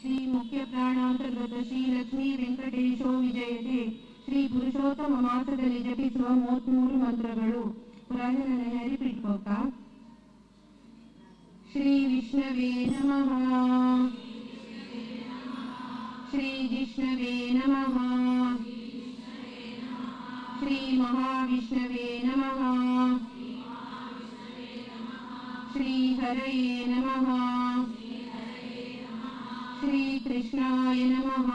श्री मुख्य प्राणांतर्गत श्री लक्ष्मी वेंकटेशो विजयते श्री ಪುರುಷೋತ್ತಮ ಮಾಸದಲ್ಲಿ ಜಪಿಸುವ 33 ಮಂತ್ರಗಳು. ಪುರಾಣನ ರಿಪೀಟ್ ಹೋಗ್ತಾ. ಶ್ರೀ ವಿಷ್ಣವೇ ನಮಃ, ಶ್ರೀ ವಿಷ್ಣವೇ ನಮಃ, ಶ್ರೀ ಮಹಾವಿಷ್ಣವೇ ನಮಃ, ಶ್ರೀ ಹರಯೇ ನಮಃ, ಶ್ರೀ ಕೃಷ್ಣಾಯ ನಮಃ,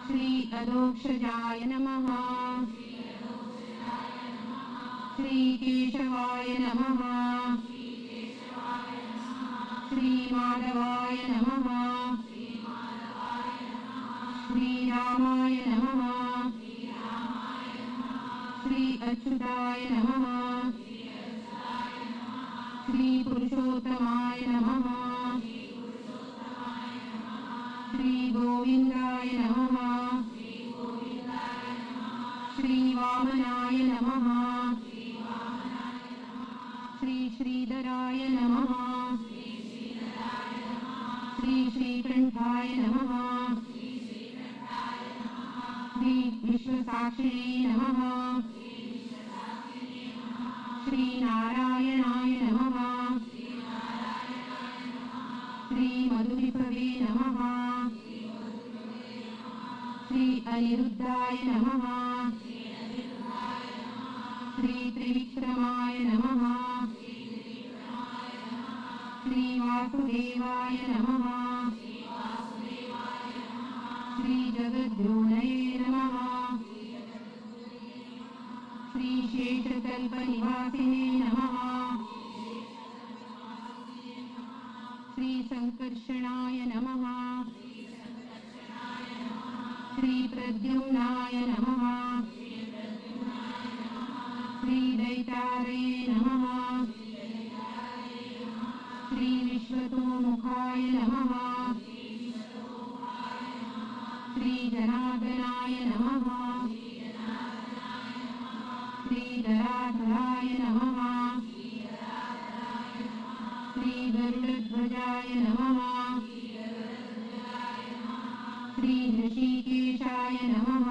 ಶ್ರೀ ಅಧೋಕ್ಷಜಾಯ ನಮಃ, ಶ್ರೀ ಕೇಶವಾಯ ನಮಃ, ಶ್ರೀ ಮಾಧವಾಯ ನಮಃ, ಶ್ರೀ ರಾಮಾಯ ನಮಃ, ಶ್ರೀ ಅಚ್ಯುತಾಯ ನಮಃ, ಶ್ರೀ ಪುರುಷೋತ್ತಮಾಯ ನಮಃ, ಶ್ರೀ ಗೋವಿಂದಾಯ ನಮಃ, ಶ್ರೀ ವಾಮನಾಯ ನಮಃ, ಶ್ರೀ ಶ್ರೀಧರಾಯ ನಮಃ, ಶ್ರೀ ಶ್ರೀಕಂಠಾಯ ನಮಃ, ಶ್ರೀ ವಿಶ್ವಸಾಕ್ಷಿಣೇ ನಮಃ, ಶ್ರೀ ನಾರಾಯಣಾಯ ನಮಃ, ಶ್ರೀ ಮಧುರಿಪವೇ ನಮಃ, ಶ್ರೀ ಅನಿರುದ್ಧಾಯ ನಮಃ, ಶ್ರೀ ತ್ರಿವಿಕ್ರಮಾಯ ನಮಃ, ಶ್ರೀ ವಾಸುದೇವಾಯ ನಮಃ, ಶ್ರೀ ಜಗದ್ಗುರುನಯೇ ನಮಃ, ಶ್ರೀ ಶೇಷಕಲ್ಪನಿವಾಸಿನೇ ನಮಃ, ಶ್ರೀ ಸಂಕರ್ಷಣಾಯ ನಮಃ, ಶ್ರೀ ಪ್ರದ್ಯುಮ್ನಾಯ ನಮಃ, ಶ್ರೀ ದೈತಾರಯೇ ನಮಃ, ಶ್ರೀ ವಿಶ್ವತೋಮುಖಾಯ ನಮಃ, ಶ್ರೀ ಜನಾರ್ದನಾಯ ನಮಃ, ಶ್ರೀ ಧರಾಧರಾಯ ನಮಃ, ಶ್ರೀ ಗರುಡಧ್ವಜಾಯ ನಮಃ, ಶ್ರೀ ಋಷಿಕೇಶಾಯ ನಮಃ,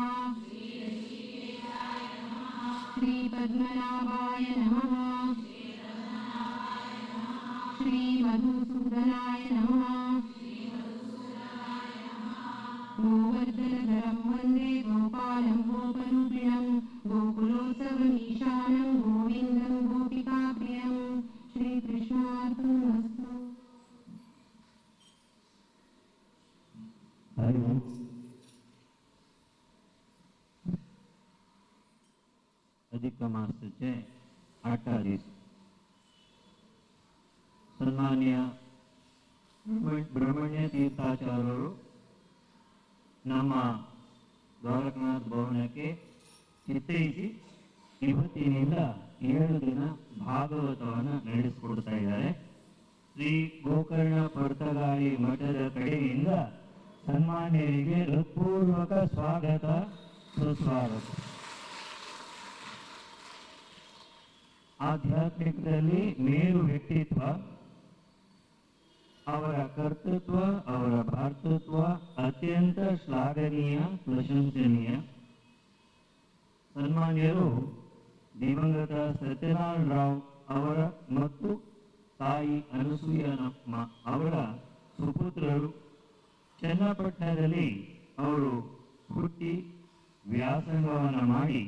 ಶ್ರೀ ಪದ್ಮನಾಭಾಯ ನಮಃ, ಶ್ರೀ ಮಧುಸೂದನಾಯ ನಮಃ, ಗೋವರ್ಧನಧರಂ ವಂದೇ ಗೋಪಾಲಂ ಗೋಪರೂಪಿಣಂ ಗೋಕುಲೋತ್ಸವಮೀಶಾನಂ ಗೋವಿಂದಂ ಗೋಪಿಕಾಪ್ರಿಯಂ. ಶ್ರೀ ಕೃಷ್ಣಾರ್ಪಣಮಸ್ತು. अधिक मासाचे 28 सन्मान्य ಬ್ರಹ್ಮಣ್ಯ ತೀರ್ಥಾಚಾರ್ಯರು ನಮ್ಮ ದ್ವಾರಕನಾಥ ಭವನಕ್ಕೆ ಚಿತ್ತೈಸಿ ಇವತ್ತಿನಿಂದ 7 ದಿನ ಭಾಗವತವನ್ನು ನಡೆಸಿಕೊಡ್ತಾ ಇದ್ದಾರೆ. ಶ್ರೀ ಗೋಕರ್ಣ ಪರ್ತಗಾಳಿ ಮಠದ ಕಡೆಯಿಂದ ಸನ್ಮಾನ್ಯರಿಗೆ ಹೃತ್ಪೂರ್ವಕ ಸ್ವಾಗತ ಸುಸ್ವಾಗತ. ಆಧ್ಯಾತ್ಮಿಕದಲ್ಲಿ ಮೇರು ವ್ಯಕ್ತಿತ್ವ, ಅವರ ಕರ್ತೃತ್ವ, ಅವರ ಭಾತೃತ್ವ ಅತ್ಯಂತ ಶ್ಲಾಘನೀಯ, ಪ್ರಶಂಸನೀಯ. ಸನ್ಮಾನ್ಯರು ದಿವಂಗತ ಸತ್ಯನಾರಾಯಣ ರಾವ್ ಅವರ ಮತ್ತು ತಾಯಿ ಅನಸೂಯನಮ್ಮ ಅವರ ಸುಪುತ್ರರು. ಚನ್ನಪಟ್ಟಣದಲ್ಲಿ ಅವರು ಹುಟ್ಟಿ ವ್ಯಾಸಂಗವನ್ನು ಮಾಡಿ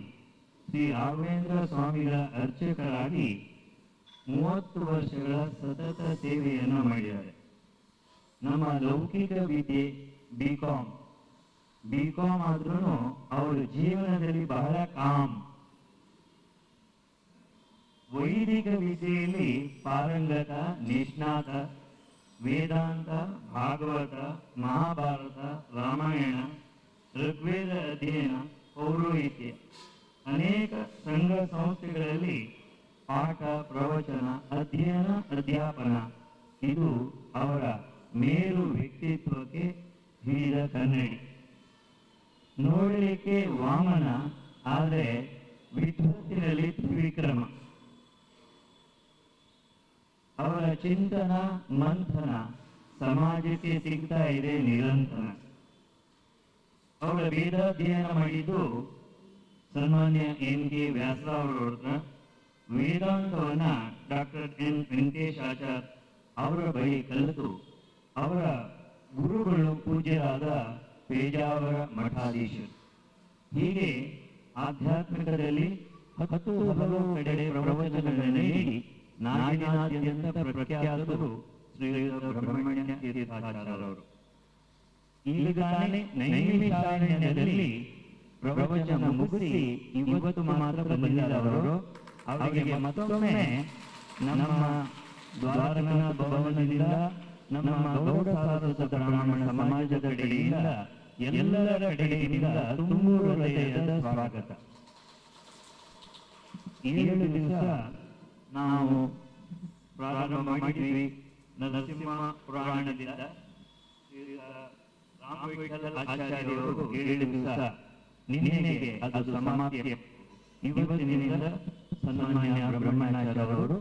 ಶ್ರೀ ರಾಘವೇಂದ್ರ ಸ್ವಾಮಿಗಳ ಅರ್ಚಕರಾಗಿ 30 ವರ್ಷಗಳ ಸತತ ಸೇವೆಯನ್ನು ಮಾಡಿದ್ದಾರೆ. ನಮ್ಮ ಲೌಕಿಕ ವಿದ್ಯೆ ಬಿಕಾಂ ಆದ್ರೂ ಅವರ ಜೀವನದಲ್ಲಿ ಬಹಳ ಕಾಮ್. ವೈದಿಕ ವಿದ್ಯೆಯಲ್ಲಿ ಪಾರಂಗತ, ನಿಷ್ಣಾತ, ವೇದಾಂತ, ಭಾಗವತ, ಮಹಾಭಾರತ, ರಾಮಾಯಣ, ಋಗ್ವೇದ ಅಧ್ಯಯನ, ಪೌರೋಹಿತ್ಯ, ಅನೇಕ ಸಂಘ ಸಂಸ್ಥೆಗಳಲ್ಲಿ ಪಾಠ, ಪ್ರವಚನ, ಅಧ್ಯಯನ, ಅಧ್ಯಾಪನ ಇದು ಅವರ ಮೇರು ವ್ಯಕ್ತಿತ್ವಕ್ಕೆ ಹಿಡಿದ ಕನ್ನಡಿ. ನೋಡಲಿಕ್ಕೆ ವಾಮನ, ಆದರೆ ವಿದ್ವತ್ತಿನಲ್ಲಿ ತ್ರಿವಿಕ್ರಮ. ಅವರ ಚಿಂತನ ಮಂಥನ ಸಮಾಜಕ್ಕೆ ಸಿಗ್ತಾ ಇದೆ ನಿರಂತರ. ಅವರ ವೇದಾಧ್ಯಯನ ಮಾಡಿದ್ದು ಸನ್ಮಾನ್ಯ ಎನ್ ಕೆ ವ್ಯಾಸರಾವ್ ಅವರ ವೇದಾಂತವನ್ನ ಡಾಕ್ಟರ್ ಎನ್ ವೆಂಕಟೇಶ್ ಆಚಾರ್ ಅವರ ಬಳಿ ಕಲಿತು ಅವರ ಗುರುಗಳು ಪೂಜ್ಯರಾದ ಪೇಜಾವರ ಮಠಾಧೀಶರು. ಹೀಗೆ ಆಧ್ಯಾತ್ಮಿಕದಲ್ಲಿ 10 ಹಲವು ಕಡೆ ಪ್ರವಚನಗಳನ್ನು ನೀಡಿ ನಾಡಿನಾದ್ಯಂತ ಪ್ರಖ್ಯಾತರು ಶ್ರೀಯುತ ಬ್ರಹ್ಮಣ್ಯ ತೀರ್ಥಾಚಾರ್ಯರವರು. ಈಗಾಗಲೇ ನೈಮಿಷಾರಣ್ಯದಲ್ಲಿ ಪ್ರವಚನ ಮುಗಿಸಿ ಇವತ್ತು ಮಾತ್ರ ಬಂದಿದ್ದವರು. ಅವರಿಗೆ ಮತ್ತೊಮ್ಮೆ ನಮ್ಮ ದ್ವಾರಕನಾಥ ಭವನದಿಂದ, ನಮ್ಮ ಗೌಡ ಸಾರಸ್ವತ ಬ್ರಾಹ್ಮಣ ಸಮಾಜದ ಕಡೆಯಿಂದ, ಎಲ್ಲರ ಕಡೆಯಿಂದ ತುಂಬು ಹೃದಯದ ಸ್ವಾಗತ. 7 ದಿವಸ ನಾವು ಪ್ರಾರಂಭ ಮಾಡಿದ್ವಿ ನರಸಿಂಹ ಪುರಾಣದಿಂದ. ರಾಮವಿಠಲ ಆಚಾರ್ಯರು 7 ದಿವಸ, ನಿನ್ನೆಗೆ ಅದು ಸಮಾಪ್ತಿ. ಇವತ್ತಿನಿಂದ ಸನ್ಮಾನ್ಯ ಬ್ರಹ್ಮಣಾಚಾರ್ಯರವರು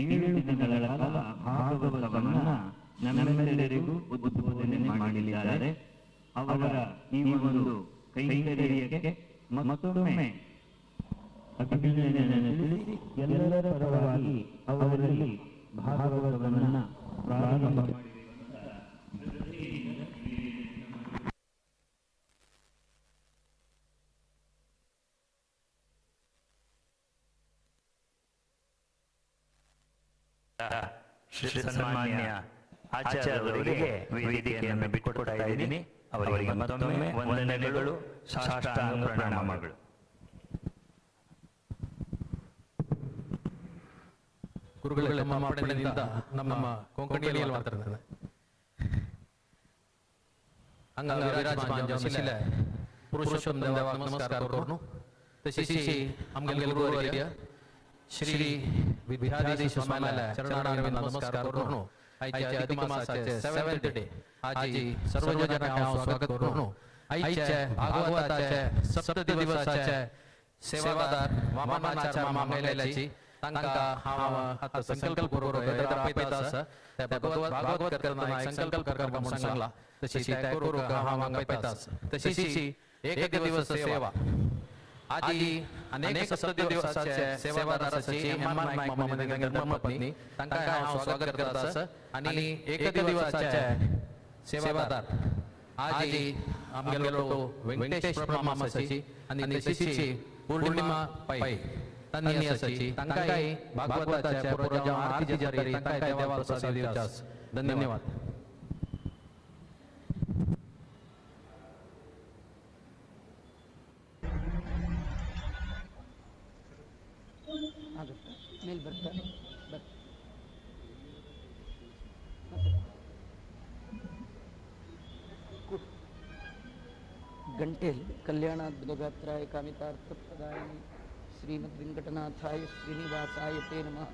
7 ದಿನಗಳ ಕಾಲ ಭಾಗವತವನ್ನ ನಮ್ಮೆಲ್ಲರಿಗೂ ಉದ್ಬೋಧನೆ ಮಾಡಲಿದ್ದಾರೆ. ಅವರ ಈ ಒಂದು ಕೈಂಕರ್ಯಕ್ಕೆ ಮತ್ತೊಮ್ಮೆ ಅಭಿನಂದನೆ ತಿಳಿಸಿ ಎಲ್ಲರ ಪರವಾಗಿ ಅವರಲ್ಲಿ ಭಾಗವತವನ್ನ ಪ್ರಾರಂಭ ಮಾಡಿ ಶ್ರೀ ಸನ್ಮಾನ್ಯ ಆಚಾರ್ಯರಿಗೆ ವೇದಿಕೆಯನ್ನು ಬಿಟ್ಟುಕೊಡ್ತಾ ಇದ್ದೀನಿ. ಅವರಿಗೆ ಮತ್ತೊಮ್ಮೆ ವಂದನೆಗಳು, ಸಾಷ್ಟಾಂಗ ಪ್ರಣಾಮಗಳು. ಗುರುಗಳೇ, ನಮ್ಮ ಪಡೆದಿಂದ ನಮ್ಮ ಕೊಂಕಣಿಯಲ್ಲಿ ಮಾತಾಡ್ತಾರೆ. ಹಂಗ ವಿರಾಜಮಾನ ಜಮಸಿಲೆ ಪುರುಷೋತ್ತಮ ದೇವ ನಮಸ್ಕಾರ ಕೋರ್ನು. ತಶಿಸಿ ಅಮ್ಗೆಲ್ಲರಿಗೂ श्री विद्याधीश स्वामीला चरणारविंद नमस्कार करून आजच्या अधिक मासाचे 7th डे आज सर्व जणांना स्वागत करून आजच्या भागवताचे 7 दिवसाचे सेवादार वामनाचार्य मामेल्याची तांका हाव आता संकल्प करून दाखवतास. त्या भागवत करताना संकल्प कर म्हणून सांगला. तशी त्या करू का हाव पैतास. तशी एक दिवस सेवा आधी अनेक 7 दिवसाचे सेवादाराची मनमाय मामामध्ये धर्मपत्नी तांका हांव स्वागत करतास. आणि एक दिवसाचे सेवादार आजी आमगेलो वेंकटेश मामाची आणि तशीची पौर्णिमा पै तन्नी असाची तांकाय भागवताच्या पुरजा आरती जारी तांकाय देवा प्रसाद दिवचास. धन्यवाद. ಮೇಲ್ ಬರ್ತಾರೆ ಗಂಟೆಯಲ್ಲಿ ಕಲ್ಯಾಣಾದ್ಭುತಗಾತ್ರಾಯ ಕಾಮಿತಾರ್ಥಪ್ರದಾಯಿನಿ ಶ್ರೀಮದ್ವೆಂಕಟನಾಥಾಯ ಶ್ರೀನಿವಾಸಾಯ ತೇ ನಮಃ.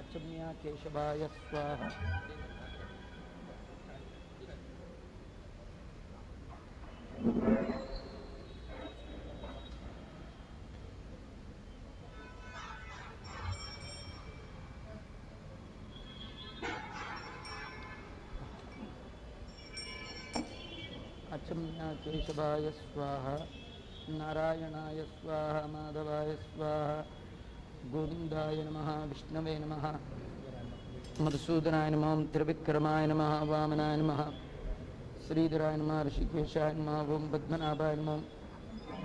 ಆಚಮ್ಯ ಕೇಶವಾಯ ಸ್ವಾಹ. अचम्या केशवाय स्वाहा. नारायणाय स्वाहा. माधवाय स्वाहा. गोविंदाय नमः. विष्णवे नमः. मधुसूदनाय नमः. त्रिविक्रमाय नमः. वामनाय नमः. श्रीधराय नमः. ऋषिकेशाय नमः. ओं पद्मनाभाय नमः.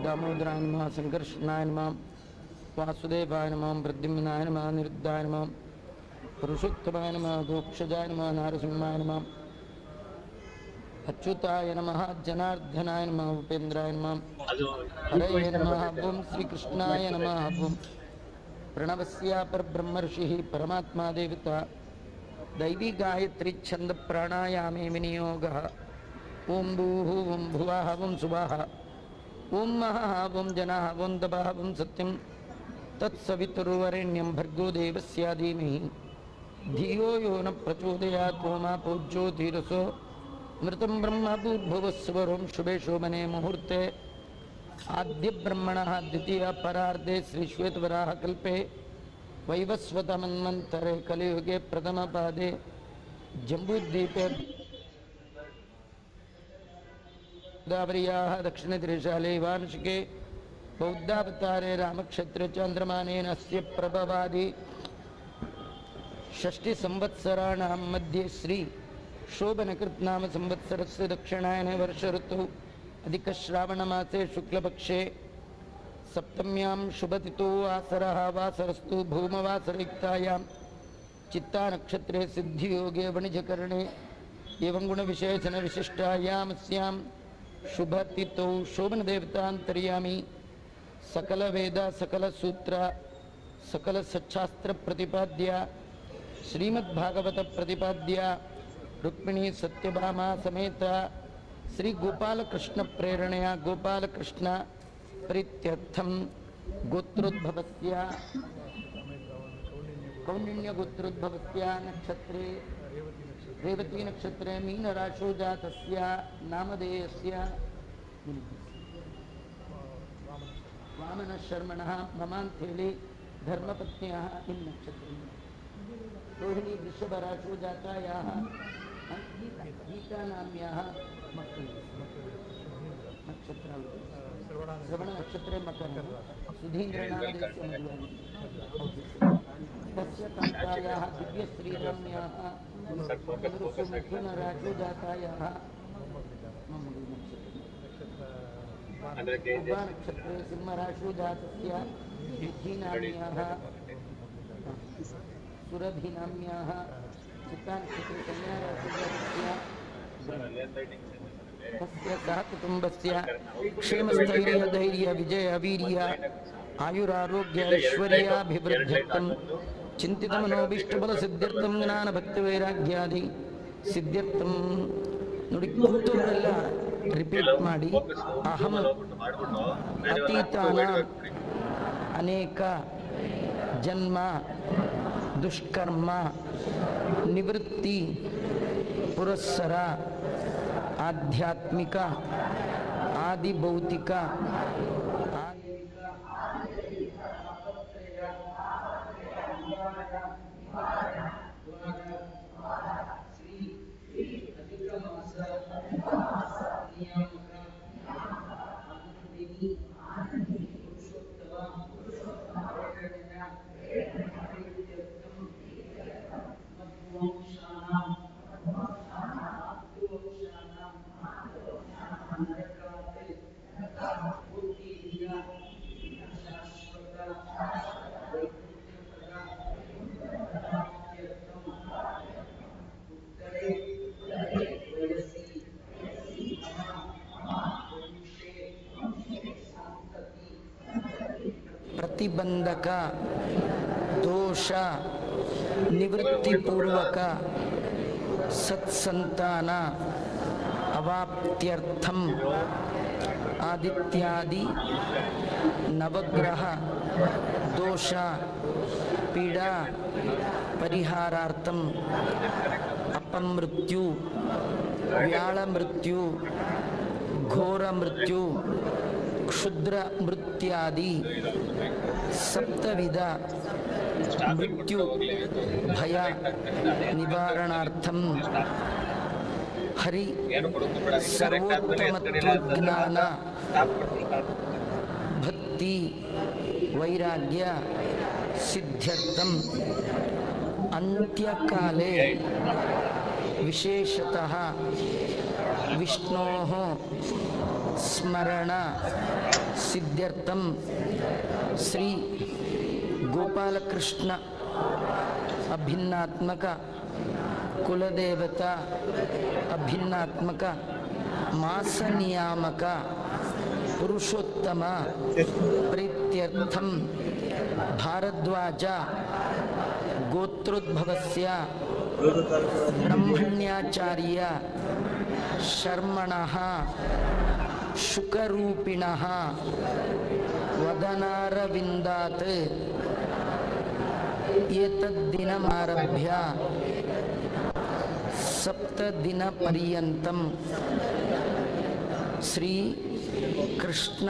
दामोदराय नमः. संकर्षणाय नमः. वासुदेवाय नमः. प्रद्युम्नाय नमः. निरुद्धाय नमः. पुरुषोत्तमाय नमः. दोक्षजाय नमः. नारसिंहाय नमः. अच्युताय नमः. जनार्दनाय नमः. उपेन्द्राय नमः. हरये नमः. ओं श्रीकृष्णाय नमः. ओं प्रणवस्य परब्रह्मर्षिः परमात्मा देवता दैवी गायत्री छंद प्राणायामे विनियोगः. ओं भूः ओं भुवः ओं सुवः ओं महः ओं जनः ओं तपः ओं सत्यं तत्सवितुर्वरेण्यं भर्गो देवस्य धीमहि धियो यो न प्रचोदयात्. ओमा पूज्योतिरसो मृतं ब्रह्म भूर्भुवस्वरं शुभे शोभने मुहूर्ते आद्य ब्रह्मणः द्वितीय परार्धे श्रीश्वेतवराह कल्पे वैवस्वतमन्वन्तरे कलियुगे प्रथमपादे जम्बूद्वीपे गोदावर्याः दक्षिणदिशाले वार्षिके बौद्धावतारे रामक्षत्रचान्द्रमानेन अस्य प्रभवादि षष्टि संवत्सराणां मध्ये श्री शोभनकृतनाम संवत्सरस्य दक्षिणायने वर्ष ऋतौ अधिकश्रावणमासे शुक्लपक्षे सप्तम्यां शुभतिथौ वासरः वासरस्तु भौमवासरयुक्तायां चित्ता नक्षत्रे सिद्धियोगे वणिजकरणे एवं गुणविशेषण विशिष्टायां अस्यां शुभतिथौ शोभनदेवतान्तर्यामी सकल वेद सकल सूत्र सकल सच्छास्त्र प्रतिपाद्य श्रीमद्भागवत प्रतिपाद्य रुक्मिणी सत्यभामा समेत श्री गोपाल कृष्ण प्रेरणया गोपाल कृष्ण प्रीत्यर्थम गोत्रोद्भवस्य कौंडिन्य गोत्रोद्भवस्य नक्षत्रे रेवती नक्षत्रे मीन राशो जातस्य नामधेयस्य वामन शर्मणः ममान्थेले धर्मपत्न्याः इन नक्षत्रे रोहिणी वृषभ राशो जातायाः गीता नाम्याः नक्षत्र श्रवण नक्षत्रे मकर सुधीन्द्रनामदेस्य मधुवनि तस्य कान्तायाः दिव्य श्रीरम्याः मिथुन राशो जातायाः नक्षत्रे सिंहराशो जातस्य विद्धिनाम्याः सुरभिनाम्याः चित्ता नक्षत्रे कन्या राशो जातस्य तस्य सह कुटुम्बस्य क्षेमस्थैर्य धैर्य विजय वीर्य आयुरारोग्य ऐश्वर्याभिवृद्ध्यर्थं चिंतितमनोभीष्टबल सिद्ध्यर्थं ज्ञान भक्ति वैराग्यादि सिद्ध्यर्थं ನೋಡಿ ಕೂತವರೆಲ್ಲ ರಿಪೀಟ್ ಮಾಡಿ ಅಹಂ ಅತೀತಾನ ಅನೇಕ ಜನ್ಮ ದುಷ್ಕರ್ಮ ನಿವೃತ್ತಿ ಪುರಸ್ಸರ ಆಧ್ಯಾತ್ಮಿಕ ಆದಿಭೌತಿಕ प्रतिबंधक दोष निवृत्तिपूर्वक सत्संतान अवाप्त्यर्थम आदित्यादि नवग्रह दोष पीड़ा परिहारार्थम अपमृत्यु व्याल मृत्यु घोर मृत्यु क्षुद्र मृत्यादि सप्तविध मृत्यु भय निवारणार्थम हरि सर्वोत्तमत्व ज्ञान भक्ति वैराग्य सिद्ध्यर्थम अंत्यकाले विशेषतः विष्णोः स्मरण सिद्ध्यर्थम श्री गोपाल कृष्ण अभिन्नात्मक कुलदेवता अभिन्नात्मक मास नियामक पुरुषोत्तम प्रीत्यर्थम भारद्वाज गोत्रोद्भवस्य ब्रह्मण्याचार्य शर्मणः शुकरूपिणः वदनारविन्दात् एतद्दिनमारभ्य सप्तदिनपर्यन्तं श्री कृष्ण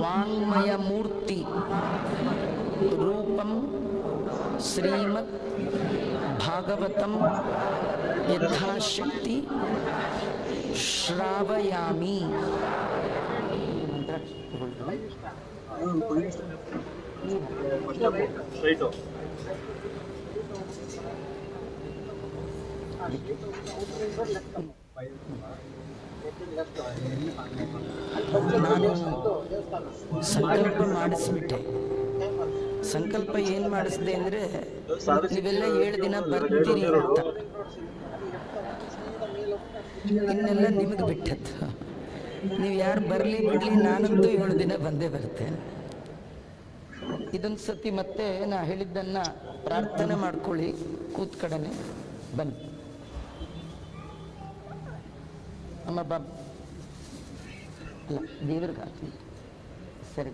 वाङ्मयमूर्ति रूपं श्रीमद् ಭಾಗವತಂ ಯಥಾಶಕ್ತಿ ಶ್ರಾವಯಾಮಿ. ನಾನು ಸಂಕಲ್ಪ ಮಾಡಿಸ್ಬಿಟ್ಟೆ. ಸಂಕಲ್ಪ ಏನು ಮಾಡಿಸಿದೆ ಅಂದರೆ, ನೀವೆಲ್ಲ 7 ದಿನ ಬರ್ತೀರಿ ಅಂತ. ಇನ್ನೆಲ್ಲ ನಿಮಗೆ ಬಿಟ್ಟದ್ದು. ನೀವು ಯಾರು ಬರಲಿ ಬಿಡಲಿ, ನಾನಂತೂ 7 ದಿನ ಬಂದೇ ಬರ್ತೇನೆ. ಇದೊಂದು ಸತಿ ಮತ್ತೆ ನಾ ಹೇಳಿದ್ದನ್ನು ಪ್ರಾರ್ಥನೆ ಮಾಡ್ಕೊಳ್ಳಿ, ಕೂತ್ ಕಡೆನೆ ಬನ್ನಿ. ಅಮ್ಮ ಬಾ, ಅಲ್ಲ ದೇವ್ರಿಗೆ ಹಾಕಿ ಸರಿ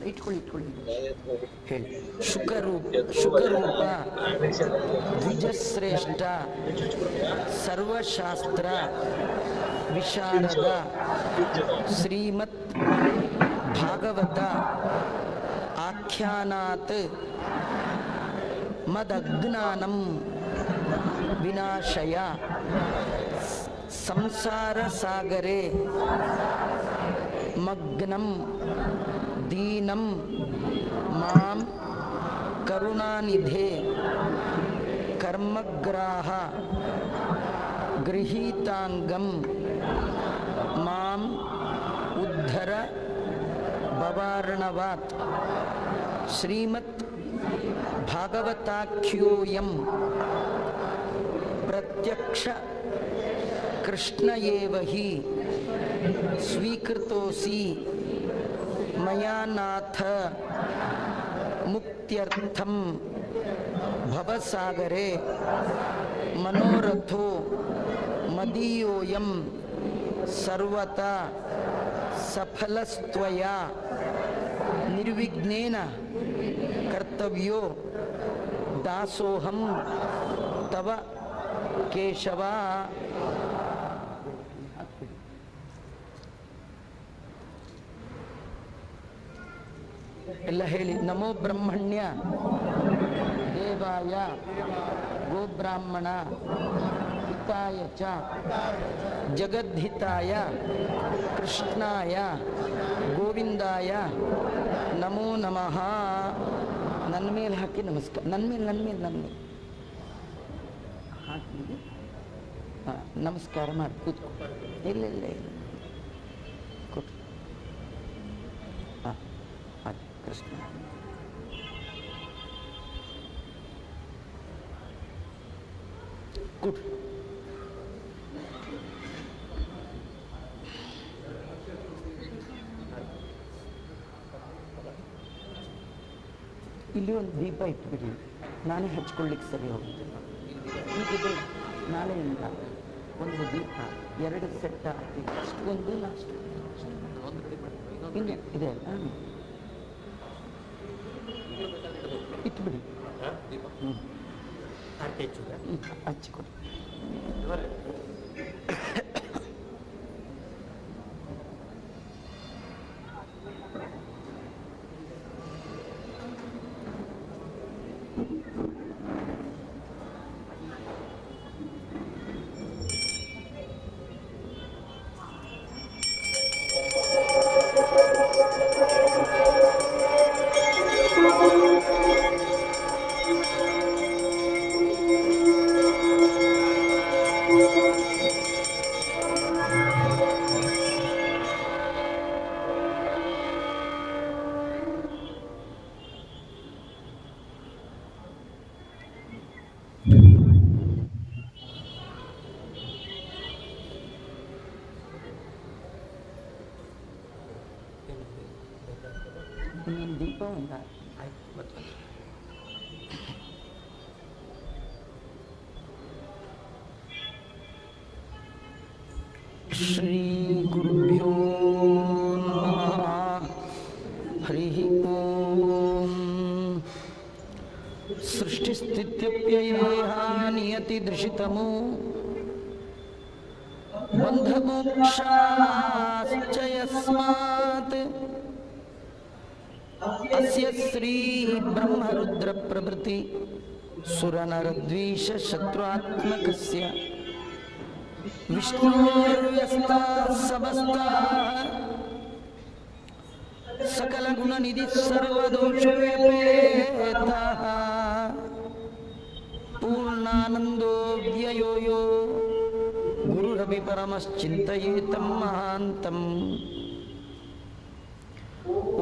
ಇಟ್ಕೊಳ್ಳಿ ಹೇಳಿ. ಶುಕರೂಪ ದ್ವಿಜಶ್ರೇಷ್ಠ ಸರ್ವಶಾಸ್ತ್ರ ವಿಶಾರದ ಶ್ರೀಮತ್ ಭಾಗವತ ಆಖ್ಯಾನಾತ್ ಮದಜ್ಞಾನಂ ವಿನಾಶಯ ಸಂಸಾರ ಸಾಗರೆ ಮಗ್ನಂ ದೀನಂ ಮಾಂ ಕರುಣಾನಿಧೆ ಕರ್ಮಗ್ರಾಹ ಗೃಹೀತಾಂಗಂ ಮಾಂ ಉದ್ಧರ ಭವಾರ್ಣವಾತ್. ಶ್ರೀಮತ್ ಭಾಗವತಾಖ್ಯೋಯಂ ಪ್ರತ್ಯಕ್ಷ ಕೃಷ್ಣ ಏವ ಹಿ ಸ್ವೀಕೃತೋಸಿ ಮಯಾ ನಾಥ ಮುಕ್ತ್ಯರ್ಥಂ ಭವಸಾಗರೆ ಮನೋರಥೋ ಮದೀಯೋಯಂ ಸರ್ವತಾ ಸಫಲಸ್ತ್ವಯಾ ನಿರ್ವಿಘ್ನೇನ ಕರ್ತವ್ಯೋ ದಾಸೋಹಂ ತವ ಕೇಶವ. ಎಲ್ಲ ಹೇಳಿ. ನಮೋ ಬ್ರಹ್ಮಣ್ಯ ದೇವಾಯ ಗೋಬ್ರಾಹ್ಮಣ ಹಿತಾಯ ಚ ಜಗದ್ಹಿತಾಯ ಕೃಷ್ಣಾಯ ಗೋವಿಂದಾಯ ನಮೋ ನಮಃ. ನನ್ನ ಮೇಲೆ ಹಾಕಿ ನಮಸ್ಕಾರ. ನನ್ನ ಮೇಲೆ ಹಾಕಿ ನಮಸ್ಕಾರ ಮಾಡಿ ಕೂತ್ಕೊ. ಇಲ್ಲ ಕೂತ್ಕೊ. ಹಾಂ ಕೃಷ್ಣ. ಕೂತ್. ಇಲ್ಲಿ ಒಂದು ದೀಪ ಇಟ್ಬಿಡಿ, ನಾನೇ ಹಚ್ಕೊಳ್ಳಿಕ್ಕೆ ಸರಿ ಹೋಗುತ್ತೆ. ಹೀಗಿದೆ ನಾಳೆಯಿಂದ ಒಂದು ದೀಪ 2 ಸೆಟ್ ಹಾಕಿ ಅಷ್ಟು ಒಂದು ಲಾಸ್ಟ್ ಹಿಂಗೆ ಇದೆ ಇಟ್ಬಿಡಿ. ಹಚ್ಚಿಕೊಡಿ. ಇನ್ನೊಂದು ದೀಪ ಒಂದು ಶ್ರೀ ಗುರುಭ್ಯೋ ನಮಃ. ಹರಿ ಓಂ. ಸೃಷ್ಟಿಸ್ಥಿತ್ಯಪ್ಯಯೇಹ ನಿಯತಿ ದೃಶಿತಮೋ ಬಂಧಮೋಕ್ಷಾಶ್ಚ ಯಸ್ಮಾತ್ ಅಸ್ಯ ಶ್ರೀ ಬ್ರಹ್ಮರುದ್ರ ಪ್ರಭೃತಿ ಸುರನರದ್ವೀಷ ಶತ್ರುಆತ್ಮಕಸ್ಯ ವಿಷ್ಣುರ್ವ್ಯಸ್ತಾ ಸಮಸ್ತಾಃ ಸಕಲ ಗುಣ ನಿಧಿ ಸರ್ವದೋಷವ್ಯಪೇತಃ ಪೂರ್ಣಾನಂದೋ ವ್ಯಯೋ ಯೋ ಗುರುರಪಿ ಪರಮಶ್ಚಿಂತಯೇತಂ ಮಹಾಂತಂ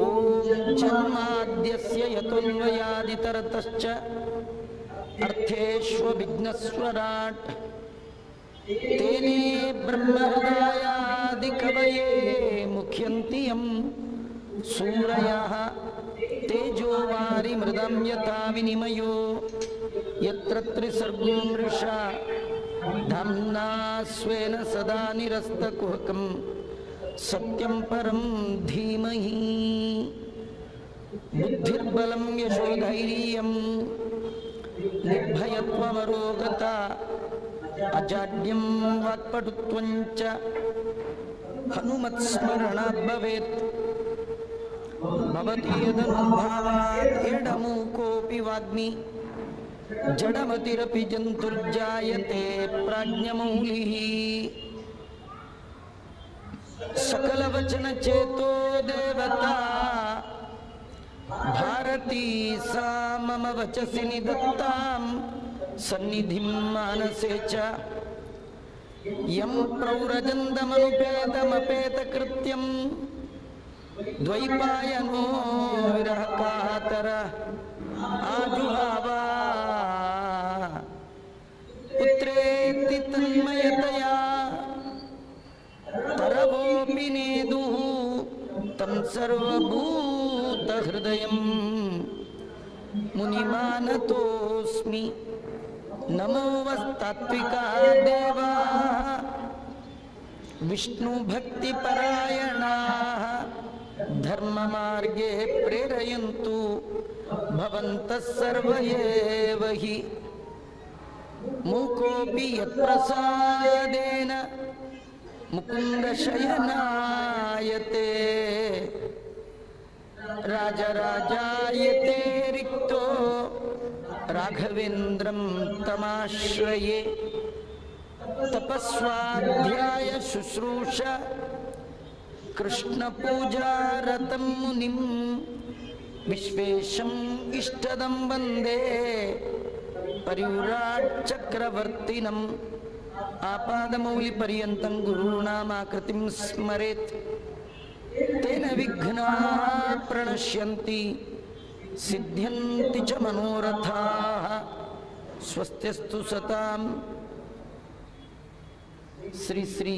ಓಂ ಜನ್ಮಾದ್ಯಸ್ಯ ಯತೋನ್ವಯಾದಿತರತಶ್ಚ ಅರ್ಥೇಷ್ವಭಿಘ್ನಸ್ವರಾಟ್ ತೇನೇ ಬ್ರಹ್ಮಹೃದಯಾದಿಕವಯೇ ಮುಖ್ಯಂತಿ ಯಂ ಸೂರಯಃ ತೇಜೋ ವಾರಿಮೃದಂ ಯಥಾ ವಿನಿಮಯೋ ಯತ್ರ ತ್ರಿಸರ್ಗೋ ಮೃಷಾ ಧಾಮ್ನಾ ಸ್ವೇನ ಸದಾ ನಿರಸ್ತಕುಹಕಂ ಸತ್ಯಂ ಪರಂ ಧೀಮಹಿ ಬುದ್ಧಿರ್ಬಲಂ ಯಶೋಧೈರ್ಯಂ ನಿರ್ಭಯತ್ವಮರೋಗತ ಅಜಾಡ್ಯಂ ವಾಕ್ಪಟುತ್ವಂಚ ಹನುಮತ್ಸ್ಮರಣಾತ್ ಭವೇತ್ ಭವತಿ ಯದನುಭಾವಾತ್ ಎಡಮೂಕೋಪಿ ವಾಗ್ಮಿ ಜಡಮತಿರಪಿ ಜಂತುರ್ಜಾಯತೆ ಪ್ರಾಜ್ಞಮೌಲಿಃ ಸಕಲವಚನ ಚೇತೋ ದೇವತಾ ಭಾರತೀ ಸಾ ಮಮ ವಚಸಿ ನಿಧತ್ತಾಂ ಸನ್ನಿಧಿಂ ಮಾನಸೇ ಚ ಯಂ ಪ್ರವ್ರಜಂದಮನುಪೇತಮಪೇತಕೃತ್ಯಂ ದ್ವೈಪಾಯನೋ ವಿರಹಕಾತರ ಆಜುಹಾವ ಪುತ್ರೇತಿ ತನ್ಮಯತಯಾ ತರವೋಪಿ ನೇದುಃ ತಂ ಸರ್ವಭೂತ ಹೃದಯಂ ಮುನಿಮಾನತೋಸ್ಮಿ ನಮೋ ವಸ್ತಾತ್ವಿಕಾ ದೇವಾ ವಿಷ್ಣು ಭಕ್ತಿ ಪರಾಯಣಾಃ ಧರ್ಮ ಮಾರ್ಗೇ ಪ್ರೇರಯಂತು ಭವಂತಃ ಸರ್ವ ಏವ ಹಿ ಮೂಕೋಪಿ ಯತ್ಪ್ರಸಾದೇನ ಮುಕುಂದ ಶಯನಾಯತೆ ರಾಜರಾಜಾಯತೆ ರಿಕ್ತೋ ರಾಘವೇಂದ್ರಂ ತಮಾಶ್ರಯೇ ತಪಸ್ವಾಧ್ಯಾಯ ಶುಶ್ರೂಷ ಕೃಷ್ಣ ಪೂಜಾರತಂ ಮುನಿಂ ವಿಶ್ವೇಶಂ ಇಷ್ಟದಂ ವಂದೇ ಪರಿವ್ರಾಟ್ ಚಕ್ರವರ್ತಿನಂ ಆಪಾದಮೌಲಿಪರ್ಯಂತಂ ಗುರುಣಾಮಾಕೃತಿಂ ಸ್ಮರೇತ್ ತೇನ ವಿಘ್ನಾಃ ಪ್ರಣಶ್ಯಂತಿ ಸಿದ್ಧ್ಯಂತಿ ಚ ಮನೋರಥಾಃ ಸ್ವಸ್ತ್ಯಸ್ತು ಸತಾಂ. ಶ್ರೀ ಶ್ರೀ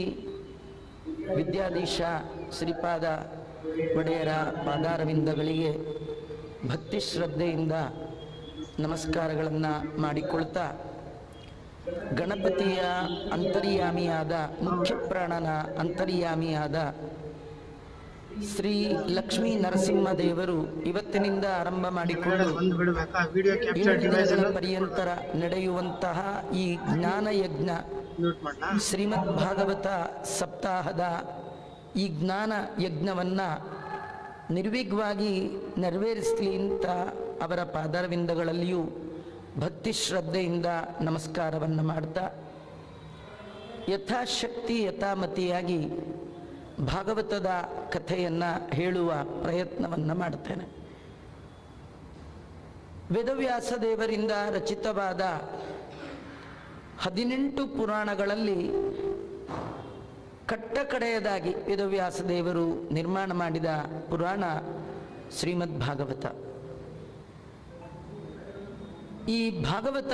ವಿದ್ಯಾಧೀಶ ಶ್ರೀಪಾದ ಒಡೆಯರ ಪಾದಾರವಿಂದಗಳಿಗೆ ಭಕ್ತಿ ಶ್ರದ್ಧೆಯಿಂದ ನಮಸ್ಕಾರಗಳನ್ನು ಮಾಡಿಕೊಳ್ತಾ, ಗಣಪತಿಯ ಅಂತರ್ಯಾಮಿಯಾದ ಮುಖ್ಯ ಪ್ರಾಣನ ಅಂತರ್ಯಾಮಿಯಾದ ಶ್ರೀ ಲಕ್ಷ್ಮೀ ನರಸಿಂಹದೇವರು ಇವತ್ತಿನಿಂದ ಆರಂಭ ಮಾಡಿಕೊಂಡು 7 ದಿನಗಳ ಪರ್ಯಂತರ ನಡೆಯುವಂತಹ ಈ ಜ್ಞಾನಯಜ್ಞ ಶ್ರೀಮದ್ ಭಾಗವತ ಸಪ್ತಾಹದ ಈ ಜ್ಞಾನ ಯಜ್ಞವನ್ನು ನಿರ್ವಿಘ್ನವಾಗಿ ನೆರವೇರಿಸಲಿ ಅಂತ ಅವರ ಪಾದಾರವಿಂದಗಳಲ್ಲಿಯೂ ಭಕ್ತಿ ಶ್ರದ್ಧೆಯಿಂದ ನಮಸ್ಕಾರವನ್ನು ಮಾಡ್ತಾ, ಯಥಾಶಕ್ತಿ ಯಥಾಮತಿಯಾಗಿ ಭಾಗವತದ ಕಥೆಯನ್ನು ಹೇಳುವ ಪ್ರಯತ್ನವನ್ನು ಮಾಡ್ತೇನೆ. ವೇದವ್ಯಾಸ ದೇವರಿಂದ ರಚಿತವಾದ 18 ಪುರಾಣಗಳಲ್ಲಿ ಕಟ್ಟಕಡೆಯದಾಗಿ ವೇದವ್ಯಾಸ ದೇವರು ನಿರ್ಮಾಣ ಮಾಡಿದ ಪುರಾಣ ಶ್ರೀಮದ್ ಭಾಗವತ. ಈ ಭಾಗವತ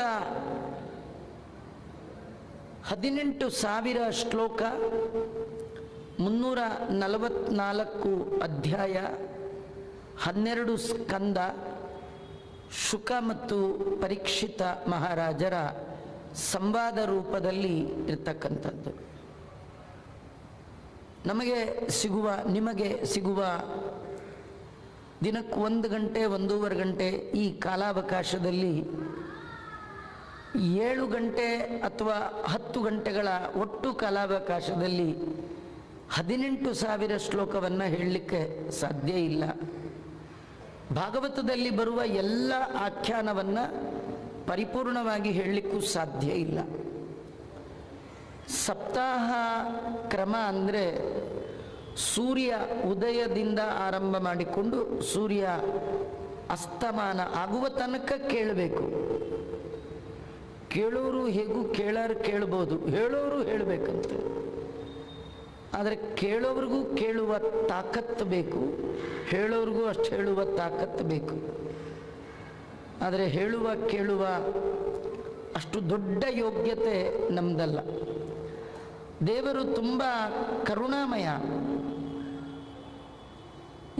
18,000 ಶ್ಲೋಕ, 344 ಅಧ್ಯಾಯ, 12 ಸ್ಕಂದ, ಶುಕ ಮತ್ತು ಪರೀಕ್ಷಿತ ಮಹಾರಾಜರ ಸಂವಾದ ರೂಪದಲ್ಲಿ ಇರ್ತಕ್ಕಂಥದ್ದು. ನಿಮಗೆ ಸಿಗುವ ದಿನಕ್ಕೆ 1 ಗಂಟೆ 1.5 ಗಂಟೆ ಈ ಕಾಲಾವಕಾಶದಲ್ಲಿ 7 ಗಂಟೆ ಅಥವಾ 10 ಗಂಟೆಗಳ ಒಟ್ಟು ಕಾಲಾವಕಾಶದಲ್ಲಿ 18,000 ಶ್ಲೋಕವನ್ನು ಹೇಳಲಿಕ್ಕೆ ಸಾಧ್ಯ ಇಲ್ಲ. ಭಾಗವತದಲ್ಲಿ ಬರುವ ಎಲ್ಲ ಆಖ್ಯಾನವನ್ನು ಪರಿಪೂರ್ಣವಾಗಿ ಹೇಳಲಿಕ್ಕೂ ಸಾಧ್ಯ ಇಲ್ಲ. ಸಪ್ತಾಹ ಕ್ರಮ ಅಂದರೆ ಸೂರ್ಯ ಉದಯದಿಂದ ಆರಂಭ ಮಾಡಿಕೊಂಡು ಸೂರ್ಯ ಅಸ್ತಮಾನ ಆಗುವ ತನಕ ಕೇಳಬೇಕು. ಕೇಳೋರು ಹೇಗೂ ಕೇಳ್ಬೋದು, ಹೇಳೋರು ಹೇಳಬೇಕಂತೆ. ಆದರೆ ಕೇಳೋವ್ರಿಗೂ ಕೇಳುವ ತಾಕತ್ತು ಬೇಕು, ಹೇಳೋರಿಗೂ ಅಷ್ಟು ಹೇಳುವ ತಾಕತ್ತು ಬೇಕು. ಆದರೆ ಕೇಳುವ ಅಷ್ಟು ದೊಡ್ಡ ಯೋಗ್ಯತೆ ನಮ್ಮದಲ್ಲ. ದೇವರು ತುಂಬ ಕರುಣಾಮಯ.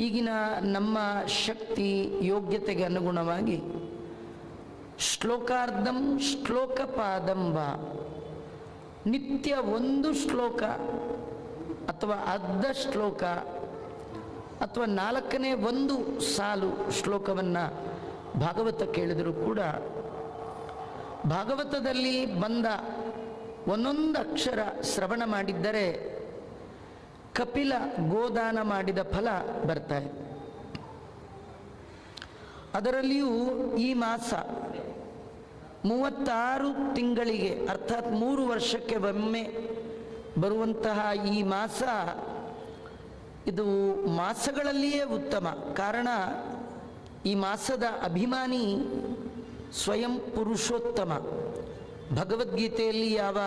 ಈಗಿನ ನಮ್ಮ ಶಕ್ತಿ ಯೋಗ್ಯತೆಗೆ ಅನುಗುಣವಾಗಿ ಶ್ಲೋಕಾರ್ಧಂ ಶ್ಲೋಕಪಾದಂಬ, ನಿತ್ಯ ಒಂದು ಶ್ಲೋಕ ಅಥವಾ ಅರ್ಧ ಶ್ಲೋಕ ಅಥವಾ 4ನೇ ಒಂದು ಸಾಲು ಶ್ಲೋಕವನ್ನು ಭಾಗವತ ಕೇಳಿದರೂ ಕೂಡ ಭಾಗವತದಲ್ಲಿ ಬಂದ ಒಂದೊಂದು ಅಕ್ಷರ ಶ್ರವಣ ಮಾಡಿದ್ದರೆ ಕಪಿಲ ಗೋದಾನ ಮಾಡಿದ ಫಲ ಬರ್ತಾರೆ. ಅದರಲ್ಲಿಯೂ ಈ ಮಾಸ 36 ತಿಂಗಳಿಗೆ ಅರ್ಥಾತ್ 3 ವರ್ಷಕ್ಕೆ ಒಮ್ಮೆ ಬರುವಂತಹ ಈ ಮಾಸ ಇದು ಮಾಸಗಳಲ್ಲಿಯೇ ಉತ್ತಮ. ಕಾರಣ ಈ ಮಾಸದ ಅಭಿಮಾನಿ ಸ್ವಯಂ ಪುರುಷೋತ್ತಮ. ಭಗವದ್ಗೀತೆಯಲ್ಲಿ ಯಾವ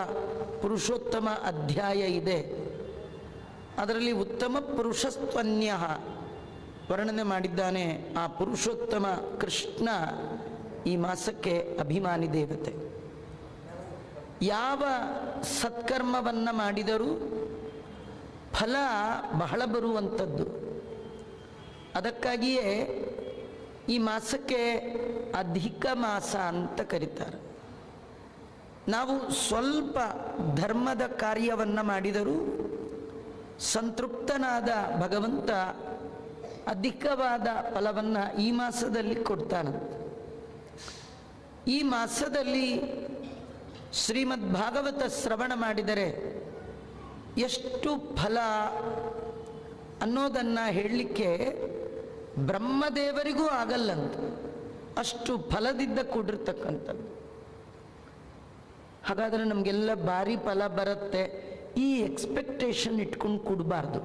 ಪುರುಷೋತ್ತಮ ಅಧ್ಯಾಯ ಇದೆ ಅದರಲ್ಲಿ ಉತ್ತಮ ಪುರುಷಸ್ತ್ವನ್ಯ ವರ್ಣನೆ ಮಾಡಿದ್ದಾನೆ. ಆ ಪುರುಷೋತ್ತಮ ಕೃಷ್ಣ ಈ ಮಾಸಕ್ಕೆ ಅಭಿಮಾನಿ ದೇವತೆ. ಯಾವ ಸತ್ಕರ್ಮವನ್ನು ಮಾಡಿದರೂ ಫಲ ಬಹಳ ಬರುವಂಥದ್ದು. ಅದಕ್ಕಾಗಿಯೇ ಈ ಮಾಸಕ್ಕೆ ಅಧಿಕ ಮಾಸ ಅಂತ ಕರೀತಾರೆ. ನಾವು ಸ್ವಲ್ಪ ಧರ್ಮದ ಕಾರ್ಯವನ್ನು ಮಾಡಿದರೂ ಸಂತೃಪ್ತನಾದ ಭಗವಂತ ಅಧಿಕವಾದ ಫಲವನ್ನು ಈ ಮಾಸದಲ್ಲಿ ಕೊಡ್ತಾನಂತೆ. ಈ ಮಾಸದಲ್ಲಿ ಶ್ರೀಮದ್ ಭಾಗವತ ಶ್ರವಣ ಮಾಡಿದರೆ ಎಷ್ಟು ಫಲ ಅನ್ನೋದನ್ನು ಹೇಳಲಿಕ್ಕೆ ಬ್ರಹ್ಮದೇವರಿಗೂ ಆಗಲ್ಲಂತ, ಅಷ್ಟು ಫಲದಿಂದ ಕೂಡಿರ್ತಕ್ಕಂಥದ್ದು. ಹಾಗಾದರೆ ನಮಗೆಲ್ಲ ಭಾರಿ ಫಲ ಬರುತ್ತೆ ಈ ಎಕ್ಸ್ಪೆಕ್ಟೇಷನ್ ಇಟ್ಕೊಂಡು ಕೊಡಬಾರ್ದು.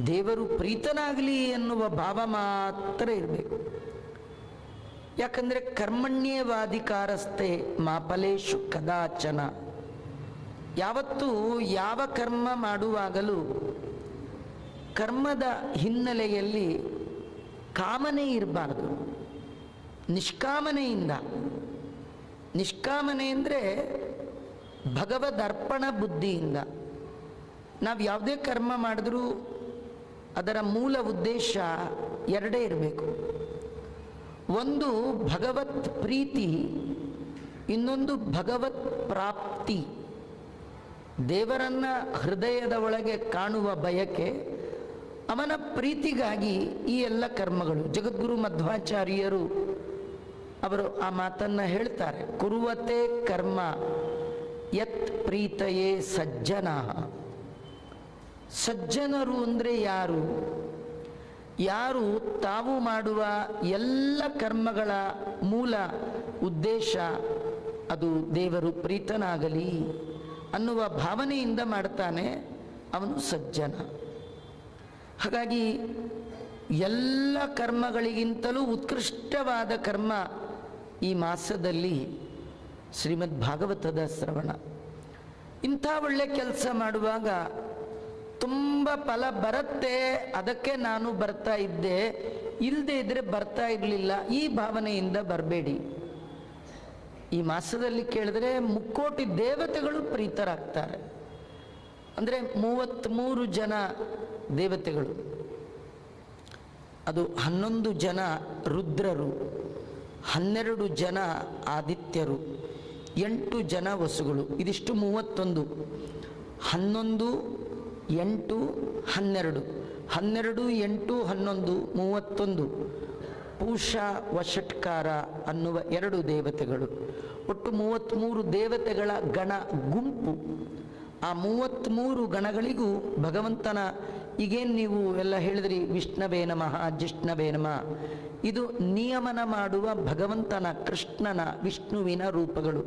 ದೇವರು ಪ್ರೀತನಾಗಲಿ ಎನ್ನುವ ಭಾವ ಮಾತ್ರ ಇರಬೇಕು. ಯಾಕಂದರೆ ಕರ್ಮಣ್ಯೇವಾಧಿಕಾರಸ್ಥೆ ಮಾ ಫಲೇಷು ಕದಾಚನ. ಯಾವತ್ತೂ ಯಾವ ಕರ್ಮ ಮಾಡುವಾಗಲೂ ಕರ್ಮದ ಹಿನ್ನೆಲೆಯಲ್ಲಿ ಕಾಮನೆ ಇರಬಾರ್ದು. ನಿಷ್ಕಾಮನೆಯಿಂದ, ನಿಷ್ಕಾಮನೆ ಅಂದರೆ ಭಗವದರ್ಪಣ ಬುದ್ಧಿಯಿಂದ ನಾವು ಯಾವುದೇ ಕರ್ಮ ಮಾಡಿದ್ರೂ ಅದರ ಮೂಲ ಉದ್ದೇಶ ಎರಡೇ ಇರಬೇಕು. ಒಂದು ಭಗವತ್ ಪ್ರೀತಿ, ಇನ್ನೊಂದು ಭಗವತ್ ಪ್ರಾಪ್ತಿ. ದೇವರನ್ನ ಹೃದಯದ ಒಳಗೆ ಕಾಣುವ ಬಯಕೆ, ಅವನ ಪ್ರೀತಿಗಾಗಿ ಈ ಎಲ್ಲ ಕರ್ಮಗಳು. ಜಗದ್ಗುರು ಮಧ್ವಾಚಾರ್ಯರು ಅವರು ಆ ಮಾತನ್ನು ಹೇಳ್ತಾರೆ, ಕುರುವತೆ ಕರ್ಮ ಯತ್ ಪ್ರೀತಯೇ ಸಜ್ಜನ. ಸಜ್ಜನರು ಅಂದರೆ ಯಾರು? ಯಾರು ತಾವು ಮಾಡುವ ಎಲ್ಲ ಕರ್ಮಗಳ ಮೂಲ ಉದ್ದೇಶ ಅದು ದೇವರು ಪ್ರೀತನಾಗಲಿ ಅನ್ನುವ ಭಾವನೆಯಿಂದ ಮಾಡ್ತಾನೆ, ಅವನು ಸಜ್ಜನ. ಹಾಗಾಗಿ ಎಲ್ಲ ಕರ್ಮಗಳಿಗಿಂತಲೂ ಉತ್ಕೃಷ್ಟವಾದ ಕರ್ಮ ಈ ಮಾಸದಲ್ಲಿ ಶ್ರೀಮದ್ ಭಾಗವತದ ಶ್ರವಣ. ಇಂಥ ಒಳ್ಳೆ ಕೆಲಸ ಮಾಡುವಾಗ ತುಂಬ ಫಲ ಬರುತ್ತೆ, ಅದಕ್ಕೆ ನಾನು ಬರ್ತಾ ಇದ್ದೆ, ಇಲ್ಲದೆ ಇದ್ರೆ ಬರ್ತಾ ಇರಲಿಲ್ಲ, ಈ ಭಾವನೆಯಿಂದ ಬರಬೇಡಿ. ಈ ಮಾಸದಲ್ಲಿ ಕೇಳಿದ್ರೆ 3 ಕೋಟಿ ದೇವತೆಗಳು ಪ್ರೀತರಾಗ್ತಾರೆ. ಅಂದರೆ 33 ಜನ ದೇವತೆಗಳು, ಅದು 11 ಜನ ರುದ್ರರು, 12 ಜನ ಆದಿತ್ಯರು, 8 ಜನ ವಸುಗಳು. ಇದಿಷ್ಟು 31. 11, 8, 12, 12, 8, 11, 31. ಪೂಷ ವಷಟ್ಕಾರ ಅನ್ನುವ 2 ದೇವತೆಗಳು. ಒಟ್ಟು 33 ದೇವತೆಗಳ ಗಣ ಗುಂಪು. ಆ 33 ಗಣಗಳಿಗೂ ಭಗವಂತನ, ಈಗೇನು ನೀವು ಎಲ್ಲ ಹೇಳಿದ್ರಿ, ವಿಷ್ಣವೇ ನಮಃ, ಜಿಷ್ಣವೇ ನಮಃ, ಇದು ನಿಯಮನ ಮಾಡುವ ಭಗವಂತನ, ಕೃಷ್ಣನ, ವಿಷ್ಣುವಿನ ರೂಪಗಳು.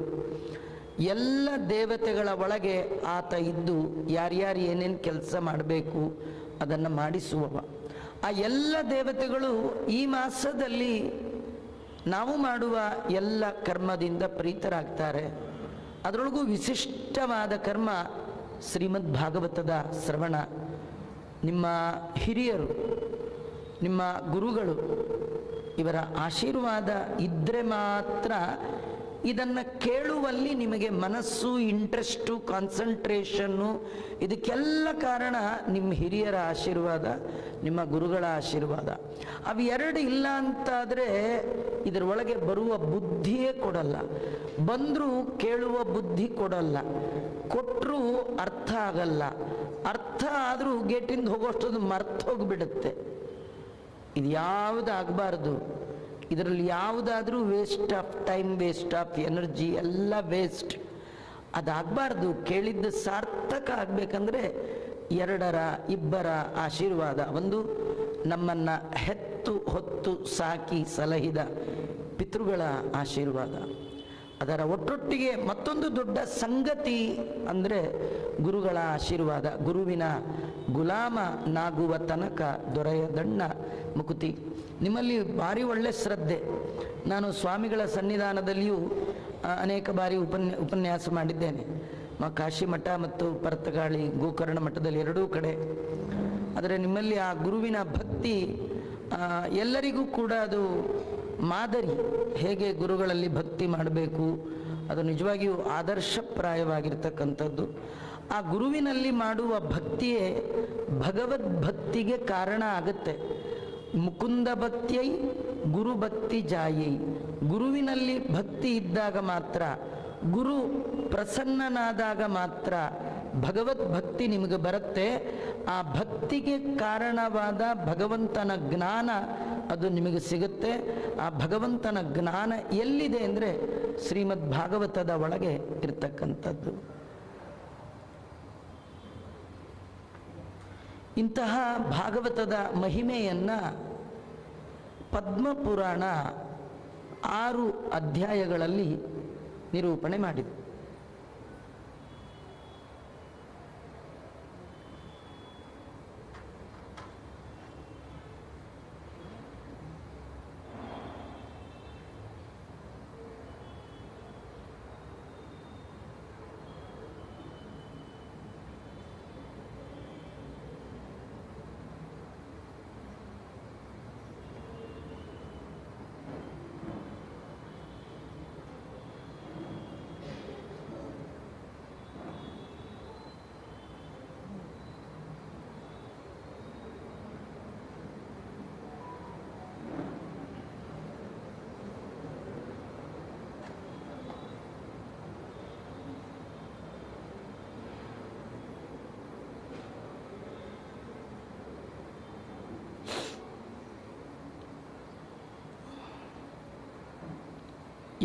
ಎಲ್ಲ ದೇವತೆಗಳ ಒಳಗೆ ಆತ ಇದ್ದು ಯಾರ್ಯಾರು ಏನೇನು ಕೆಲಸ ಮಾಡಬೇಕು ಅದನ್ನು ಮಾಡಿಸುವವ. ಆ ಎಲ್ಲ ದೇವತೆಗಳು ಈ ಮಾಸದಲ್ಲಿ ನಾವು ಮಾಡುವ ಎಲ್ಲ ಕರ್ಮದಿಂದ ಪ್ರೀತರಾಗ್ತಾರೆ. ಅದರೊಳಗೂ ವಿಶಿಷ್ಟವಾದ ಕರ್ಮ ಶ್ರೀಮದ್ ಭಾಗವತದ ಶ್ರವಣ. ನಿಮ್ಮ ಹಿರಿಯರು, ನಿಮ್ಮ ಗುರುಗಳು, ಇವರ ಆಶೀರ್ವಾದ ಇದ್ದರೆ ಮಾತ್ರ ಇದನ್ನು ಕೇಳುವಲ್ಲಿ ನಿಮಗೆ ಮನಸ್ಸು, ಇಂಟ್ರೆಸ್ಟು, ಕಾನ್ಸಂಟ್ರೇಷನ್ನು, ಇದಕ್ಕೆಲ್ಲ ಕಾರಣ ನಿಮ್ಮ ಹಿರಿಯರ ಆಶೀರ್ವಾದ, ನಿಮ್ಮ ಗುರುಗಳ ಆಶೀರ್ವಾದ. ಅವು ಎರಡು ಇಲ್ಲ ಅಂತಾದರೆ ಇದರೊಳಗೆ ಬರುವ ಬುದ್ಧಿಯೇ ಕೊಡಲ್ಲ. ಬಂದರೂ ಕೇಳುವ ಬುದ್ಧಿ ಕೊಡಲ್ಲ, ಕೊಟ್ಟರೂ ಅರ್ಥ ಆಗಲ್ಲ, ಅರ್ಥ ಆದರೂ ಗೇಟಿಂದ ಹೋಗೋಷ್ಟೊಂದು ಮರ್ತು ಹೋಗಿಬಿಡುತ್ತೆ. ಇದು ಯಾವುದು ಆಗಬಾರ್ದು. ಇದರಲ್ಲಿ ಯಾವುದಾದ್ರೂ waste of time, waste of energy, ಎಲ್ಲ ವೇಸ್ಟ್. ಅದಾಗಬಾರ್ದು. ಕೇಳಿದ್ದು ಸಾರ್ಥಕ ಆಗಬೇಕಂದ್ರೆ ಎರಡರ, ಇಬ್ಬರ ಆಶೀರ್ವಾದ. ಒಂದು, ನಮ್ಮನ್ನು ಹೆತ್ತು ಹೊತ್ತು ಸಾಕಿ ಸಲಹಿದ ಪಿತೃಗಳ ಆಶೀರ್ವಾದ. ಅದರ ಒಟ್ಟೊಟ್ಟಿಗೆ ಮತ್ತೊಂದು ದೊಡ್ಡ ಸಂಗತಿ ಅಂದರೆ ಗುರುಗಳ ಆಶೀರ್ವಾದ. ಗುರುವಿನ ಗುಲಾಮನಾಗುವ ತನಕ ದೊರೆಯದಣ್ಣ ಮುಕುತಿ. ನಿಮ್ಮಲ್ಲಿ ಭಾರಿ ಒಳ್ಳೆ ಶ್ರದ್ಧೆ. ನಾನು ಸ್ವಾಮಿಗಳ ಸನ್ನಿಧಾನದಲ್ಲಿಯೂ ಅನೇಕ ಬಾರಿ ಉಪನ್ಯಾಸ ಮಾಡಿದ್ದೇನೆ. ಕಾಶಿ ಮಠ ಮತ್ತು ಪರತಗಾಳಿ ಗೋಕರ್ಣ ಮಠದಲ್ಲಿ ಎರಡೂ ಕಡೆ. ಆದರೆ ನಿಮ್ಮಲ್ಲಿ ಆ ಗುರುವಿನ ಭಕ್ತಿ ಎಲ್ಲರಿಗೂ ಕೂಡ ಅದು ಮಾದರಿ. ಹೇಗೆ ಗುರುಗಳಲ್ಲಿ ಭಕ್ತಿ ಮಾಡಬೇಕು, ಅದು ನಿಜವಾಗಿಯೂ ಆದರ್ಶಪ್ರಾಯವಾಗಿರ್ತಕ್ಕಂಥದ್ದು. ಆ ಗುರುವಿನಲ್ಲಿ ಮಾಡುವ ಭಕ್ತಿಯೇ ಭಗವದ್ಭಕ್ತಿಗೆ ಕಾರಣ ಆಗುತ್ತೆ. ಮುಕುಂದ ಭಕ್ತಿಯೈ ಗುರು ಭಕ್ತಿ ಜಾಯೈ. ಗುರುವಿನಲ್ಲಿ ಭಕ್ತಿ ಇದ್ದಾಗ ಮಾತ್ರ, ಗುರು ಪ್ರಸನ್ನನಾದಾಗ ಮಾತ್ರ ಭಗವದ್ಭಕ್ತಿ ನಿಮಗೆ ಬರುತ್ತೆ. ಆ ಭಕ್ತಿಗೆ ಕಾರಣವಾದ ಭಗವಂತನ ಜ್ಞಾನ ಅದು ನಿಮಗೆ ಸಿಗುತ್ತೆ. ಆ ಭಗವಂತನ ಜ್ಞಾನ ಎಲ್ಲಿದೆ ಅಂದರೆ ಶ್ರೀಮದ್ ಭಾಗವತದ ಒಳಗೆ ಇರ್ತಕ್ಕಂಥದ್ದು. ಇಂತಹ ಭಾಗವತದ ಮಹಿಮೆಯನ್ನು ಪದ್ಮಪುರಾಣ 6 ಅಧ್ಯಾಯಗಳಲ್ಲಿ ನಿರೂಪಣೆ ಮಾಡಿದೆ.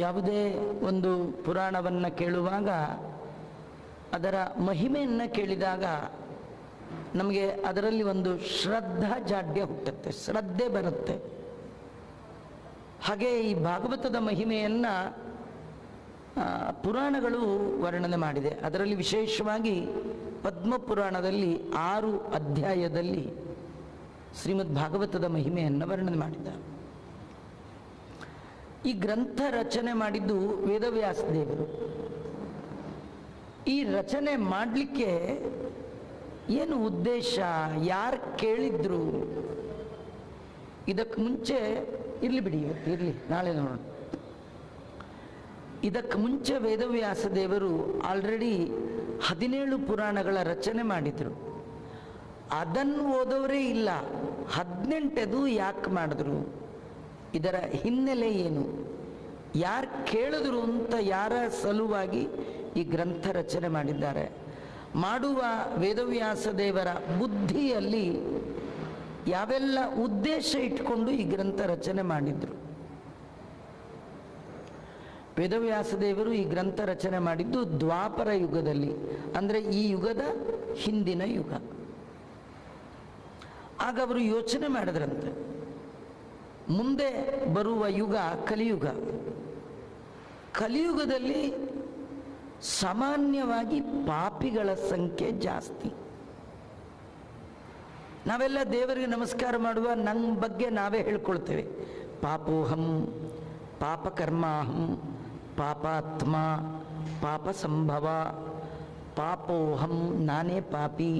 ಯಾವುದೇ ಒಂದು ಪುರಾಣವನ್ನು ಕೇಳುವಾಗ ಅದರ ಮಹಿಮೆಯನ್ನು ಕೇಳಿದಾಗ ನಮಗೆ ಅದರಲ್ಲಿ ಒಂದು ಶ್ರದ್ಧಾ ಜಾಡ್ಯ ಹುಟ್ಟುತ್ತೆ, ಶ್ರದ್ಧೆ ಬರುತ್ತೆ. ಹಾಗೆ ಈ ಭಾಗವತದ ಮಹಿಮೆಯನ್ನು ಪುರಾಣಗಳು ವರ್ಣನೆ ಮಾಡಿದೆ. ಅದರಲ್ಲಿ ವಿಶೇಷವಾಗಿ ಪದ್ಮಪುರಾಣದಲ್ಲಿ 6 ಅಧ್ಯಾಯದಲ್ಲಿ ಶ್ರೀಮದ್ ಭಾಗವತದ ಮಹಿಮೆಯನ್ನು ವರ್ಣನೆ ಮಾಡಿದ. ಈ ಗ್ರಂಥ ರಚನೆ ಮಾಡಿದ್ದು ವೇದವ್ಯಾಸ ದೇವರು. ಈ ರಚನೆ ಮಾಡಲಿಕ್ಕೆ ಏನು ಉದ್ದೇಶ, ಯಾರು ಕೇಳಿದ್ರು? ಇದಕ್ಕೆ ಮುಂಚೆ ಇರಲಿ ಬಿಡಿ, ಇರಲಿ, ನಾಳೆ ನೋಡೋಣ. ಇದಕ್ಕೆ ಮುಂಚೆ ವೇದವ್ಯಾಸ ದೇವರು ಆಲ್ರೆಡಿ 17 ಪುರಾಣಗಳ ರಚನೆ ಮಾಡಿದರು. ಅದನ್ನು ಓದೋರೇ ಇಲ್ಲ. 18 ಯಾಕೆ ಮಾಡಿದ್ರು? ಇದರ ಹಿನ್ನೆಲೆ ಏನು, ಯಾರು ಕೇಳಿದ್ರು ಅಂತ, ಯಾರ ಸಲುವಾಗಿ ಈ ಗ್ರಂಥ ರಚನೆ ಮಾಡಿದ್ದಾರೆ? ಮಾಡುವ ವೇದವ್ಯಾಸ ದೇವರ ಬುದ್ಧಿಯಲ್ಲಿ ಯಾವೆಲ್ಲ ಉದ್ದೇಶ ಇಟ್ಕೊಂಡು ಈ ಗ್ರಂಥ ರಚನೆ ಮಾಡಿದ್ರು? ವೇದವ್ಯಾಸ ದೇವರು ಈ ಗ್ರಂಥ ರಚನೆ ಮಾಡಿದ್ದು ದ್ವಾಪರ ಯುಗದಲ್ಲಿ, ಅಂದರೆ ಈ ಯುಗದ ಹಿಂದಿನ ಯುಗ. ಆಗ ಅವರು ಯೋಚನೆ ಮಾಡಿದ್ರಂತೆ, ಮುಂದೆ ಬರುವ ಯುಗ ಕಲಿಯುಗ. ಕಲಿಯುಗದಲ್ಲಿ ಸಾಮಾನ್ಯವಾಗಿ ಪಾಪಿಗಳ ಸಂಖ್ಯೆ ಜಾಸ್ತಿ. ನಾವೆಲ್ಲ ದೇವರಿಗೆ ನಮಸ್ಕಾರ ಮಾಡುವ ನಮ್ಮ ಬಗ್ಗೆ ನಾವೇ ಹೇಳ್ಕೊಳ್ತೇವೆ, ಪಾಪೋಹಂ, ಪಾಪಕರ್ಮಾಹಂ, ಪಾಪಾತ್ಮ, ಪಾಪ ಸಂಭವ, ಪಾಪೋಹಂ ನಾನೇ ಪಾಪಿ,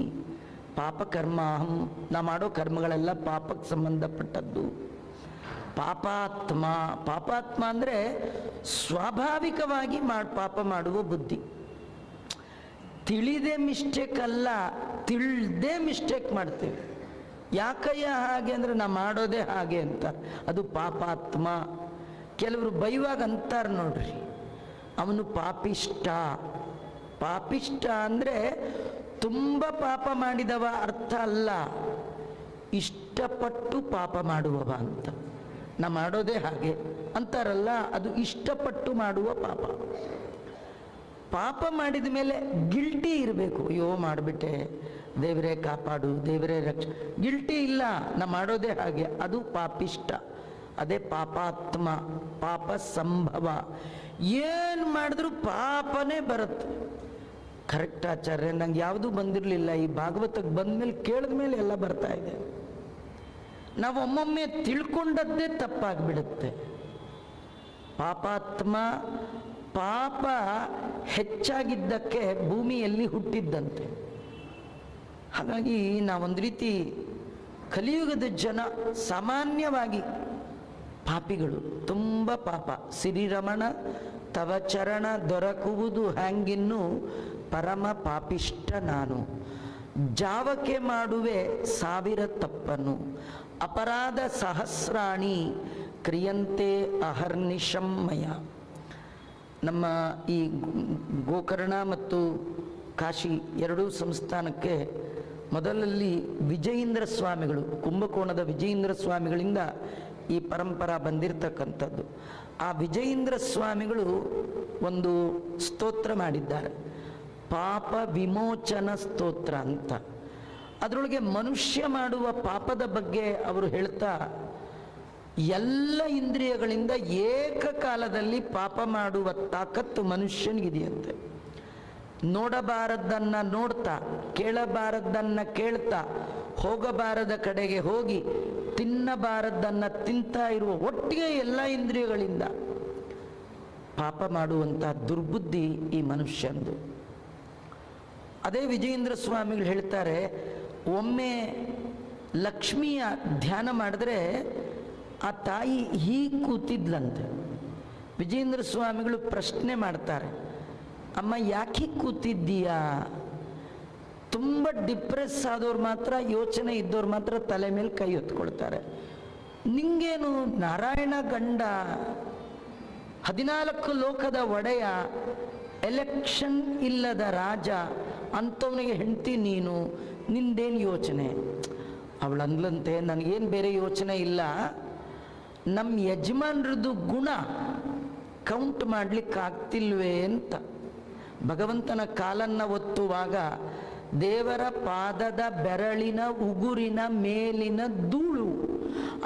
ಪಾಪಕರ್ಮಾಹಂ ನಾ ಮಾಡೋ ಕರ್ಮಗಳೆಲ್ಲ ಪಾಪಕ್ಕೆ ಸಂಬಂಧಪಟ್ಟದ್ದು, ಪಾಪಾತ್ಮ, ಪಾಪಾತ್ಮ ಅಂದರೆ ಸ್ವಾಭಾವಿಕವಾಗಿ ಪಾಪ ಮಾಡುವ ಬುದ್ಧಿ. ತಿಳಿದೇ ಮಿಸ್ಟೇಕ್ ಅಲ್ಲ, ತಿಳಿದೇ ಮಿಸ್ಟೇಕ್ ಮಾಡ್ತೇವೆ. ಯಾಕಯ್ಯ ಹಾಗೆ ಅಂದರೆ ನಾ ಮಾಡೋದೇ ಹಾಗೆ ಅಂತ, ಅದು ಪಾಪಾತ್ಮ. ಕೆಲವರು ಬೈವಾಗ ಅಂತಾರೆ ನೋಡ್ರಿ, ಅವನು ಪಾಪಿಷ್ಟ. ಪಾಪಿಷ್ಟ ಅಂದರೆ ತುಂಬ ಪಾಪ ಮಾಡಿದವ ಅರ್ಥ ಅಲ್ಲ, ಇಷ್ಟಪಟ್ಟು ಪಾಪ ಮಾಡುವವ ಅಂತ. ನಾ ಮಾಡೋದೇ ಹಾಗೆ ಅಂತಾರಲ್ಲ, ಅದು ಇಷ್ಟಪಟ್ಟು ಮಾಡುವ ಪಾಪ. ಪಾಪ ಮಾಡಿದ ಮೇಲೆ ಗಿಲ್ಟಿ ಇರಬೇಕು, ಅಯ್ಯೋ ಮಾಡಿಬಿಟ್ಟೆ, ದೇವರೇ ಕಾಪಾಡು, ದೇವರೇ ರಕ್ಷ. ಗಿಲ್ಟಿ ಇಲ್ಲ, ನಾ ಮಾಡೋದೇ ಹಾಗೆ, ಅದು ಪಾಪಿಷ್ಟ. ಅದೇ ಪಾಪಾತ್ಮ, ಪಾಪ ಸಂಭವ. ಏನು ಮಾಡಿದ್ರೂ ಪಾಪನೇ ಬರುತ್ತೆ. ಕರೆಕ್ಟ್ ಆಚಾರ್ಯ, ನಂಗೆ ಯಾವುದೂ ಬಂದಿರಲಿಲ್ಲ, ಈ ಭಾಗವತಕ್ಕೆ ಬಂದಮೇಲೆ ಕೇಳಿದ ಮೇಲೆ ಎಲ್ಲ ಬರ್ತಾ ಇದೆ. ನಾವು ಒಮ್ಮೊಮ್ಮೆ ತಿಳ್ಕೊಂಡದ್ದೇ ತಪ್ಪಾಗ್ಬಿಡುತ್ತೆ. ಪಾಪಾತ್ಮ, ಪಾಪ ಹೆಚ್ಚಾಗಿದ್ದಕ್ಕೆ ಭೂಮಿಯಲ್ಲಿ ಹುಟ್ಟಿದ್ದಂತೆ. ಹಾಗಾಗಿ ನಾವೊಂದು ರೀತಿ ಕಲಿಯುಗದ ಜನ ಸಾಮಾನ್ಯವಾಗಿ ಪಾಪಿಗಳು, ತುಂಬ ಪಾಪ. ಶ್ರೀರಮಣ ತವ ಚರಣ ದೊರಕುವುದು ಹ್ಯಾಂಗಿನ್ನು ಪರಮ ಪಾಪಿಷ್ಟ ನಾನು, ಜಾವಕ್ಕೆ ಮಾಡುವೆ ಸಾವಿರ ತಪ್ಪನು, ಅಪರಾಧ ಸಹಸ್ರಾಣಿ ಕ್ರಿಯಂತೆ ಅಹರ್ನಿಶಮ್ಮಯ. ನಮ್ಮ ಈ ಗೋಕರ್ಣ ಮತ್ತು ಕಾಶಿ ಎರಡೂ ಸಂಸ್ಥಾನಕ್ಕೆ ಮೊದಲಲ್ಲಿ ವಿಜಯೇಂದ್ರ ಸ್ವಾಮಿಗಳು, ಕುಂಭಕೋಣದ ವಿಜಯೇಂದ್ರ ಸ್ವಾಮಿಗಳಿಂದ ಈ ಪರಂಪರಾ ಬಂದಿರತಕ್ಕಂಥದ್ದು. ಆ ವಿಜಯೇಂದ್ರ ಸ್ವಾಮಿಗಳು ಒಂದು ಸ್ತೋತ್ರ ಮಾಡಿದ್ದಾರೆ, ಪಾಪ ವಿಮೋಚನ ಸ್ತೋತ್ರ ಅಂತ. ಅದರೊಳಗೆ ಮನುಷ್ಯ ಮಾಡುವ ಪಾಪದ ಬಗ್ಗೆ ಅವರು ಹೇಳ್ತಾ, ಎಲ್ಲ ಇಂದ್ರಿಯಗಳಿಂದ ಏಕಕಾಲದಲ್ಲಿ ಪಾಪ ಮಾಡುವ ತಾಕತ್ತು ಮನುಷ್ಯನಿಗಿದೆಯಂತೆ. ನೋಡಬಾರದ್ದನ್ನ ನೋಡ್ತಾ, ಕೇಳಬಾರದ್ದನ್ನ ಕೇಳ್ತಾ, ಹೋಗಬಾರದ ಕಡೆಗೆ ಹೋಗಿ, ತಿನ್ನಬಾರದ್ದನ್ನ ತಿಂತಾ ಇರುವ ಒಟ್ಟಿಗೆ ಎಲ್ಲ ಇಂದ್ರಿಯಗಳಿಂದ ಪಾಪ ಮಾಡುವಂಥ ದುರ್ಬುದ್ಧಿ ಈ ಮನುಷ್ಯಂದು. ಅದೇ ವಿಜಯೇಂದ್ರ ಸ್ವಾಮಿಗಳು ಹೇಳ್ತಾರೆ, ಒಮ್ಮೆ ಲಕ್ಷ್ಮಿಯ ಧ್ಯಾನ ಮಾಡಿದ್ರೆ ಆ ತಾಯಿ ಹೀಗೆ ಕೂತಿದ್ಲಂತೆ. ವಿಜಯೇಂದ್ರ ಸ್ವಾಮಿಗಳು ಪ್ರಶ್ನೆ ಮಾಡ್ತಾರೆ, ಅಮ್ಮ ಯಾಕೆ ಕೂತಿದ್ದೀಯಾ? ತುಂಬ ಡಿಪ್ರೆಸ್ ಆದವ್ರು ಮಾತ್ರ, ಯೋಚನೆ ಇದ್ದವ್ರು ಮಾತ್ರ ತಲೆ ಮೇಲೆ ಕೈ ಹೊತ್ಕೊಳ್ತಾರೆ. ನಿಂಗೇನು, ನಾರಾಯಣ ಗಂಡ, 14 ಲೋಕದ ಒಡೆಯ, ಎಲೆಕ್ಷನ್ ಇಲ್ಲದ ರಾಜ, ಅಂಥವನಿಗೆ ಹೆಂಡ್ತಿ ನೀನು, ನಿಂದೇನು ಯೋಚನೆ? ಅವಳಂದ್ಲಂತೆ, ನನಗೇನು ಬೇರೆ ಯೋಚನೆ ಇಲ್ಲ, ನಮ್ಮ ಯಜಮಾನ್ರದ್ದು ಗುಣ ಕೌಂಟ್ ಮಾಡ್ಲಿಕ್ಕೆ ಆಗ್ತಿಲ್ವೇ ಅಂತ. ಭಗವಂತನ ಕಾಲನ್ನು ಒತ್ತುವಾಗ ದೇವರ ಪಾದದ ಬೆರಳಿನ ಉಗುರಿನ ಮೇಲಿನ ಧೂಳು,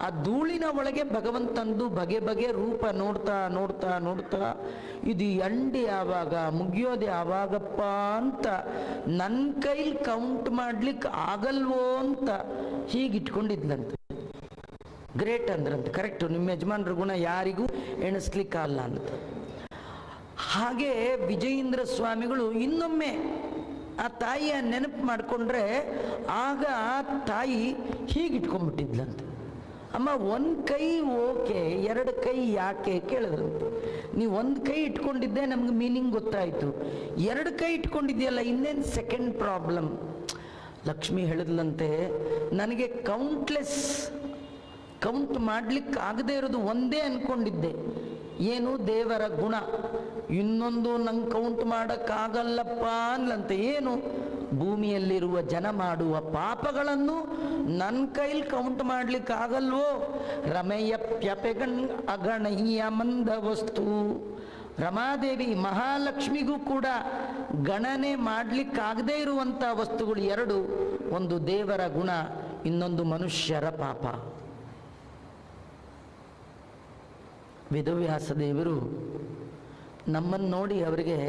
ಆ ಧೂಳಿನ ಒಳಗೆ ಭಗವಂತಂದು ಬಗೆ ಬಗೆ ರೂಪ ನೋಡ್ತಾ ನೋಡ್ತಾ ನೋಡ್ತಾ, ಇದು ಎಂಡಿ ಯಾವಾಗ ಮುಗಿಯೋದು ಯಾವಾಗಪ್ಪ ಅಂತ ನನ್ನ ಕೈಲಿ ಕೌಂಟ್ ಮಾಡ್ಲಿಕ್ಕೆ ಆಗಲ್ವೋ ಅಂತ ಹೀಗಿಟ್ಕೊಂಡಿದ್ಲಂತೆ. ಗ್ರೇಟ್ ಅಂದ್ರಂತೆ. ಕರೆಕ್ಟು, ನಿಮ್ಮ ಯಜಮಾನ್ರ ಗುಣ ಯಾರಿಗೂ ಎಣಿಸ್ಲಿಕ್ಕಲ್ಲ ಅಂತ. ಹಾಗೆ ವಿಜಯೇಂದ್ರ ಸ್ವಾಮಿಗಳು ಇನ್ನೊಮ್ಮೆ ಆ ತಾಯಿಯ ನೆನಪು ಮಾಡಿಕೊಂಡ್ರೆ, ಆಗ ಆ ತಾಯಿ ಹೀಗಿಟ್ಕೊಂಡ್ಬಿಟ್ಟಿದ್ಲಂತೆ. ಅಮ್ಮ, ಒಂದು ಕೈ ಓಕೆ, 2 ಕೈ ಯಾಕೆ ಕೇಳಿದ್ರಂತೆ. ನೀವು ಒಂದು ಕೈ ಇಟ್ಕೊಂಡಿದ್ದೆ ನಮ್ಗೆ ಮೀನಿಂಗ್ ಗೊತ್ತಾಯಿತು, 2 ಕೈ ಇಟ್ಕೊಂಡಿದ್ಯಲ್ಲ, ಇನ್ನೇನು ಸೆಕೆಂಡ್ ಪ್ರಾಬ್ಲಮ್? ಲಕ್ಷ್ಮಿ ಹೇಳಿದ್ಲಂತೆ, ನನಗೆ ಕೌಂಟ್ ಮಾಡ್ಲಿಕ್ಕೆ ಆಗದೆ ಇರೋದು ಒಂದೇ ಅನ್ಕೊಂಡಿದ್ದೆ, ಏನು? ದೇವರ ಗುಣ. ಇನ್ನೊಂದು ನಂಗೆ ಕೌಂಟ್ ಮಾಡೋಕ್ಕಾಗಲ್ಲಪ್ಪ ಅನ್ಲಂತೆ. ಏನು? ಭೂಮಿಯಲ್ಲಿರುವ ಜನ ಮಾಡುವ ಪಾಪಗಳನ್ನು ನನ್ನ ಕೈಲಿ ಕೌಂಟ್ ಮಾಡ್ಲಿಕ್ಕೆ ಆಗಲ್ವೋ? ರಮೆಯಪ್ಯಪೆಗಣ್ ಅಗಣಯ್ಯ ಮಂದ ವಸ್ತು. ರಮಾದೇವಿ ಮಹಾಲಕ್ಷ್ಮಿಗೂ ಕೂಡ ಗಣನೆ ಮಾಡಲಿಕ್ಕಾಗದೇ ಇರುವಂಥ ವಸ್ತುಗಳು ಎರಡು, ಒಂದು ದೇವರ ಗುಣ, ಇನ್ನೊಂದು ಮನುಷ್ಯರ ಪಾಪ. ವೇದವ್ಯಾಸ ದೇವರು ನಮ್ಮನ್ನು ನೋಡಿ ಅವರಿಗೆ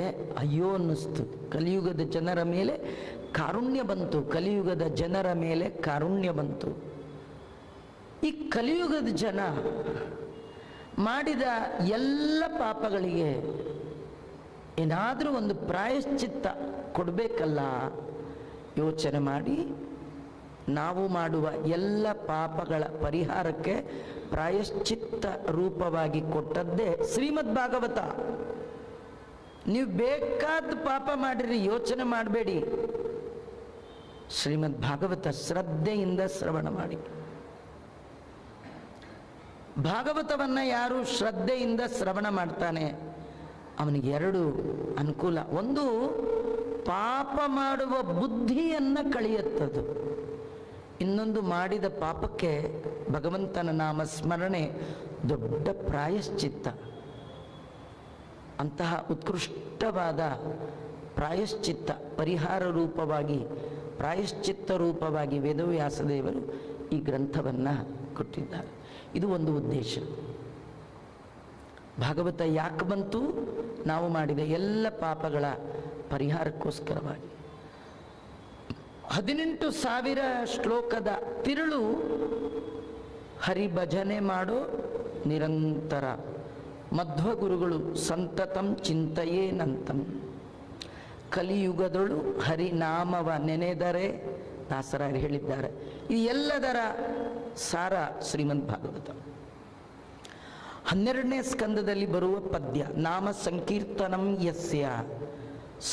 ಅಯ್ಯೋ ಅನ್ನಿಸ್ತು. ಕಲಿಯುಗದ ಜನರ ಮೇಲೆ ಕಾರುಣ್ಯ ಬಂತು, ಕಲಿಯುಗದ ಜನರ ಮೇಲೆ ಕಾರುಣ್ಯ ಬಂತು. ಈ ಕಲಿಯುಗದ ಜನ ಮಾಡಿದ ಎಲ್ಲ ಪಾಪಗಳಿಗೆ ಏನಾದರೂ ಒಂದು ಪ್ರಾಯಶ್ಚಿತ್ತ ಕೊಡಬೇಕಲ್ಲ. ಯೋಚನೆ ಮಾಡಿ, ನಾವು ಮಾಡುವ ಎಲ್ಲ ಪಾಪಗಳ ಪರಿಹಾರಕ್ಕೆ ಪ್ರಾಯಶ್ಚಿತ್ತ ರೂಪವಾಗಿ ಕೊಟ್ಟದ್ದೇ ಶ್ರೀಮದ್ ಭಾಗವತ. ನೀವು ಬೇಕಾದ ಪಾಪ ಮಾಡಿರಿ, ಯೋಚನೆ ಮಾಡಬೇಡಿ. ಶ್ರೀಮದ್ ಭಾಗವತ ಶ್ರದ್ಧೆಯಿಂದ ಶ್ರವಣ ಮಾಡಿ. ಭಾಗವತವನ್ನ ಯಾರು ಶ್ರದ್ಧೆಯಿಂದ ಶ್ರವಣ ಮಾಡ್ತಾನೆ ಅವನಿಗೆ ಎರಡು ಅನುಕೂಲ. ಒಂದು, ಪಾಪ ಮಾಡುವ ಬುದ್ಧಿಯನ್ನ ಕಳೆಯುತ್ತದು. ಇನ್ನೊಂದು, ಮಾಡಿದ ಪಾಪಕ್ಕೆ ಭಗವಂತನ ನಾಮ ಸ್ಮರಣೆ ದೊಡ್ಡ ಪ್ರಾಯಶ್ಚಿತ್ತ. ಅಂತಹ ಉತ್ಕೃಷ್ಟವಾದ ಪ್ರಾಯಶ್ಚಿತ್ತ ಪರಿಹಾರ ರೂಪವಾಗಿ, ಪ್ರಾಯಶ್ಚಿತ್ತ ರೂಪವಾಗಿ ವೇದವ್ಯಾಸ ದೇವರು ಈ ಗ್ರಂಥವನ್ನು ಕೊಟ್ಟಿದ್ದಾರೆ. ಇದು ಒಂದು ಉದ್ದೇಶ. ಭಾಗವತ ಯಾಕೆ ಬಂತು? ನಾವು ಮಾಡಿದ ಎಲ್ಲ ಪಾಪಗಳ ಪರಿಹಾರಕ್ಕೋಸ್ಕರವಾಗಿ. 18,000 ಶ್ಲೋಕದ ತಿರುಳು ಹರಿಭಜನೆ ಮಾಡೋ ನಿರಂತರ ಮಧ್ವಗುರುಗಳು ಸಂತತಂ ಚಿಂತೆಯೇನಂತಂ. ಕಲಿಯುಗದೊಳು ಹರಿನಾಮವ ನೆನೆದರೆ ದಾಸರಾಯರು ಹೇಳಿದ್ದಾರೆ. ಈ ಎಲ್ಲದರ ಸಾರ ಶ್ರೀಮದ್ ಭಾಗವತ. 12ನೇ ಸ್ಕಂದದಲ್ಲಿ ಬರುವ ಪದ್ಯ, ನಾಮ ಸಂಕೀರ್ತನಂ ಯಸ್ಯ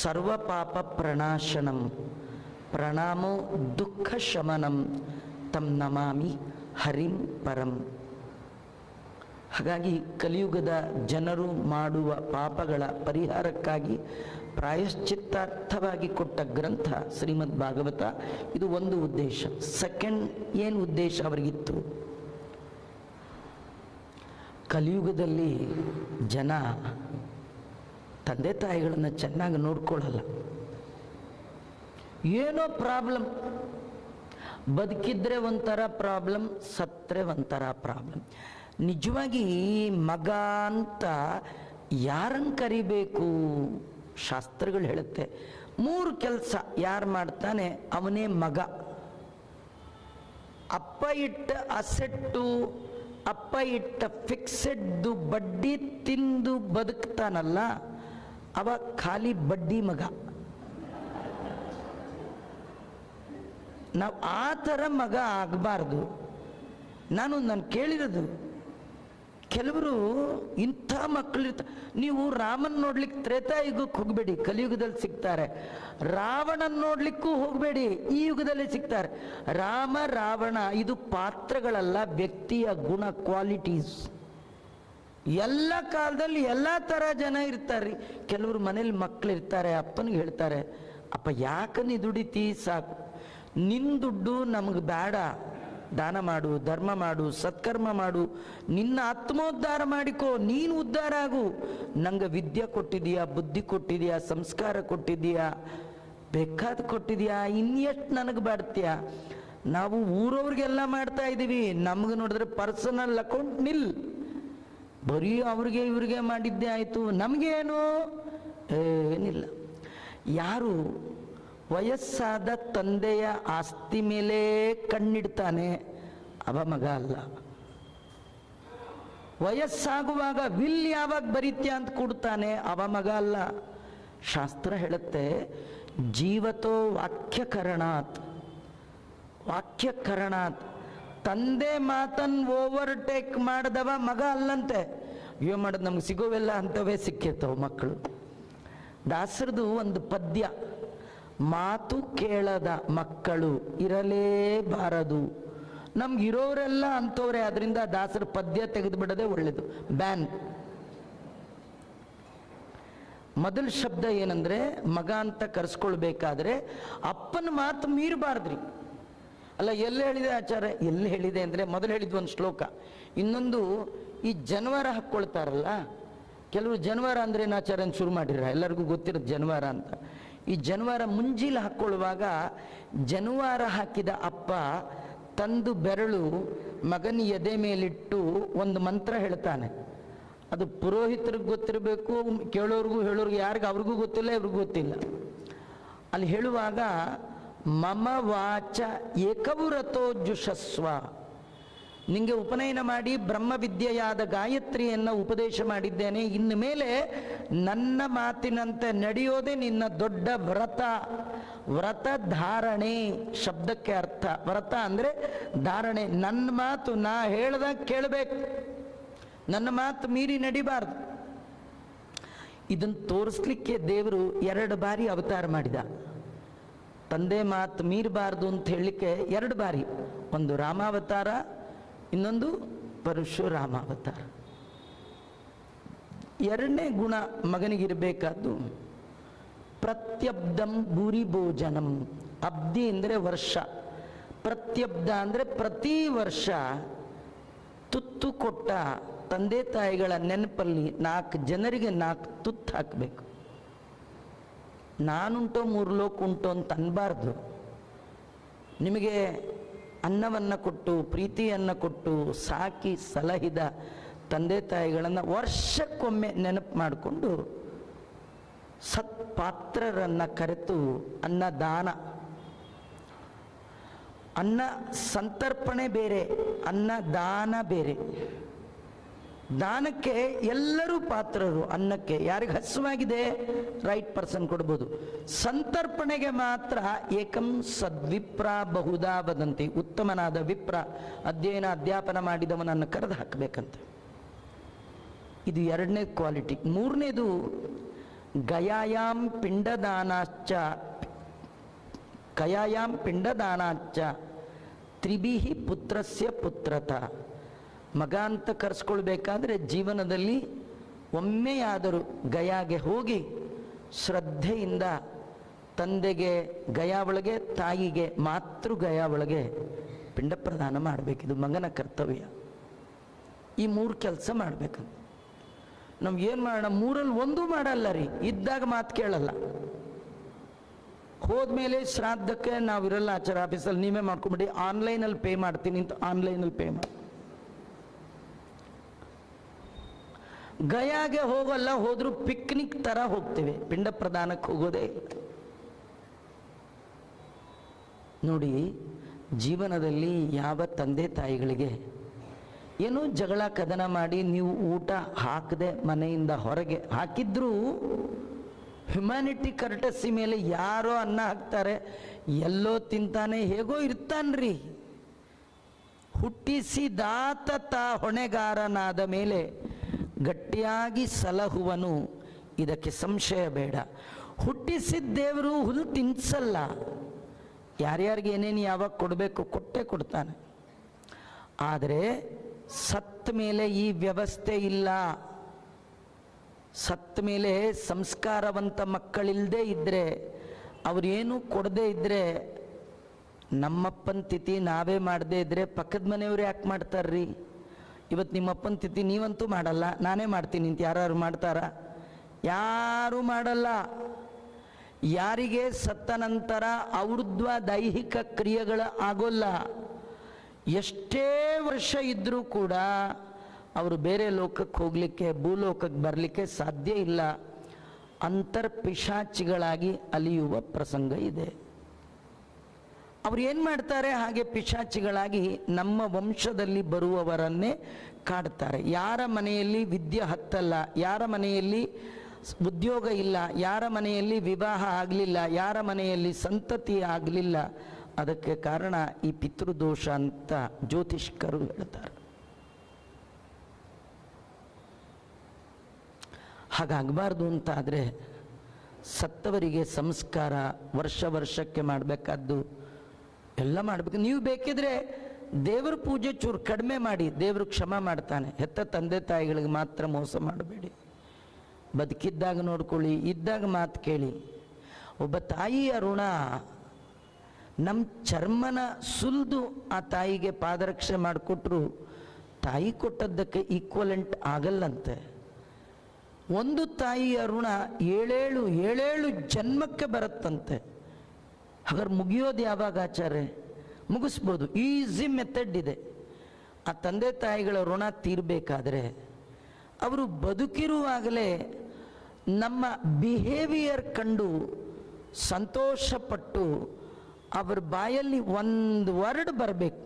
ಸರ್ವ ಪಾಪ ಪ್ರಣಾಶನಂ ಪ್ರಣಾಮೋ ದುಃಖ ಶಮನಂ ತಂ ನಮಾಮಿ ಹರಿಂ ಪರಂ. ಹಾಗಾಗಿ ಕಲಿಯುಗದ ಜನರು ಮಾಡುವ ಪಾಪಗಳ ಪರಿಹಾರಕ್ಕಾಗಿ ಪ್ರಾಯಶ್ಚಿತ್ತಾರ್ಥವಾಗಿ ಕೊಟ್ಟ ಗ್ರಂಥ ಶ್ರೀಮದ್ ಭಾಗವತ. ಇದು ಒಂದು ಉದ್ದೇಶ. ಸೆಕೆಂಡ್, ಏನು ಉದ್ದೇಶ ಅವರಿಗಿತ್ತು? ಕಲಿಯುಗದಲ್ಲಿ ಜನ ತಂದೆ ತಾಯಿಗಳನ್ನು ಚೆನ್ನಾಗಿ ನೋಡ್ಕೊಳ್ಳಲ್ಲ. ಏನೋ ಪ್ರಾಬ್ಲಮ್, ಬದುಕಿದ್ರೆ ಒಂಥರ ಪ್ರಾಬ್ಲಮ್, ಸತ್ರೆ ಒಂಥರ ಪ್ರಾಬ್ಲಮ್. ನಿಜವಾಗಿ ಮಗ ಅಂತ ಯಾರನ್ನು ಕರಿಬೇಕು? ಶಾಸ್ತ್ರಗಳು ಹೇಳುತ್ತೆ 3 ಕೆಲಸ ಯಾರು ಮಾಡ್ತಾನೆ ಅವನೇ ಮಗ. ಅಪ್ಪ ಇಟ್ಟ ಅಸೆಟ್ಟು, ಅಪ್ಪ ಇಟ್ಟ ಫಿಕ್ಸೆಡ್ದು ಬಡ್ಡಿ ತಿಂದು ಬದುಕ್ತಾನಲ್ಲ ಅವ ಖಾಲಿ ಬಡ್ಡಿ ಮಗ. ನಾವು ಆ ಥರ ಮಗ ಆಗಬಾರ್ದು. ನಾನು ಕೇಳಿರೋದು, ಕೆಲವರು ಇಂಥ ಮಕ್ಕಳಿರ್ತ. ನೀವು ರಾಮನ್ ನೋಡ್ಲಿಕ್ಕೆ ತ್ರೇತಾಯುಗಕ್ಕೆ ಹೋಗಬೇಡಿ, ಕಲಿಯುಗದಲ್ಲಿ ಸಿಗ್ತಾರೆ. ರಾವಣನ್ ನೋಡ್ಲಿಕ್ಕೂ ಹೋಗಬೇಡಿ, ಈ ಯುಗದಲ್ಲಿ ಸಿಗ್ತಾರೆ. ರಾಮ ರಾವಣ ಇದು ಪಾತ್ರಗಳಲ್ಲ, ವ್ಯಕ್ತಿಯ ಗುಣ, ಕ್ವಾಲಿಟೀಸ್. ಎಲ್ಲ ಕಾಲದಲ್ಲಿ ಎಲ್ಲ ಥರ ಜನ ಇರ್ತಾರೆ. ಕೆಲವರು ಮನೇಲಿ ಮಕ್ಕಳು ಇರ್ತಾರೆ, ಅಪ್ಪನಿಗೆ ಹೇಳ್ತಾರೆ, ಅಪ್ಪ ಯಾಕೆ ನೀ ದುಡಿತಿ, ಸಾಕು, ನಿನ್ನ ದುಡ್ಡು ನಮಗೆ ಬೇಡ, ದಾನ ಮಾಡು, ಧರ್ಮ ಮಾಡು, ಸತ್ಕರ್ಮ ಮಾಡು, ನಿನ್ನ ಆತ್ಮೋದ್ಧಾರ ಮಾಡಿಕೋ, ನೀನು ಉದ್ಧಾರ ಆಗು. ನಂಗೆ ವಿದ್ಯೆ ಕೊಟ್ಟಿದೀಯಾ, ಬುದ್ಧಿ ಕೊಟ್ಟಿದೀಯಾ, ಸಂಸ್ಕಾರ ಕೊಟ್ಟಿದೀಯಾ, ಬೇಕಾದ ಕೊಟ್ಟಿದೀಯಾ, ಇನ್ನೆಷ್ಟು ನನಗೆ ಬಾಡ್ತೀಯ? ನಾವು ಊರವ್ರಿಗೆಲ್ಲ ಮಾಡ್ತಾ ಇದ್ದೀವಿ, ನಮ್ಗೆ ನೋಡಿದ್ರೆ ಪರ್ಸನಲ್ ಅಕೌಂಟ್ ನಿಲ್, ಬರೀ ಅವ್ರಿಗೆ ಇವ್ರಿಗೆ ಮಾಡಿದ್ದೇ ಆಯಿತು, ನಮಗೇನು ಏನಿಲ್ಲ. ಯಾರು ವಯಸ್ಸಾದ ತಂದೆಯ ಆಸ್ತಿ ಮೇಲೆ ಕಣ್ಣಿಡ್ತಾನೆ ಅವ ಮಗ ಅಲ್ಲ. ವಯಸ್ಸಾಗುವಾಗ ವಿಲ್ ಯಾವಾಗ ಬರೀತ್ಯ ಅಂತ ಕೊಡ್ತಾನೆ ಅವ ಮಗ ಅಲ್ಲ. ಶಾಸ್ತ್ರ ಹೇಳುತ್ತೆ, ಜೀವತೋ ವಾಕ್ಯಕರಣಾತ್, ವಾಕ್ಯಕರಣಾತ್. ತಂದೆ ಮಾತನ್ನು ಓವರ್ಟೇಕ್ ಮಾಡಿದವ ಮಗ ಅಲ್ಲಂತೆ. ಏನು ಮಾಡೋದು, ನಮ್ಗೆ ಸಿಗೋವೆಲ್ಲ ಅಂಥವೇ ಸಿಕ್ಕಿರ್ತವೆ ಮಕ್ಕಳು. ದಾಸರದು ಒಂದು ಪದ್ಯ, ಮಾತು ಕೇಳದ ಮಕ್ಕಳು ಇರಲೇಬಾರದು. ನಮ್ಗಿರೋರೆಲ್ಲ ಅಂಥವ್ರೆ, ಅದರಿಂದ ದಾಸರ ಪದ್ಯ ತೆಗೆದು ಬಿಡೋದೇ ಒಳ್ಳೇದು. ಬ್ಯಾನ್. ಮೊದಲ ಶಬ್ದ ಏನಂದ್ರೆ, ಮಗ ಅಂತ ಕರೆಸ್ಕೊಳ್ಬೇಕಾದ್ರೆ ಅಪ್ಪನ ಮಾತು ಮೀರಬಾರ್ದ್ರಿ. ಅಲ್ಲ, ಎಲ್ಲಿ ಹೇಳಿದೆ ಆಚಾರ್ಯ? ಎಲ್ಲಿ ಹೇಳಿದೆ ಅಂದರೆ, ಮೊದಲು ಹೇಳಿದ್ವು ಒಂದು ಶ್ಲೋಕ, ಇನ್ನೊಂದು ಈ ಜನವರ ಹಾಕ್ಕೊಳ್ತಾರಲ್ಲ, ಕೆಲವರು ಜನವಾರ ಅಂದರೆ ಆಚಾರ್ಯನ ಶುರು ಮಾಡಿರ, ಎಲ್ಲರಿಗೂ ಗೊತ್ತಿರೋದು ಜನವಾರ ಅಂತ. ಈ ಜನವಾರ ಮುಂಜಿಲ್ ಹಾಕ್ಕೊಳ್ಳುವಾಗ ಜನವಾರ ಹಾಕಿದ ಅಪ್ಪ ತಂದು ಬೆರಳು ಮಗನ ಎದೆ ಮೇಲಿಟ್ಟು ಒಂದು ಮಂತ್ರ ಹೇಳ್ತಾನೆ. ಅದು ಪುರೋಹಿತರಿಗೆ ಗೊತ್ತಿರಬೇಕು, ಕೇಳೋರ್ಗೂ ಹೇಳೋರ್ಗು ಯಾರಿಗೂ ಅವ್ರಿಗೂ ಗೊತ್ತಿಲ್ಲ, ಇವ್ರಿಗೂ ಗೊತ್ತಿಲ್ಲ. ಅಲ್ಲಿ ಹೇಳುವಾಗ ಮಮ ವಾಚ ಏಕವುರತೋ ಜುಷಸ್ವ, ನಿಂಗೆ ಉಪನಯನ ಮಾಡಿ ಬ್ರಹ್ಮವಿದ್ಯೆಯಾದ ಗಾಯತ್ರಿಯನ್ನು ಉಪದೇಶ ಮಾಡಿದ್ದೇನೆ, ಇನ್ನು ಮೇಲೆ ನನ್ನ ಮಾತಿನಂತೆ ನಡೆಯೋದೇ ನಿನ್ನ ದೊಡ್ಡ ವ್ರತ. ವ್ರತ ಧಾರಣೆ ಶಬ್ದಕ್ಕೆ ಅರ್ಥ, ವ್ರತ ಅಂದರೆ ಧಾರಣೆ. ನನ್ನ ಮಾತು ನಾ ಹೇಳ್ದಾಗ ಕೇಳಬೇಕು, ನನ್ನ ಮಾತು ಮೀರಿ ನಡಿಬಾರ್ದು. ಇದನ್ನು ತೋರಿಸ್ಲಿಕ್ಕೆ ದೇವರು 2 ಬಾರಿ ಅವತಾರ ಮಾಡಿದ. ತಂದೆ ಮಾತು ಮೀರಬಾರ್ದು ಅಂತ ಹೇಳಲಿಕ್ಕೆ 2 ಬಾರಿ, ಒಂದು ರಾಮಾವತಾರ, ಇನ್ನೊಂದು ಪರಶುರಾಮಾವತಾರ. 2ನೇ ಗುಣ ಮಗನಿಗಿರಬೇಕಾದ್ದು ಪ್ರತ್ಯಬ್ಧಂ ಭೂರಿ ಭೋಜನಂ. ಅಬ್ಧಿ ಅಂದರೆ ವರ್ಷ, ಪ್ರತ್ಯಬ್ಧ ಅಂದರೆ ಪ್ರತಿ ವರ್ಷ ತುತ್ತು ಕೊಟ್ಟ ತಂದೆ ತಾಯಿಗಳ ನೆನಪಲ್ಲಿ 4 ಜನರಿಗೆ 4 ತುತ್ತು ಹಾಕಬೇಕು. ನಾನುಂಟೋ 3 ಲೋಕ ಉಂಟು ಅಂತ ಅನ್ಬಾರ್ದು. ನಿಮಗೆ ಅನ್ನವನ್ನು ಕೊಟ್ಟು ಪ್ರೀತಿಯನ್ನು ಕೊಟ್ಟು ಸಾಕಿ ಸಲಹಿದ ತಂದೆ ತಾಯಿಗಳನ್ನು ವರ್ಷಕ್ಕೊಮ್ಮೆ ನೆನಪು ಮಾಡಿಕೊಂಡು ಸತ್ಪಾತ್ರರನ್ನು ಕರೆತು ಅನ್ನದಾನ. ಅನ್ನ ಸಂತರ್ಪಣೆ ಬೇರೆ, ಅನ್ನದಾನ ಬೇರೆ. ದಾನಕ್ಕೆ ಎಲ್ಲರೂ ಪಾತ್ರರು, ಅನ್ನಕ್ಕೆ ಯಾರಿಗೆ ಹಸುವಾಗಿದೆ ರೈಟ್ ಪರ್ಸನ್ ಕೊಡ್ಬೋದು. ಸಂತರ್ಪಣೆಗೆ ಮಾತ್ರ ಏಕಂ ಸದ್ವಿಪ್ರ ಬಹುಧಾ ವದಂತಿ, ಉತ್ತಮನಾದ ವಿಪ್ರ ಅಧ್ಯಯನ ಅಧ್ಯಾಪನ ಮಾಡಿದವನನ್ನು ಕರೆದು ಹಾಕಬೇಕಂತೆ. ಇದು 2ನೇ ಕ್ವಾಲಿಟಿ. 3ನೇದು ಗಯಾಯಾಂ ಪಿಂಡದಾನಾಶ್ಚ, ಗಯಾಯಾಂ ಪಿಂಡದಾನಾಶ್ಚ ತ್ರಿಭಿಹಿ ಪುತ್ರಸ್ಯ ಪುತ್ರತ. ಮಗ ಅಂತ ಕರೆಸ್ಕೊಳ್ಬೇಕಾದ್ರೆ ಜೀವನದಲ್ಲಿ ಒಮ್ಮೆಯಾದರೂ ಗಯಾಗೆ ಹೋಗಿ ಶ್ರದ್ಧೆಯಿಂದ ತಂದೆಗೆ ಗಯಾ ಒಳಗೆ, ತಾಯಿಗೆ ಮಾತೃ ಗಯಾ ಒಳಗೆ ಪಿಂಡ ಪ್ರದಾನ ಮಾಡಬೇಕಿದು ಮಗನ ಕರ್ತವ್ಯ. ಈ 3 ಕೆಲಸ ಮಾಡಬೇಕಂತ. ನಮ್ಗೇನು ಮಾಡೋಣ, 3ರಲ್ಲಿ 1 ಮಾಡಲ್ಲ ರೀ. ಇದ್ದಾಗ ಮಾತು ಕೇಳಲ್ಲ, ಹೋದ್ಮೇಲೆ ಶ್ರಾದ್ದಕ್ಕೆ ನಾವಿರಲ್ಲ ಆಚಾರ ಆಫೀಸಲ್ಲಿ, ನೀವೇ ಮಾಡ್ಕೊಂಬಿಡಿ, ಆನ್ಲೈನಲ್ಲಿ ಪೇ ಮಾಡ್ತೀನಿ ಅಂತ ಆನ್ಲೈನಲ್ಲಿ ಪೇ ಮಾಡಿ. ಗಯಾಗೆ ಹೋಗಲ್ಲ, ಹೋದ್ರೂ ಪಿಕ್ನಿಕ್ ತರ ಹೋಗ್ತೇವೆ, ಪಿಂಡ ಪ್ರದಾನಕ್ಕೆ ಹೋಗೋದೇ ಇಲ್ಲ. ನೋಡಿ, ಜೀವನದಲ್ಲಿ ಯಾವ ತಂದೆ ತಾಯಿಗಳಿಗೆ ಏನೋ ಜಗಳ ಕದನ ಮಾಡಿ ನೀವು ಊಟ ಹಾಕದೆ ಮನೆಯಿಂದ ಹೊರಗೆ ಹಾಕಿದ್ರೂ ಹ್ಯುಮ್ಯಾನಿಟಿ ಕರ್ಟಸಿ ಮೇಲೆ ಯಾರೋ ಅನ್ನ ಹಾಕ್ತಾರೆ, ಎಲ್ಲೋ ತಿಂತಾನೆ, ಹೇಗೋ ಇರ್ತಾನ್ರಿ. ಹುಟ್ಟಿಸಿದಾತ ತಾ ಹೊಣೆಗಾರನಾದ ಮೇಲೆ ಗಟ್ಟಿಯಾಗಿ ಸಲಹುವನು, ಇದಕ್ಕೆ ಸಂಶಯ ಬೇಡ. ಹುಟ್ಟಿಸಿದ ದೇವರು ಹುಲ್ಲು ತಿನ್ಸಲ್ಲ, ಯಾರ್ಯಾರಿಗೆ ಏನೇನು ಯಾವಾಗ ಕೊಡಬೇಕು ಕೊಟ್ಟೇ ಕೊಡ್ತಾನೆ. ಆದರೆ ಸತ್ತ ಮೇಲೆ ಈ ವ್ಯವಸ್ಥೆ ಇಲ್ಲ. ಸತ್ತ ಮೇಲೆ ಸಂಸ್ಕಾರವಂತ ಮಕ್ಕಳಿಲ್ಲದೆ ಇದ್ದರೆ, ಅವ್ರೇನು ಕೊಡದೇ ಇದ್ದರೆ, ನಮ್ಮಪ್ಪನ ತಿಥಿ ನಾವೇ ಮಾಡದೇ ಇದ್ದರೆ ಪಕ್ಕದ ಮನೆಯವ್ರು ಯಾಕೆ ಮಾಡ್ತಾರ್ರಿ? ಇವತ್ತು ನಿಮ್ಮಪ್ಪನ ತಿಥಿ ನೀವಂತೂ ಮಾಡಲ್ಲ, ನಾನೇ ಮಾಡ್ತೀನಿ ಅಂತ ಯಾರು ಮಾಡ್ತಾರ? ಯಾರೂ ಮಾಡಲ್ಲ. ಯಾರಿಗೆ ಸತ್ತ ನಂತರ ಔರ್ಧ್ವ ದೈಹಿಕ ಕ್ರಿಯೆಗಳು ಆಗೋಲ್ಲ, ಎಷ್ಟೇ ವರ್ಷ ಇದ್ದರೂ ಕೂಡ ಅವರು ಬೇರೆ ಲೋಕಕ್ಕೆ ಹೋಗಲಿಕ್ಕೆ, ಭೂಲೋಕಕ್ಕೆ ಬರಲಿಕ್ಕೆ ಸಾಧ್ಯ ಇಲ್ಲ. ಅಂತರ್ಪಿಶಾಚಿಗಳಾಗಿ ಅಲಿಯುವ ಪ್ರಸಂಗ ಇದೆ. ಅವ್ರು ಏನು ಮಾಡ್ತಾರೆ, ಹಾಗೆ ಪಿಶಾಚಿಗಳಾಗಿ ನಮ್ಮ ವಂಶದಲ್ಲಿ ಬರುವವರನ್ನೇ ಕಾಡ್ತಾರೆ. ಯಾರ ಮನೆಯಲ್ಲಿ ವಿದ್ಯೆ ಹತ್ತಲ್ಲ, ಯಾರ ಮನೆಯಲ್ಲಿ ಉದ್ಯೋಗ ಇಲ್ಲ, ಯಾರ ಮನೆಯಲ್ಲಿ ವಿವಾಹ ಆಗಲಿಲ್ಲ, ಯಾರ ಮನೆಯಲ್ಲಿ ಸಂತತಿ ಆಗಲಿಲ್ಲ, ಅದಕ್ಕೆ ಕಾರಣ ಈ ಪಿತೃದೋಷ ಅಂತ ಜ್ಯೋತಿಷ್ಕರು ಹೇಳ್ತಾರೆ. ಹಾಗಾಗಬಾರ್ದು ಅಂತಾದರೆ ಸತ್ತವರಿಗೆ ಸಂಸ್ಕಾರ ವರ್ಷಕ್ಕೆ ಮಾಡಬೇಕಾದ್ದು ಎಲ್ಲ ಮಾಡಬೇಕು. ನೀವು ಬೇಕಿದ್ರೆ ದೇವರ ಪೂಜೆ ಚೂರು ಕಡಿಮೆ ಮಾಡಿ, ದೇವರು ಕ್ಷಮ ಮಾಡ್ತಾನೆ. ಹೆತ್ತ ತಂದೆ ತಾಯಿಗಳಿಗೆ ಮಾತ್ರ ಮೋಸ ಮಾಡಬೇಡಿ. ಬದುಕಿದ್ದಾಗ ನೋಡ್ಕೊಳ್ಳಿ, ಇದ್ದಾಗ ಮಾತು ಕೇಳಿ. ಒಬ್ಬ ತಾಯಿಯ ಋಣ ನಮ್ಮ ಚರ್ಮನ ಸುಲಿದು ಆ ತಾಯಿಗೆ ಪಾದರಕ್ಷೆ ಮಾಡಿಕೊಟ್ರು ತಾಯಿ ಕೊಟ್ಟದ್ದಕ್ಕೆ ಈಕ್ವಲೆಂಟ್ ಆಗಲ್ಲಂತೆ. ಒಂದು ತಾಯಿಯ ಋಣ ಏಳೇಳು ಜನ್ಮಕ್ಕೆ ಬರುತ್ತಂತೆ. ಹಾಗಾದ್ರೆ ಮುಗಿಯೋದು ಯಾವಾಗ ಆಚಾರ್ಯ? ಮುಗಿಸ್ಬೋದು, ಈಸಿ ಮೆಥಡ್ ಇದೆ. ಆ ತಂದೆ ತಾಯಿಗಳ ಋಣ ತೀರಬೇಕಾದ್ರೆ ಅವರು ಬದುಕಿರುವಾಗಲೇ ನಮ್ಮ ಬಿಹೇವಿಯರ್ ಕಂಡು ಸಂತೋಷಪಟ್ಟು ಅವ್ರ ಬಾಯಲ್ಲಿ ಒಂದು ವರ್ಡ್ ಬರಬೇಕು,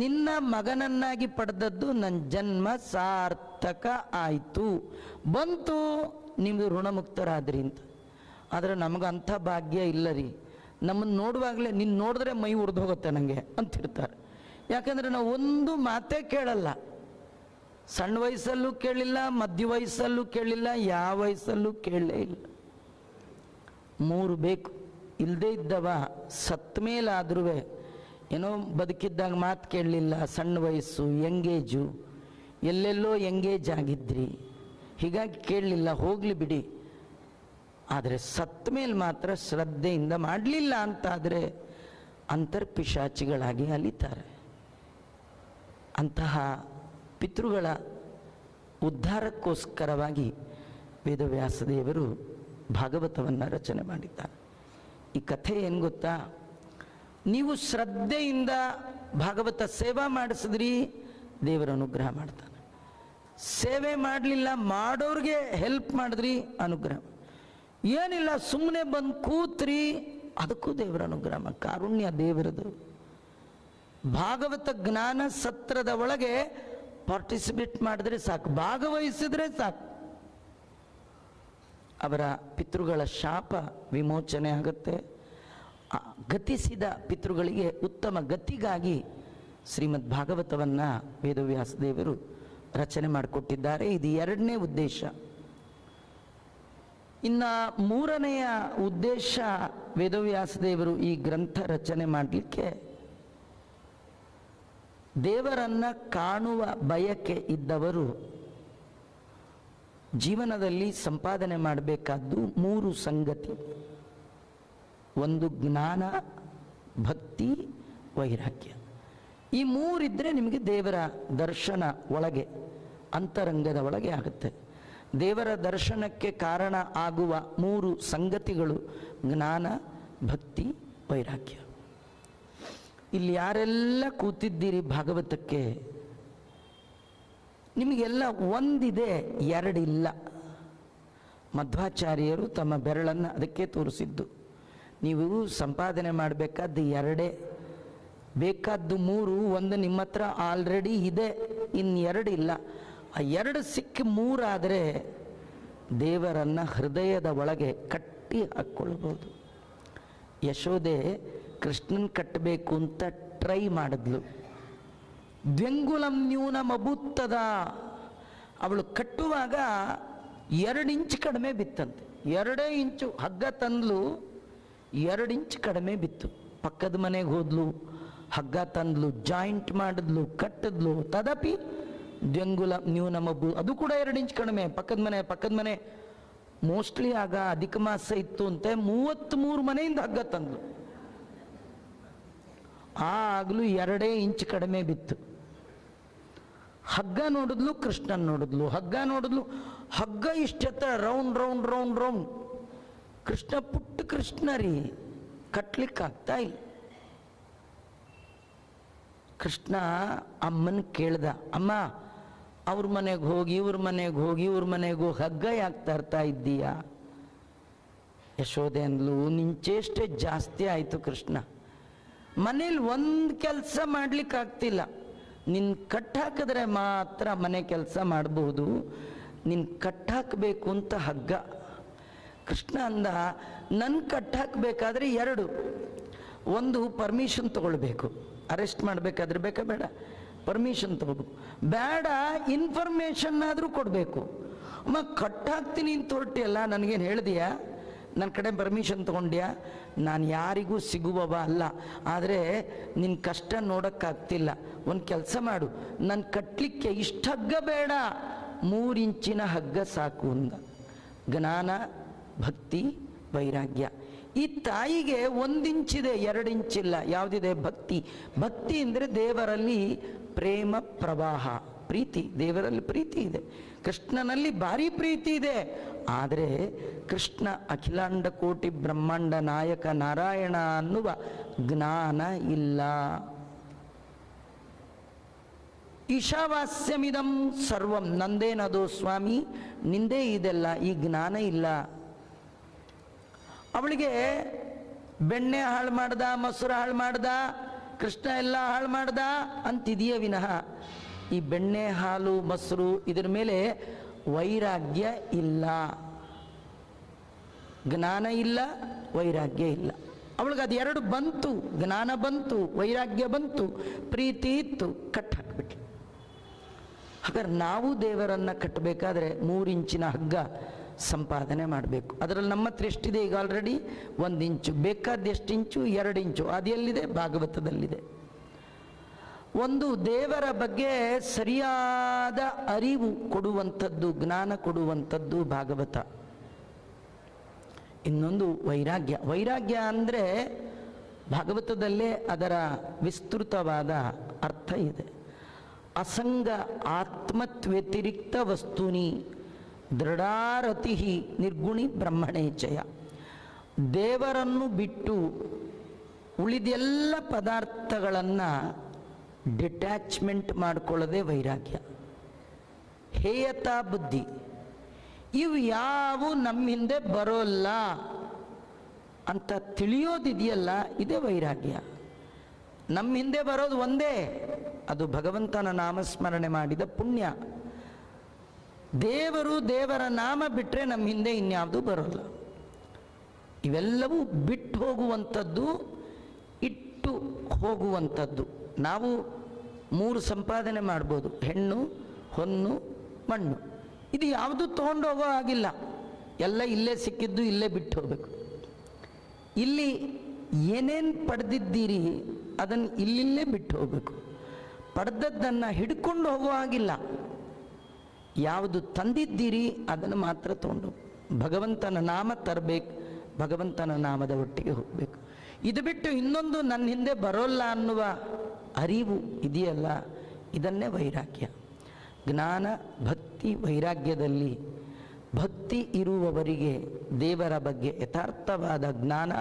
ನಿನ್ನ ಮಗನನ್ನಾಗಿ ಪಡೆದದ್ದು ನನ್ನ ಜನ್ಮ ಸಾರ್ಥಕ ಆಯಿತು, ಬಂತು, ನಿಮ್ಮದು ಋಣಮುಕ್ತರಾದ್ರಿ ಅಂತ. ಆದರೆ ನಮಗಂಥ ಭಾಗ್ಯ ಇಲ್ಲ ರೀ. ನಮ್ಮನ್ನು ನೋಡುವಾಗಲೇ ನಿನ್ನ ನೋಡಿದ್ರೆ ಮೈ ಉರಿದು ಹೋಗುತ್ತೆ ನನಗೆ ಅಂತಿರ್ತಾರೆ. ಯಾಕಂದರೆ ನಾವು ಒಂದು ಮಾತೇ ಕೇಳಲ್ಲ. ಸಣ್ಣ ವಯಸ್ಸಲ್ಲೂ ಕೇಳಿಲ್ಲ, ಮಧ್ಯ ವಯಸ್ಸಲ್ಲೂ ಕೇಳಿಲ್ಲ, ಯಾವ ವಯಸ್ಸಲ್ಲೂ ಕೇಳಲೇ ಇಲ್ಲ. 3 ಬೇಕು. ಇಲ್ಲದೇ ಇದ್ದವ ಸತ್ತ ಮೇಲಾದ್ರೂ ಏನೋ ಬದುಕಿದ್ದಾಗ ಮಾತು ಕೇಳಲಿಲ್ಲ, ಸಣ್ಣ ವಯಸ್ಸು, ಎಂಗೇಜು, ಎಲ್ಲೆಲ್ಲೋ ಎಂಗೇಜ್ ಆಗಿದ್ರಿ, ಹೀಗಾಗಿ ಕೇಳಲಿಲ್ಲ, ಹೋಗಲಿ ಬಿಡಿ. ಆದರೆ ಸತ್ತ ಮೇಲೆ ಮಾತ್ರ ಶ್ರದ್ಧೆಯಿಂದ ಮಾಡಲಿಲ್ಲ ಅಂತಾದರೆ ಅಂತರ್ಪಿಶಾಚಿಗಳಾಗಿ ಅಲಿತಾರೆ. ಅಂತಹ ಪಿತೃಗಳ ಉದ್ಧಾರಕ್ಕೋಸ್ಕರವಾಗಿ ವೇದವ್ಯಾಸದೇವರು ಭಾಗವತವನ್ನು ರಚನೆ ಮಾಡಿದ್ದಾರೆ. ಈ ಕಥೆ ಏನು ಗೊತ್ತಾ? ನೀವು ಶ್ರದ್ಧೆಯಿಂದ ಭಾಗವತ ಸೇವಾ ಮಾಡಿಸಿದ್ರಿ, ದೇವರ ಅನುಗ್ರಹ ಮಾಡ್ತಾನೆ. ಸೇವೆ ಮಾಡಲಿಲ್ಲ, ಮಾಡೋರಿಗೆ ಹೆಲ್ಪ್ ಮಾಡಿದ್ರಿ, ಅನುಗ್ರಹ. ಏನಿಲ್ಲ, ಸುಮ್ಮನೆ ಬಂದು ಕೂತ್ರಿ, ಅದಕ್ಕೂ ದೇವರ ಅನುಗ್ರಹ, ಕಾರುಣ್ಯ ದೇವರದು. ಭಾಗವತ ಜ್ಞಾನ ಸತ್ರದ ಒಳಗೆ ಪಾರ್ಟಿಸಿಪೇಟ್ ಮಾಡಿದ್ರೆ ಸಾಕು, ಭಾಗವಹಿಸಿದ್ರೆ ಸಾಕು, ಅವರ ಪಿತೃಗಳ ಶಾಪ ವಿಮೋಚನೆ ಆಗುತ್ತೆ. ಗತಿಸಿದ ಪಿತೃಗಳಿಗೆ ಉತ್ತಮ ಗತಿಗಾಗಿ ಶ್ರೀಮದ್ ಭಾಗವತವನ್ನು ವೇದವ್ಯಾಸ ದೇವರು ರಚನೆ ಮಾಡಿಕೊಟ್ಟಿದ್ದಾರೆ. ಇದು 2ನೇ ಉದ್ದೇಶ. ಇನ್ನು 3ನೆಯ ಉದ್ದೇಶ, ವೇದವ್ಯಾಸ ದೇವರು ಈ ಗ್ರಂಥ ರಚನೆ ಮಾಡಲಿಕ್ಕೆ ದೇವರನ್ನ ಕಾಣುವ ಬಯಕೆ ಇದ್ದವರು ಜೀವನದಲ್ಲಿ ಸಂಪಾದನೆ ಮಾಡಬೇಕಾದ್ದು 3 ಸಂಗತಿ. ಒಂದು ಜ್ಞಾನ, ಭಕ್ತಿ, ವೈರಾಗ್ಯ. ಈ 3 ಇದ್ದರೆ ನಿಮಗೆ ದೇವರ ದರ್ಶನ ಒಳಗೆ, ಅಂತರಂಗದ ಒಳಗೆ ಆಗುತ್ತೆ. ದೇವರ ದರ್ಶನಕ್ಕೆ ಕಾರಣ ಆಗುವ 3 ಸಂಗತಿಗಳು ಜ್ಞಾನ, ಭಕ್ತಿ, ವೈರಾಗ್ಯ. ಇಲ್ಲಿ ಯಾರೆಲ್ಲ ಕೂತಿದ್ದೀರಿ ಭಾಗವತಕ್ಕೆ, ನಿಮಗೆಲ್ಲ ಒಂದಿದೆ, 2 ಇಲ್ಲ. ಮಧ್ವಾಚಾರ್ಯರು ತಮ್ಮ ಬೆರಳನ್ನು ಅದಕ್ಕೆ ತೋರಿಸಿದ್ದು. ನೀವು ಸಂಪಾದನೆ ಮಾಡಬೇಕಾದ್ದು 2, ಬೇಕಾದ್ದು 3. ಒಂದು ನಿಮ್ಮ ಹತ್ರ ಆಲ್ರೆಡಿ ಇದೆ, ಇನ್ನು 2 ಇಲ್ಲ. ಆ 2 ಸಿಕ್ಕಿ 3 ಆದರೆ ದೇವರನ್ನು ಹೃದಯದ ಒಳಗೆ ಕಟ್ಟಿ ಹಾಕ್ಕೊಳ್ಬೋದು. ಯಶೋದೆ ಕೃಷ್ಣನ್ ಕಟ್ಟಬೇಕು ಅಂತ ಟ್ರೈ ಮಾಡಿದ್ಲು. ದ್ವೆಂಗುಲಂ ನ್ಯೂನಮಬುತ್ತದ, ಅವಳು ಕಟ್ಟುವಾಗ 2 ಇಂಚ್ ಕಡಿಮೆ ಬಿತ್ತಂತೆ. 2 ಇಂಚು ಹಗ್ಗ ತಂದ್ಲು, 2 ಇಂಚ್ ಕಡಿಮೆ ಬಿತ್ತು. ಪಕ್ಕದ ಮನೆಗೆ ಹೋದ್ಲು, ಹಗ್ಗ ತಂದ್ಲು, ಜಾಯಿಂಟ್ ಮಾಡಿದ್ಲು, ಕಟ್ಟಿದ್ಲು. ತದಪಿ ದ್ವೆಂಗುಲ ನ್ಯೂನಮಬು, ಅದು ಕೂಡ 2 ಇಂಚ್ ಕಡಿಮೆ. ಪಕ್ಕದ ಮನೆ ಮೋಸ್ಟ್ಲಿ ಆಗ ಅಧಿಕ ಮಾಸ ಇತ್ತು ಅಂತೆ, 33 ಮನೆಯಿಂದ ಹಗ್ಗ ತಂದ್ಲು. ಆಗಲೂ 2 ಇಂಚ್ ಕಡಿಮೆ ಬಿತ್ತು. ಹಗ್ಗ ನೋಡಿದ್ಲು, ಕೃಷ್ಣನ್ ನೋಡಿದ್ಲು. ಹಗ್ಗ ನೋಡಿದ್ಲು, ಹಗ್ಗ ಇಷ್ಟೆತ್ತ, round round round round. Krishna ಪುಟ್ಟ ಕೃಷ್ಣ ರೀ, ಕಟ್ಲಿಕ್ಕಾಗ್ತಾ ಇಲ್ಲ. ಕೃಷ್ಣ ಅಮ್ಮನ ಕೇಳ್ದ, ಅಮ್ಮ ಅವ್ರ ಮನೆಗೆ ಹೋಗಿ ಇವ್ರ ಮನೆಗೆ ಹೋಗಿ ಇವ್ರ ಮನೆಗೆ ಹೋಗಿ ಹಗ್ಗ ಯಾಕೆ ತರ್ತಾ ಇದ್ದೀಯಾ? ಯಶೋದೆ ಅಂದ್ಲು, ನಿನ್ ಚೇಷ್ಟೆ ಜಾಸ್ತಿ ಆಯಿತು ಕೃಷ್ಣ. ಮನೇಲಿ ಒಂದು ಕೆಲಸ ಮಾಡ್ಲಿಕ್ಕಾಗ್ತಿಲ್ಲ, ನಿನ್ನ ಕಟ್ಟಾಕಿದ್ರೆ ಮಾತ್ರ ಮನೆ ಕೆಲಸ ಮಾಡಬಹುದು, ನಿನ್ನ ಕಟ್ಟಾಕಬೇಕು ಅಂತ ಹಗ್ಗ. ಕೃಷ್ಣ ಅಂದ, ನನ್ನ ಕಟ್ಟಾಕಬೇಕಾದ್ರೆ 2. ಒಂದು ಪರ್ಮಿಷನ್ ತಗೊಳ್ಬೇಕು, ಅರೆಸ್ಟ್ ಮಾಡಬೇಕಾದ್ರೆ ಬೇಕಾ ಬೇಡ? ಪರ್ಮಿಷನ್ ತಗೋಬೇಕು. ಬೇಡ, ಇನ್ಫಾರ್ಮೇಷನ್ ಆದರೂ ಕೊಡಬೇಕು. ಅಮ್ಮ ಕಟ್ಟಾಕ್ತೀನಿ ಅಂತ ಹೊರಟಿಯಲ್ಲ, ನನಗೇನು ಹೇಳ್ದೀಯಾ? ನನ್ನ ಕಡೆ ಪರ್ಮಿಷನ್ ತಗೊಂಡ್ಯಾ? ನಾನು ಯಾರಿಗೂ ಸಿಗುವವ ಅಲ್ಲ, ಆದರೆ ನಿನ್ನ ಕಷ್ಟ ನೋಡೋಕ್ಕಾಗ್ತಿಲ್ಲ. ಒಂದು ಕೆಲಸ ಮಾಡು, ನನ್ನ ಕಟ್ಟಲಿಕ್ಕೆ ಇಷ್ಟು ಹಗ್ಗ ಬೇಡ, 3 ಇಂಚಿನ ಹಗ್ಗ ಸಾಕು ಅಂದ. ಜ್ಞಾನ, ಭಕ್ತಿ, ವೈರಾಗ್ಯ. ಈ ತಾಯಿಗೆ 1 ಇಂಚಿದೆ, 2 ಇಂಚಿಲ್ಲ. ಯಾವುದಿದೆ? ಭಕ್ತಿ. ಭಕ್ತಿ ಅಂದರೆ ದೇವರಲ್ಲಿ ಪ್ರೇಮ ಪ್ರವಾಹ, ಪ್ರೀತಿ. ದೇವರಲ್ಲಿ ಪ್ರೀತಿ ಇದೆ. ಕೃಷ್ಣನಲ್ಲಿ ಭಾರಿ ಪ್ರೀತಿ ಇದೆ. ಆದರೆ ಕೃಷ್ಣ ಅಖಿಲಾಂಡ ಕೋಟಿ ಬ್ರಹ್ಮಾಂಡ ನಾಯಕ ನಾರಾಯಣ ಅನ್ನುವ ಜ್ಞಾನ ಇಲ್ಲ. ಈಶಾವಾಸ್ಯಮಿದಂ ಸರ್ವಂ, ನಂದೇನದು ಸ್ವಾಮಿ, ನಿಂದೇ ಇದೆಲ್ಲ, ಈ ಜ್ಞಾನ ಇಲ್ಲ. ಅವಳಿಗೆ ಬೆಣ್ಣೆ ಹಾಳು ಮಾಡ್ದ, ಮೊಸರು ಹಾಳು ಮಾಡ್ದ, ಕೃಷ್ಣ ಎಲ್ಲ ಹಾಳು ಮಾಡ್ದ ಅಂತಿದೆಯೇ ವಿನಃ ಈ ಬೆಣ್ಣೆ ಹಾಲು ಮೊಸರು ಇದರ ಮೇಲೆ ವೈರಾಗ್ಯ ಇಲ್ಲ, ಜ್ಞಾನ ಇಲ್ಲ, ವೈರಾಗ್ಯ ಇಲ್ಲ. ಅವಳಿಗೆ ಅದೆರಡು ಬಂತು, ಜ್ಞಾನ ಬಂತು, ವೈರಾಗ್ಯ ಬಂತು, ಪ್ರೀತಿ ಇತ್ತು, ಕಟ್ ಹಾಕ್ಬಿಟ್ಲು. ಹಾಗಾದ್ರೆ ನಾವು ದೇವರನ್ನು ಕಟ್ಟಬೇಕಾದ್ರೆ 3 ಇಂಚಿನ ಹಗ್ಗ ಸಂಪಾದನೆ ಮಾಡಬೇಕು. ಅದರಲ್ಲಿ ನಮ್ಮ ಹತ್ರ ಎಷ್ಟಿದೆ ಈಗ ಆಲ್ರೆಡಿ? 1 ಇಂಚು. ಬೇಕಾದ ಎಷ್ಟು ಇಂಚು? 2 ಇಂಚು. ಅದು ಎಲ್ಲಿದೆ? ಭಾಗವತದಲ್ಲಿದೆ. ಒಂದು ದೇವರ ಬಗ್ಗೆ ಸರಿಯಾದ ಅರಿವು ಕೊಡುವಂಥದ್ದು, ಜ್ಞಾನ ಕೊಡುವಂಥದ್ದು ಭಾಗವತ. ಇನ್ನೊಂದು ವೈರಾಗ್ಯ. ವೈರಾಗ್ಯ ಅಂದರೆ ಭಾಗವತದಲ್ಲೇ ಅದರ ವಿಸ್ತೃತವಾದ ಅರ್ಥ ಇದೆ. ಅಸಂಗ ಆತ್ಮತ್ವ್ಯತಿರಿಕ್ತ ವಸ್ತುನಿ ದೃಢಾರತಿ ನಿರ್ಗುಣಿ ಬ್ರಹ್ಮಣೇಚಯ. ದೇವರನ್ನು ಬಿಟ್ಟು ಉಳಿದೆಲ್ಲ ಪದಾರ್ಥಗಳನ್ನು ಡಿಟ್ಯಾಚ್ಮೆಂಟ್ ಮಾಡಿಕೊಳ್ಳದೆ ವೈರಾಗ್ಯ. ಹೇಯತಾ ಬುದ್ಧಿ, ಇವು ಯಾವು ನಮ್ಮ ಹಿಂದೆ ಬರೋಲ್ಲ ಅಂತ ತಿಳಿಯೋದಿದೆಯಲ್ಲ, ಇದೇ ವೈರಾಗ್ಯ. ನಮ್ಮ ಹಿಂದೆ ಬರೋದು ಒಂದೇ, ಅದು ಭಗವಂತನ ನಾಮಸ್ಮರಣೆ ಮಾಡಿದ ಪುಣ್ಯ. ದೇವರು, ದೇವರ ನಾಮ ಬಿಟ್ಟರೆ ನಮ್ಮ ಹಿಂದೆ ಇನ್ಯಾವುದೂ ಬರೋಲ್ಲ. ಇವೆಲ್ಲವೂ ಬಿಟ್ಟು ಹೋಗುವಂಥದ್ದು, ಇಟ್ಟು ಹೋಗುವಂಥದ್ದು. ನಾವು 3 ಸಂಪಾದನೆ ಮಾಡ್ಬೋದು: ಹೆಣ್ಣು, ಹೊನ್ನು, ಮಣ್ಣು. ಇದು ಯಾವುದು ತೊಗೊಂಡೋಗೋ ಆಗಿಲ್ಲ, ಎಲ್ಲ ಇಲ್ಲೇ ಸಿಕ್ಕಿದ್ದು ಇಲ್ಲೇ ಬಿಟ್ಟು ಹೋಗಬೇಕು. ಇಲ್ಲಿ ಏನೇನು ಪಡೆದಿದ್ದೀರಿ ಅದನ್ನು ಇಲ್ಲಿಲ್ಲೇ ಬಿಟ್ಟು ಹೋಗಬೇಕು. ಪಡೆದದ್ದನ್ನು ಹಿಡ್ಕೊಂಡು ಹೋಗೋ ಆಗಿಲ್ಲ. ಯಾವುದು ತಂದಿದ್ದೀರಿ ಅದನ್ನು ಮಾತ್ರ ತೊಗೊಂಡು ಭಗವಂತನ ನಾಮ ತರಬೇಕು, ಭಗವಂತನ ನಾಮದ ಒಟ್ಟಿಗೆ ಹೋಗಬೇಕು. ಇದು ಬಿಟ್ಟು ಇನ್ನೊಂದು ನನ್ನ ಹಿಂದೆ ಬರೋಲ್ಲ ಅನ್ನುವ ಅರಿವು ಇದೆಯಲ್ಲ, ಇದನ್ನೇ ವೈರಾಗ್ಯ. ಜ್ಞಾನ, ಭಕ್ತಿ, ವೈರಾಗ್ಯದಲ್ಲಿ ಭಕ್ತಿ ಇರುವವರಿಗೆ ದೇವರ ಬಗ್ಗೆ ಯಥಾರ್ಥವಾದ ಜ್ಞಾನ,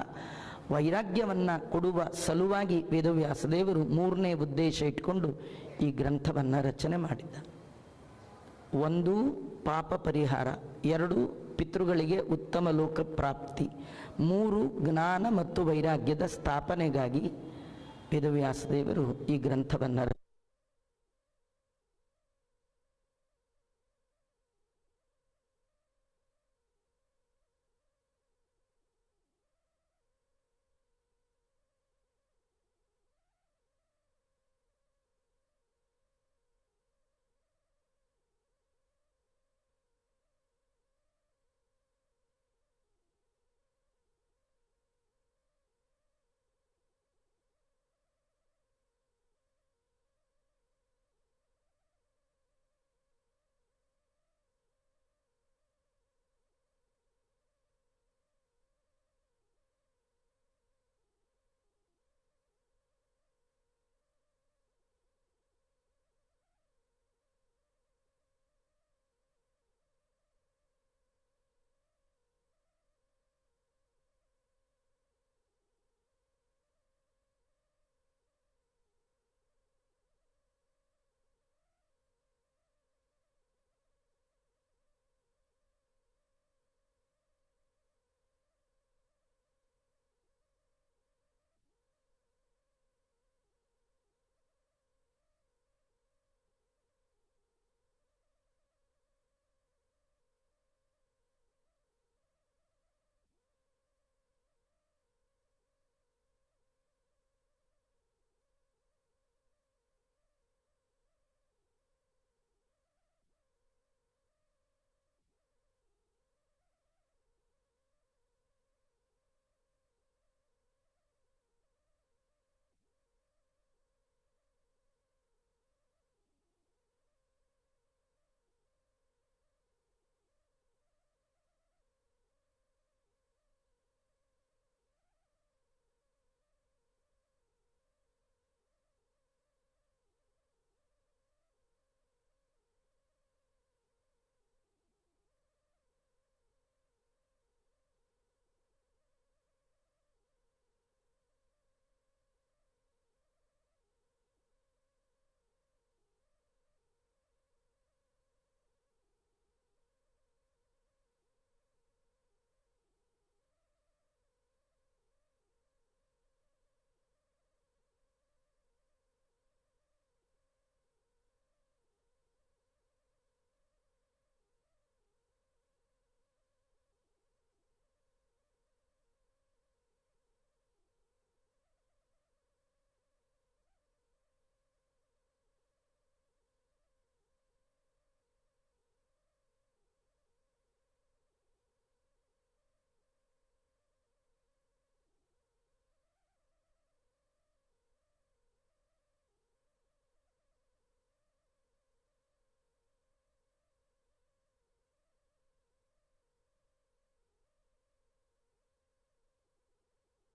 ವೈರಾಗ್ಯವನ್ನು ಕೊಡುವ ಸಲುವಾಗಿ ವೇದವ್ಯಾಸದೇವರು 3ನೇ ಉದ್ದೇಶ ಇಟ್ಕೊಂಡು ಈ ಗ್ರಂಥವನ್ನು ರಚನೆ ಮಾಡಿದ್ದ. 1 ಪಾಪ ಪರಿಹಾರ, 2 ಪಿತೃಗಳಿಗೆ ಉತ್ತಮ ಲೋಕ ಪ್ರಾಪ್ತಿ, 3 ಜ್ಞಾನ ಮತ್ತು ವೈರಾಗ್ಯದ ಸ್ಥಾಪನೆಗಾಗಿ ವೇದವ್ಯಾಸದೇವರು ಈ ಗ್ರಂಥವನ್ನು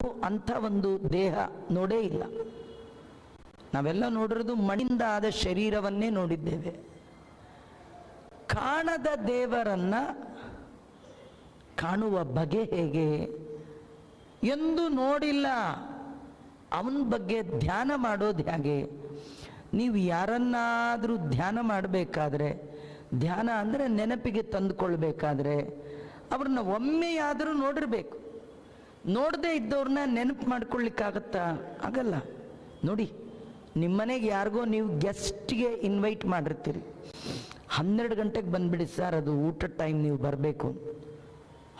ನಾವು ಅಂಥ ಒಂದು ದೇಹ ನೋಡೇ ಇಲ್ಲ. ನಾವೆಲ್ಲ ನೋಡಿರೋದು ಮಣ್ಣಿಂದ ಆದ ಶರೀರವನ್ನೇ ನೋಡಿದ್ದೇವೆ. ಕಾಣದ ದೇವರನ್ನ ಕಾಣುವ ಬಗೆ ಹೇಗೆ ಎಂದು ನೋಡಿಲ್ಲ. ಅವನ ಬಗ್ಗೆ ಧ್ಯಾನ ಮಾಡೋದು ಹೇಗೆ? ನೀವು ಯಾರನ್ನಾದರೂ ಧ್ಯಾನ ಮಾಡಬೇಕಾದ್ರೆ, ಧ್ಯಾನ ಅಂದರೆ ನೆನಪಿಗೆ ತಂದುಕೊಳ್ಬೇಕಾದ್ರೆ ಅವ್ರನ್ನ ಒಮ್ಮೆಯಾದರೂ ನೋಡಿರ್ಬೇಕು. ನೋಡದೇ ಇದ್ದವ್ರನ್ನ ನೆನಪು ಮಾಡ್ಕೊಳ್ಳಿಕ್ಕಾಗತ್ತಾ? ಆಗಲ್ಲ. ನೋಡಿ, ನಿಮ್ಮನೆಗೆ ಯಾರಿಗೋ ನೀವು ಗೆಸ್ಟ್ಗೆ ಇನ್ವೈಟ್ ಮಾಡಿರ್ತೀರಿ. 12 ಗಂಟೆಗೆ ಬಂದುಬಿಡಿ ಸರ್, ಅದು ಊಟದ ಟೈಮ್, ನೀವು ಬರಬೇಕು.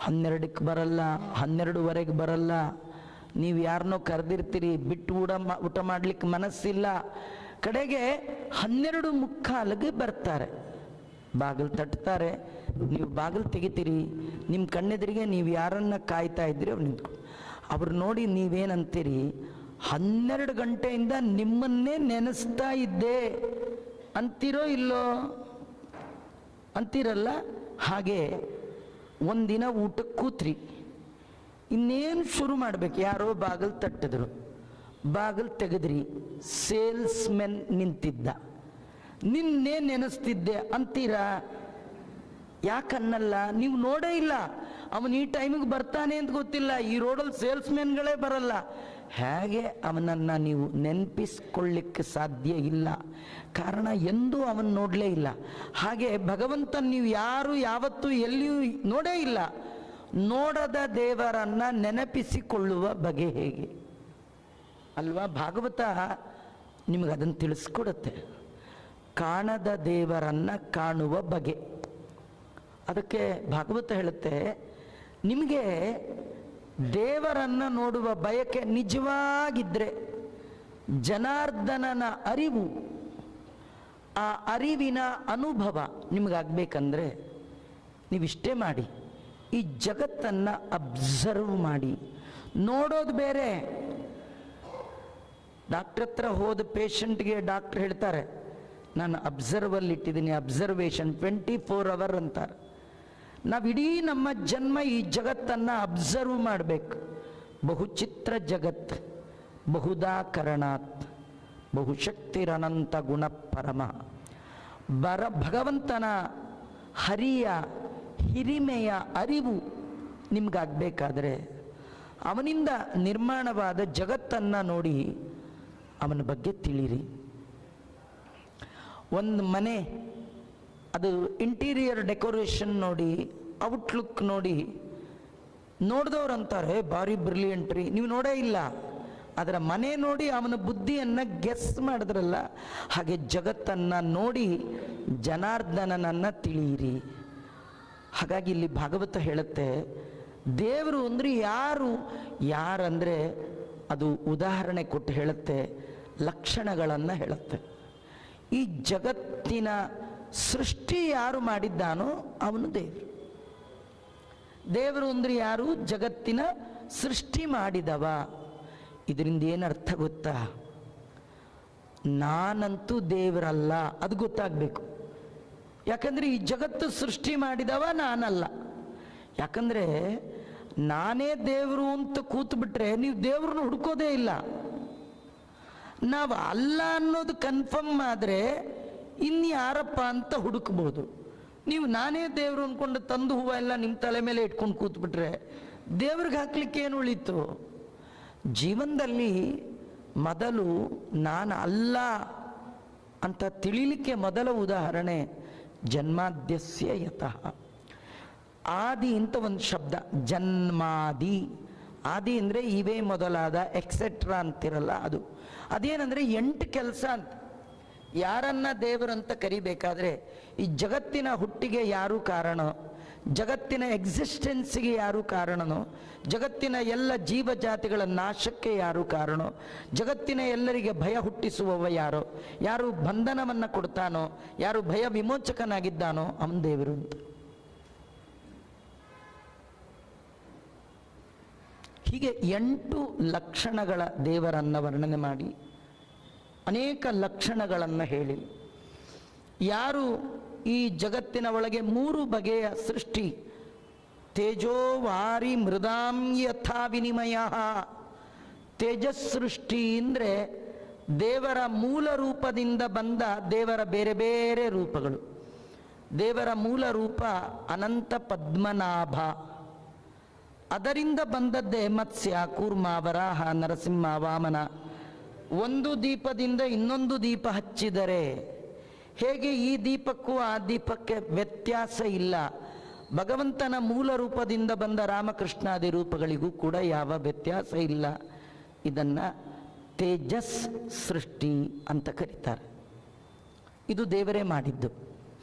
12ಕ್ಕೆ ಬರಲ್ಲ, 12ವರೆಗೆ ಬರಲ್ಲ. ನೀವು ಯಾರನ್ನೋ ಕರೆದಿರ್ತೀರಿ, ಬಿಟ್ಟು ಊಟ ಮಾಡಲಿಕ್ಕೆ ಮನಸ್ಸಿಲ್ಲ. ಕಡೆಗೆ 12:45ಗೆ ಬರ್ತಾರೆ. ಬಾಗಿಲು ತಟ್ತಾರೆ, ನೀವು ಬಾಗಿಲು ತೆಗಿತೀರಿ. ನಿಮ್ಮ ಕಣ್ಣೆದುರಿಗೆ ನೀವು ಯಾರನ್ನ ಕಾಯ್ತಾ ಇದ್ರಿ ಅವ್ರು ನಿಂತ್ಕೊಂಡು, ಅವ್ರು ನೋಡಿ ನೀವೇನಂತೀರಿ? 12 ಗಂಟೆಯಿಂದ ನಿಮ್ಮನ್ನೇ ನೆನೆಸ್ತಾ ಇದ್ದೆ ಅಂತೀರೋ ಇಲ್ಲೋ? ಅಂತೀರಲ್ಲ. ಹಾಗೆ ಒಂದಿನ ಊಟಕ್ಕೆ ಕೂತ್ರಿ, ಇನ್ನೇನು ಶುರು ಮಾಡ್ಬೇಕು, ಯಾರೋ ಬಾಗಿಲು ತಟ್ಟಿದ್ರು, ಬಾಗಿಲು ತೆಗೆದ್ರಿ, ಸೇಲ್ಸ್ ಮೆನ್ ನಿಂತಿದ್ದ, ನಿನ್ನೆ ನೆನೆಸ್ತಿದ್ದೆ ಅಂತೀರಾ? ಯಾಕನ್ನಲ್ಲ? ನೀವು ನೋಡೇ ಇಲ್ಲ. ಅವನು ಈ ಟೈಮಿಗೆ ಬರ್ತಾನೆ ಅಂತ ಗೊತ್ತಿಲ್ಲ. ಈ ರೋಡಲ್ಲಿ ಸೇಲ್ಸ್ಮೆನ್ಗಳೇ ಬರಲ್ಲ. ಹೇಗೆ ಅವನನ್ನು ನೀವು ನೆನಪಿಸ್ಕೊಳ್ಳಿಕ್ಕೆ ಸಾಧ್ಯ ಇಲ್ಲ? ಕಾರಣ ಎಂದೂ ಅವನು ನೋಡಲೇ ಇಲ್ಲ. ಹಾಗೆ ಭಗವಂತನ ನೀವು ಯಾರು ಯಾವತ್ತೂ ಎಲ್ಲಿಯೂ ನೋಡೇ ಇಲ್ಲ. ನೋಡದ ದೇವರನ್ನ ನೆನಪಿಸಿಕೊಳ್ಳುವ ಬಗೆ ಹೇಗೆ ಅಲ್ವಾ? ಭಾಗವತ ನಿಮಗದನ್ನು ತಿಳಿಸ್ಕೊಡುತ್ತೆ. ಕಾಣದ ದೇವರನ್ನ ಕಾಣುವ ಬಗೆ. ಅದಕ್ಕೆ ಭಾಗವತ ಹೇಳುತ್ತೆ, ನಿಮಗೆ ದೇವರನ್ನ ನೋಡುವ ಬಯಕೆ ನಿಜವಾಗಿದ್ರೆ ಜನಾರ್ದನನ ಅರಿವು, ಆ ಅರಿವಿನ ಅನುಭವ ನಿಮಗಾಗಬೇಕಂದ್ರೆ ನೀವಿಷ್ಟೇ ಮಾಡಿ, ಈ ಜಗತ್ತನ್ನು ಅಬ್ಸರ್ವ್ ಮಾಡಿ. ನೋಡೋದು ಬೇರೆ. ಡಾಕ್ಟ್ರ್ ಹತ್ರ ಹೋದ ಪೇಷಂಟ್ಗೆ ಡಾಕ್ಟ್ರ್ ಹೇಳ್ತಾರೆ, ನಾನು ಅಬ್ಸರ್ವಲ್ಲಿ ಇಟ್ಟಿದ್ದೀನಿ, ಅಬ್ಸರ್ವೇಷನ್ 24 hours ಅಂತಾರೆ. ನಾವಿಡೀ ನಮ್ಮ ಜನ್ಮ ಈ ಜಗತ್ತನ್ನು ಅಬ್ಸರ್ವ್ ಮಾಡಬೇಕು. ಬಹುಚಿತ್ರ ಜಗತ್ ಬಹುದಾಕರಣಾತ್ ಬಹುಶಕ್ತಿರನಂತ ಗುಣ ಪರಮ. ಭಗವಂತನ ಹರಿಯ ಹಿರಿಮೆಯ ಅರಿವು ನಿಮ್ಗಾಗಬೇಕಾದ್ರೆ ಅವನಿಂದ ನಿರ್ಮಾಣವಾದ ಜಗತ್ತನ್ನು ನೋಡಿ ಅವನ ಬಗ್ಗೆ ತಿಳಿರಿ. ಒಂದು ಮನೆ, ಅದು ಇಂಟೀರಿಯರ್ ಡೆಕೋರೇಷನ್ ನೋಡಿ, ಔಟ್ಲುಕ್ ನೋಡಿ, ನೋಡಿದವ್ರು ಅಂತಾರೆ ಭಾರಿ ಬ್ರಿಲಿಯಂಟ್ ರೀ. ನೀವು ನೋಡೇ ಇಲ್ಲ. ಅದರ ಮನೆ ನೋಡಿ ಅವನ ಬುದ್ಧಿಯನ್ನು ಗೆಸ್ ಮಾಡಿದ್ರಲ್ಲ, ಹಾಗೆ ಜಗತ್ತನ್ನು ನೋಡಿ ಜನಾರ್ದನನನ್ನು ತಿಳಿಯಿರಿ. ಹಾಗಾಗಿ ಇಲ್ಲಿ ಭಾಗವತ ಹೇಳುತ್ತೆ, ದೇವರು ಅಂದರೆ ಯಾರು? ಯಾರಂದರೆ ಅದು ಉದಾಹರಣೆ ಕೊಟ್ಟು ಹೇಳುತ್ತೆ, ಲಕ್ಷಣಗಳನ್ನು ಹೇಳುತ್ತೆ. ಈ ಜಗತ್ತಿನ ಸೃಷ್ಟಿ ಯಾರು ಮಾಡಿದ್ದಾನೋ ಅವನು ದೇವರು. ದೇವರು ಅಂದರೆ ಯಾರು? ಜಗತ್ತಿನ ಸೃಷ್ಟಿ ಮಾಡಿದವ. ಇದರಿಂದ ಏನರ್ಥ ಗೊತ್ತಾ? ನಾನಂತೂ ದೇವರಲ್ಲ, ಅದು ಗೊತ್ತಾಗಬೇಕು. ಯಾಕಂದರೆ ಈ ಜಗತ್ತು ಸೃಷ್ಟಿ ಮಾಡಿದವ ನಾನಲ್ಲ. ಯಾಕಂದರೆ ನಾನೇ ದೇವರು ಅಂತ ಕೂತ್ಬಿಟ್ರೆ ನೀವು ದೇವ್ರನ್ನ ಹುಡ್ಕೋದೇ ಇಲ್ಲ. ನಾವು ಅಲ್ಲ ಅನ್ನೋದು ಕನ್ಫರ್ಮ್ ಆದರೆ ಇನ್ಯಾರಪ್ಪ ಅಂತ ಹುಡುಕ್ಬೋದು. ನೀವು ನಾನೇ ದೇವರು ಅಂದ್ಕೊಂಡು ತಂದು ಹೂವು ಎಲ್ಲ ನಿಮ್ಮ ತಲೆ ಮೇಲೆ ಇಟ್ಕೊಂಡು ಕೂತ್ಬಿಟ್ರೆ ದೇವ್ರಿಗೆ ಹಾಕ್ಲಿಕ್ಕೆ ಏನು ಉಳೀತು? ಜೀವನದಲ್ಲಿ ಮೊದಲು ನಾನು ಅಲ್ಲ ಅಂತ ತಿಳಿಲಿಕ್ಕೆ ಮೊದಲ ಉದಾಹರಣೆ ಜನ್ಮಾದ್ಯಸ್ಯ ಯತಃ. ಆದಿ ಅಂತ ಒಂದು ಶಬ್ದ, ಜನ್ಮಾದಿ. ಆದಿ ಅಂದರೆ ಇವೇ ಮೊದಲಾದ ಎಕ್ಸೆಟ್ರಾ ಅಂತಿರಲ್ಲ, ಅದು. ಅದೇನಂದರೆ 8 ಕೆಲಸ ಅಂತ. ಯಾರನ್ನ ದೇವರಂತ ಕರಿಬೇಕಾದ್ರೆ ಈ ಜಗತ್ತಿನ ಹುಟ್ಟಿಗೆ ಯಾರು ಕಾರಣ, ಜಗತ್ತಿನ ಎಕ್ಸಿಸ್ಟೆನ್ಸಿಗೆ ಯಾರು ಕಾರಣನೋ, ಜಗತ್ತಿನ ಎಲ್ಲ ಜೀವಜಾತಿಗಳ ನಾಶಕ್ಕೆ ಯಾರು ಕಾರಣ, ಜಗತ್ತಿನ ಎಲ್ಲರಿಗೆ ಭಯ ಹುಟ್ಟಿಸುವವ ಯಾರೋ, ಯಾರು ಬಂಧನವನ್ನು ಕೊಡ್ತಾನೋ, ಯಾರು ಭಯ ವಿಮೋಚಕನಾಗಿದ್ದಾನೋ ಅವನ ದೇವರು ಅಂತ. ಹೀಗೆ 8 ಲಕ್ಷಣಗಳ ದೇವರನ್ನು ವರ್ಣನೆ ಮಾಡಿ ಅನೇಕ ಲಕ್ಷಣಗಳನ್ನು ಹೇಳಿ, ಯಾರು ಈ ಜಗತ್ತಿನ ಒಳಗೆ 3 ಬಗೆಯ ಸೃಷ್ಟಿ, ತೇಜೋ ವಾರಿ ಮೃದಾಂ ಯಥಾ ವಿನಿಮಯ ತೇಜಸ್ ಸೃಷ್ಟಿ ಅಂದರೆ ದೇವರ ಮೂಲ ರೂಪದಿಂದ ಬಂದ ದೇವರ ಬೇರೆ ಬೇರೆ ರೂಪಗಳು. ದೇವರ ಮೂಲ ರೂಪ ಅನಂತ ಪದ್ಮನಾಭ, ಅದರಿಂದ ಬಂದದ್ದೇ ಮತ್ಸ್ಯ, ಕೂರ್ಮ, ವರಾಹ, ನರಸಿಂಹ, ವಾಮನ. ಒಂದು ದೀಪದಿಂದ ಇನ್ನೊಂದು ದೀಪ ಹಚ್ಚಿದರೆ ಹೇಗೆ ಈ ದೀಪಕ್ಕೂ ಆ ದೀಪಕ್ಕೆ ವ್ಯತ್ಯಾಸ ಇಲ್ಲ, ಭಗವಂತನ ಮೂಲ ರೂಪದಿಂದ ಬಂದ ರಾಮಕೃಷ್ಣಾದಿ ರೂಪಗಳಿಗೂ ಕೂಡ ಯಾವ ವ್ಯತ್ಯಾಸ ಇಲ್ಲ. ಇದನ್ನು ತೇಜಸ್ ಸೃಷ್ಟಿ ಅಂತ ಕರೀತಾರೆ. ಇದು ದೇವರೇ ಮಾಡಿದ್ದು.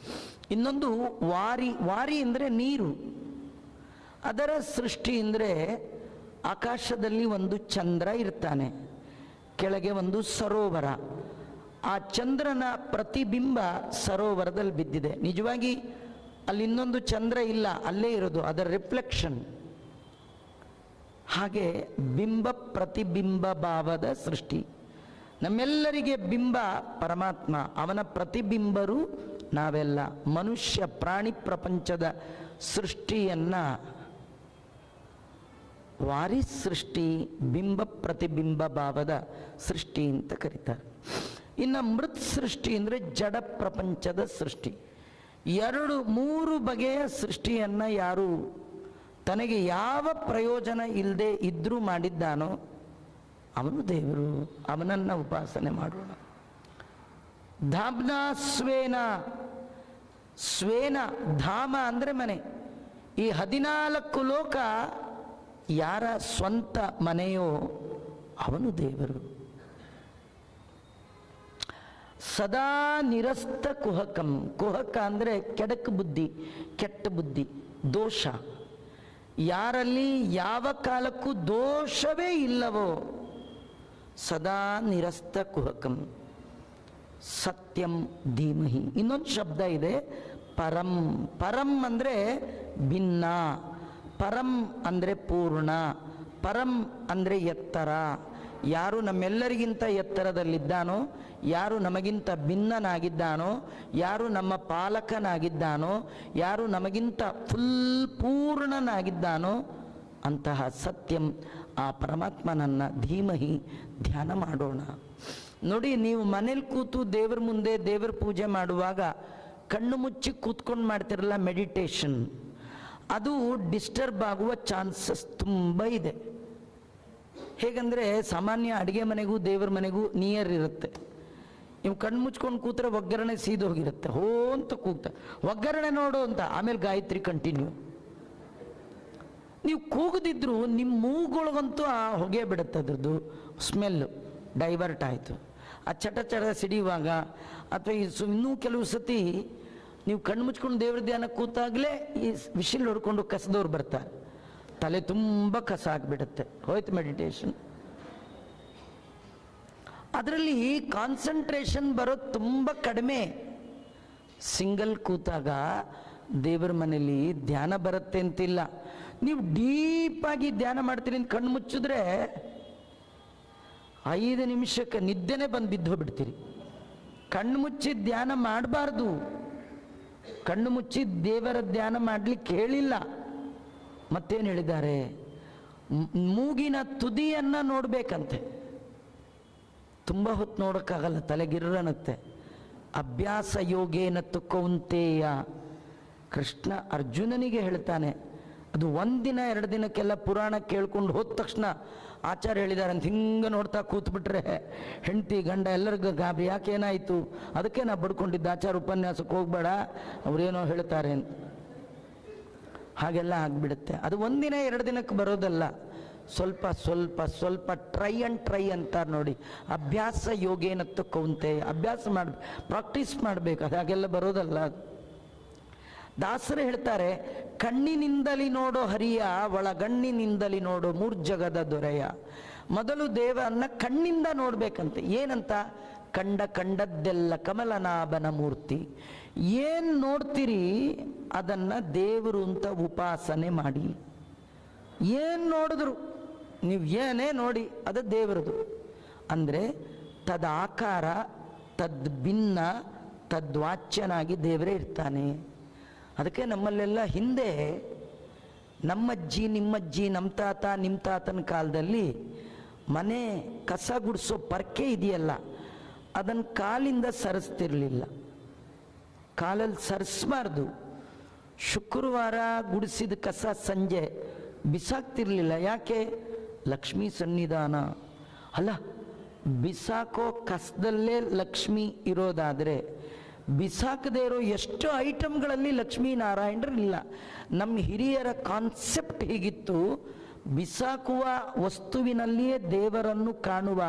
ಇನ್ನೊಂದು ವಾರಿ. ವಾರಿ ಅಂದರೆ ನೀರು. ಅದರ ಸೃಷ್ಟಿ ಅಂದರೆ ಆಕಾಶದಲ್ಲಿ ಒಂದು ಚಂದ್ರ ಇರ್ತಾನೆ, ಕೆಳಗೆ ಒಂದು ಸರೋವರ. ಆ ಚಂದ್ರನ ಪ್ರತಿಬಿಂಬ ಸರೋವರದಲ್ಲಿ ಬಿದ್ದಿದೆ. ನಿಜವಾಗಿ ಅಲ್ಲಿ ಇನ್ನೊಂದು ಚಂದ್ರ ಇಲ್ಲ, ಅಲ್ಲೇ ಇರೋದು, ಅದರ ರಿಫ್ಲೆಕ್ಷನ್. ಹಾಗೆ ಬಿಂಬ ಪ್ರತಿಬಿಂಬ ಭಾವದ ಸೃಷ್ಟಿ. ನಮ್ಮೆಲ್ಲರಿಗೆ ಬಿಂಬ ಪರಮಾತ್ಮ, ಅವನ ಪ್ರತಿಬಿಂಬರು ನಾವೆಲ್ಲ. ಮನುಷ್ಯ ಪ್ರಾಣಿ ಪ್ರಪಂಚದ ಸೃಷ್ಟಿಯನ್ನ ವಾರಿ ಸೃಷ್ಟಿ, ಬಿಂಬ ಪ್ರತಿಬಿಂಬ ಭಾವದ ಸೃಷ್ಟಿ ಅಂತ ಕರೀತಾರೆ. ಇನ್ನು ಮೃತ್ ಸೃಷ್ಟಿ ಅಂದರೆ ಜಡ ಪ್ರಪಂಚದ ಸೃಷ್ಟಿ. 2-3 ಬಗೆಯ ಸೃಷ್ಟಿಯನ್ನು ಯಾರು ತನಗೆ ಯಾವ ಪ್ರಯೋಜನ ಇಲ್ಲದೆ ಇದ್ರೂ ಮಾಡಿದ್ದಾನೋ ಅವನು ದೇವರು, ಅವನನ್ನು ಉಪಾಸನೆ ಮಾಡೋಣ. ಧಾಮ್ನಾ ಸ್ವೇನ. ಸ್ವೇನ, ಧಾಮ ಅಂದರೆ ಮನೆ. ಈ 14 ಲೋಕ ಯಾರ ಸ್ವಂತ ಮನೆಯೋ ಅವನು ದೇವರು. ಸದಾ ನಿರಸ್ತ ಕುಹಕಂ. ಕುಹಕ ಅಂದರೆ ಕೆಡಕು ಬುದ್ಧಿ, ಕೆಟ್ಟ ಬುದ್ಧಿ, ದೋಷ. ಯಾರಲ್ಲಿ ಯಾವ ಕಾಲಕ್ಕೂ ದೋಷವೇ ಇಲ್ಲವೋ ಸದಾ ನಿರಸ್ತ ಕುಹಕಂ. ಸತ್ಯಂ ಧೀಮಹಿ. ಇನ್ನೊಂದು ಶಬ್ದ ಇದೆ ಪರಂ. ಪರಂ ಅಂದರೆ ಭಿನ್ನ, ಪರಂ ಅಂದರೆ ಪೂರ್ಣ, ಪರಂ ಅಂದರೆ ಎತ್ತರ. ಯಾರು ನಮ್ಮೆಲ್ಲರಿಗಿಂತ ಎತ್ತರದಲ್ಲಿದ್ದಾನೋ, ಯಾರು ನಮಗಿಂತ ಭಿನ್ನನಾಗಿದ್ದಾನೋ, ಯಾರು ನಮ್ಮ ಪಾಲಕನಾಗಿದ್ದಾನೋ, ಯಾರು ನಮಗಿಂತ ಪೂರ್ಣನಾಗಿದ್ದಾನೋ ಅಂತಹ ಸತ್ಯಂ, ಆ ಪರಮಾತ್ಮನನ್ನು ಧೀಮಹಿ ಧ್ಯಾನ ಮಾಡೋಣ. ನೋಡಿ, ನೀವು ಮನೇಲಿ ಕೂತು ದೇವರ ಮುಂದೆ ದೇವರ ಪೂಜೆ ಮಾಡುವಾಗ ಕಣ್ಣು ಮುಚ್ಚಿ ಕೂತ್ಕೊಂಡು ಮಾಡ್ತಿರಲ್ಲ ಮೆಡಿಟೇಷನ್, ಅದು ಡಿಸ್ಟರ್ಬ್ ಆಗುವ ಚಾನ್ಸಸ್ ತುಂಬ ಇದೆ. ಹೇಗಂದರೆ ಸಾಮಾನ್ಯ ಅಡುಗೆ ಮನೆಗೂ ದೇವರ ಮನೆಗೂ ನಿಯರ್ ಇರುತ್ತೆ. ನೀವು ಕಣ್ಣು ಮುಚ್ಕೊಂಡು ಕೂತ್ರೆ ಒಗ್ಗರಣೆ ಸೀದೋಗಿರುತ್ತೆ, ಹೋ ಅಂತ ಕೂಗ್ತಾ ಒಗ್ಗರಣೆ ನೋಡು ಅಂತ, ಆಮೇಲೆ ಗಾಯತ್ರಿ ಕಂಟಿನ್ಯೂ. ನೀವು ಕೂಗದಿದ್ರು ನಿಮ್ಮ ಮೂಗೊಳಗಂತೂ ಆ ಹೊಗೆ ಬಿಡುತ್ತೆ, ಅದ್ರದ್ದು ಸ್ಮೆಲ್ಲು ಡೈವರ್ಟ್ ಆಯಿತು. ಆ ಚಟ ಚಟ ಸಿಡಿಯುವಾಗ ಅಥವಾ ಇನ್ನೂ ಕೆಲವು ಸತಿ ನೀವು ಕಣ್ಣು ಮುಚ್ಕೊಂಡು ದೇವ್ರ ಧ್ಯಾನ ಕೂತಾಗಲೇ ಈ ವಿಶಿಲ್ ಹೊಡ್ಕೊಂಡು ಕಸದವ್ರು ಬರ್ತಾರೆ, ತಲೆ ತುಂಬ ಕಸ ಆಗಿಬಿಡುತ್ತೆ, ಹೋಯ್ತು ಮೆಡಿಟೇಷನ್. ಅದರಲ್ಲಿ ಕಾನ್ಸಂಟ್ರೇಷನ್ ಬರೋದು ತುಂಬ ಕಡಿಮೆ. ಸಿಂಗಲ್ ಕೂತಾಗ ದೇವರ ಮನೇಲಿ ಧ್ಯಾನ ಬರುತ್ತೆ ಅಂತಿಲ್ಲ. ನೀವು ಡೀಪಾಗಿ ಧ್ಯಾನ ಮಾಡ್ತೀರಿ ಅಂತ ಕಣ್ಣು ಮುಚ್ಚಿದ್ರೆ 5 ನಿಮಿಷಕ್ಕೆ ನಿದ್ದೆನೇ ಬಂದು ಬಿದ್ದು ಬಿಡ್ತೀರಿ. ಕಣ್ಣು ಮುಚ್ಚಿ ಧ್ಯಾನ ಮಾಡಬಾರ್ದು. ಕಣ್ಣು ಮುಚ್ಚಿ ದೇವರ ಧ್ಯಾನ ಮಾಡಲಿಕ್ಕೆ ಹೇಳಿಲ್ಲ. ಮತ್ತೇನು ಹೇಳಿದ್ದಾರೆ? ಮೂಗಿನ ತುದಿಯನ್ನು ನೋಡಬೇಕಂತೆ. ತುಂಬ ಹೊತ್ತು ನೋಡೋಕ್ಕಾಗಲ್ಲ, ತಲೆಗಿರ್ರನತ್ತೆ. ಅಭ್ಯಾಸ ಯೋಗೇನ ಕೌಂತೆಯ. ಕೃಷ್ಣ ಅರ್ಜುನನಿಗೆ ಹೇಳ್ತಾನೆ. ಅದು 1 ದಿನ 2 ದಿನಕ್ಕೆಲ್ಲ ಪುರಾಣ ಕೇಳ್ಕೊಂಡು ಹೋದ ತಕ್ಷಣ ಆಚಾರ್ಯ ಹೇಳಿದ್ದಾರೆ ಅಂತ ಹಿಂಗೆ ನೋಡ್ತಾ ಕೂತ್ಬಿಟ್ರೆ ಹೆಂಡತಿ ಗಂಡ ಎಲ್ಲರಿಗೂ ಗಾಬರಿ, ಯಾಕೇನಾಯಿತು? ಅದಕ್ಕೆ ನಾ ಬಡ್ಕೊಂಡಿದ್ದ, ಆಚಾರ ಉಪನ್ಯಾಸಕ್ಕೆ ಹೋಗ್ಬೇಡ ಅವರೇನೋ ಹೇಳ್ತಾರೆ ಅಂತ. ಹಾಗೆಲ್ಲ ಆಗಿಬಿಡುತ್ತೆ. ಅದು 1 ದಿನ 2 ದಿನಕ್ಕೆ ಬರೋದಲ್ಲ, ಸ್ವಲ್ಪ ಸ್ವಲ್ಪ ಸ್ವಲ್ಪ ಟ್ರೈ ಅಂತಾರೆ ನೋಡಿ. ಅಭ್ಯಾಸ ಯೋಗೇನತ್ತು ಕೌಂತೆ. ಅಭ್ಯಾಸ ಮಾಡಬೇಕು, ಪ್ರಾಕ್ಟೀಸ್ ಮಾಡಬೇಕು, ಅದು ಹಾಗೆಲ್ಲ ಬರೋದಲ್ಲ. ದಾಸರು ಹೇಳ್ತಾರೆ, ಕಣ್ಣಿನಿಂದಲಿ ನೋಡೋ ಹರಿಯ, ಒಳಗಣ್ಣಿನಿಂದಲಿ ನೋಡೋ ಮೂರ್ಜಗದ ದೊರೆಯ. ಮೊದಲು ದೇವರನ್ನ ಕಣ್ಣಿಂದ ನೋಡ್ಬೇಕಂತೆ. ಏನಂತ? ಕಂಡದ್ದೆಲ್ಲ ಕಮಲನಾಭನ ಮೂರ್ತಿ. ಏನು ನೋಡ್ತೀರಿ ಅದನ್ನು ದೇವರು ಅಂತ ಉಪಾಸನೆ ಮಾಡಿ. ಏನು ನೋಡಿದ್ರು ನೀವು ಏನೇ ನೋಡಿ ಅದು ದೇವರದು. ಅಂದರೆ ತದಾಕಾರ ತದ್ ಭಿನ್ನ ತದ್ವಾಚ್ಯನಾಗಿ ದೇವರೇ ಇರ್ತಾನೆ. ಅದಕ್ಕೆ ನಮ್ಮಲ್ಲೆಲ್ಲ ಹಿಂದೆ ನಮ್ಮಜ್ಜಿ ನಿಮ್ಮಜ್ಜಿ ನಮ್ಮ ತಾತ ನಿಮ್ಮ ತಾತನ ಕಾಲದಲ್ಲಿ ಮನೆ ಕಸ ಗುಡಿಸೋ ಪರ್ಕೆ ಇದೆಯಲ್ಲ, ಅದನ್ನು ಕಾಲಿಂದ ಸರಿಸ್ತಿರ್ಲಿಲ್ಲ. ಕಾಲಲ್ಲಿ ಸರಿಸಬಾರ್ದು. ಶುಕ್ರವಾರ ಗುಡಿಸಿದ ಕಸ ಸಂಜೆ ಬಿಸಾಕ್ತಿರ್ಲಿಲ್ಲ. ಯಾಕೆ? ಲಕ್ಷ್ಮೀ ಸನ್ನಿಧಾನ ಅಲ್ಲ. ಬಿಸಾಕೋ ಕಸದಲ್ಲೇ ಲಕ್ಷ್ಮಿ ಇರೋದಾದರೆ ಬಿಸಾಕದೇ ಇರೋ ಎಷ್ಟು ಐಟಮ್ಗಳಲ್ಲಿ ಲಕ್ಷ್ಮೀನಾರಾಯಣರಿಲ್ಲ. ನಮ್ಮ ಹಿರಿಯರ ಕಾನ್ಸೆಪ್ಟ್ ಹೀಗಿತ್ತು, ಬಿಸಾಕುವ ವಸ್ತುವಿನಲ್ಲಿಯೇ ದೇವರನ್ನು ಕಾಣುವ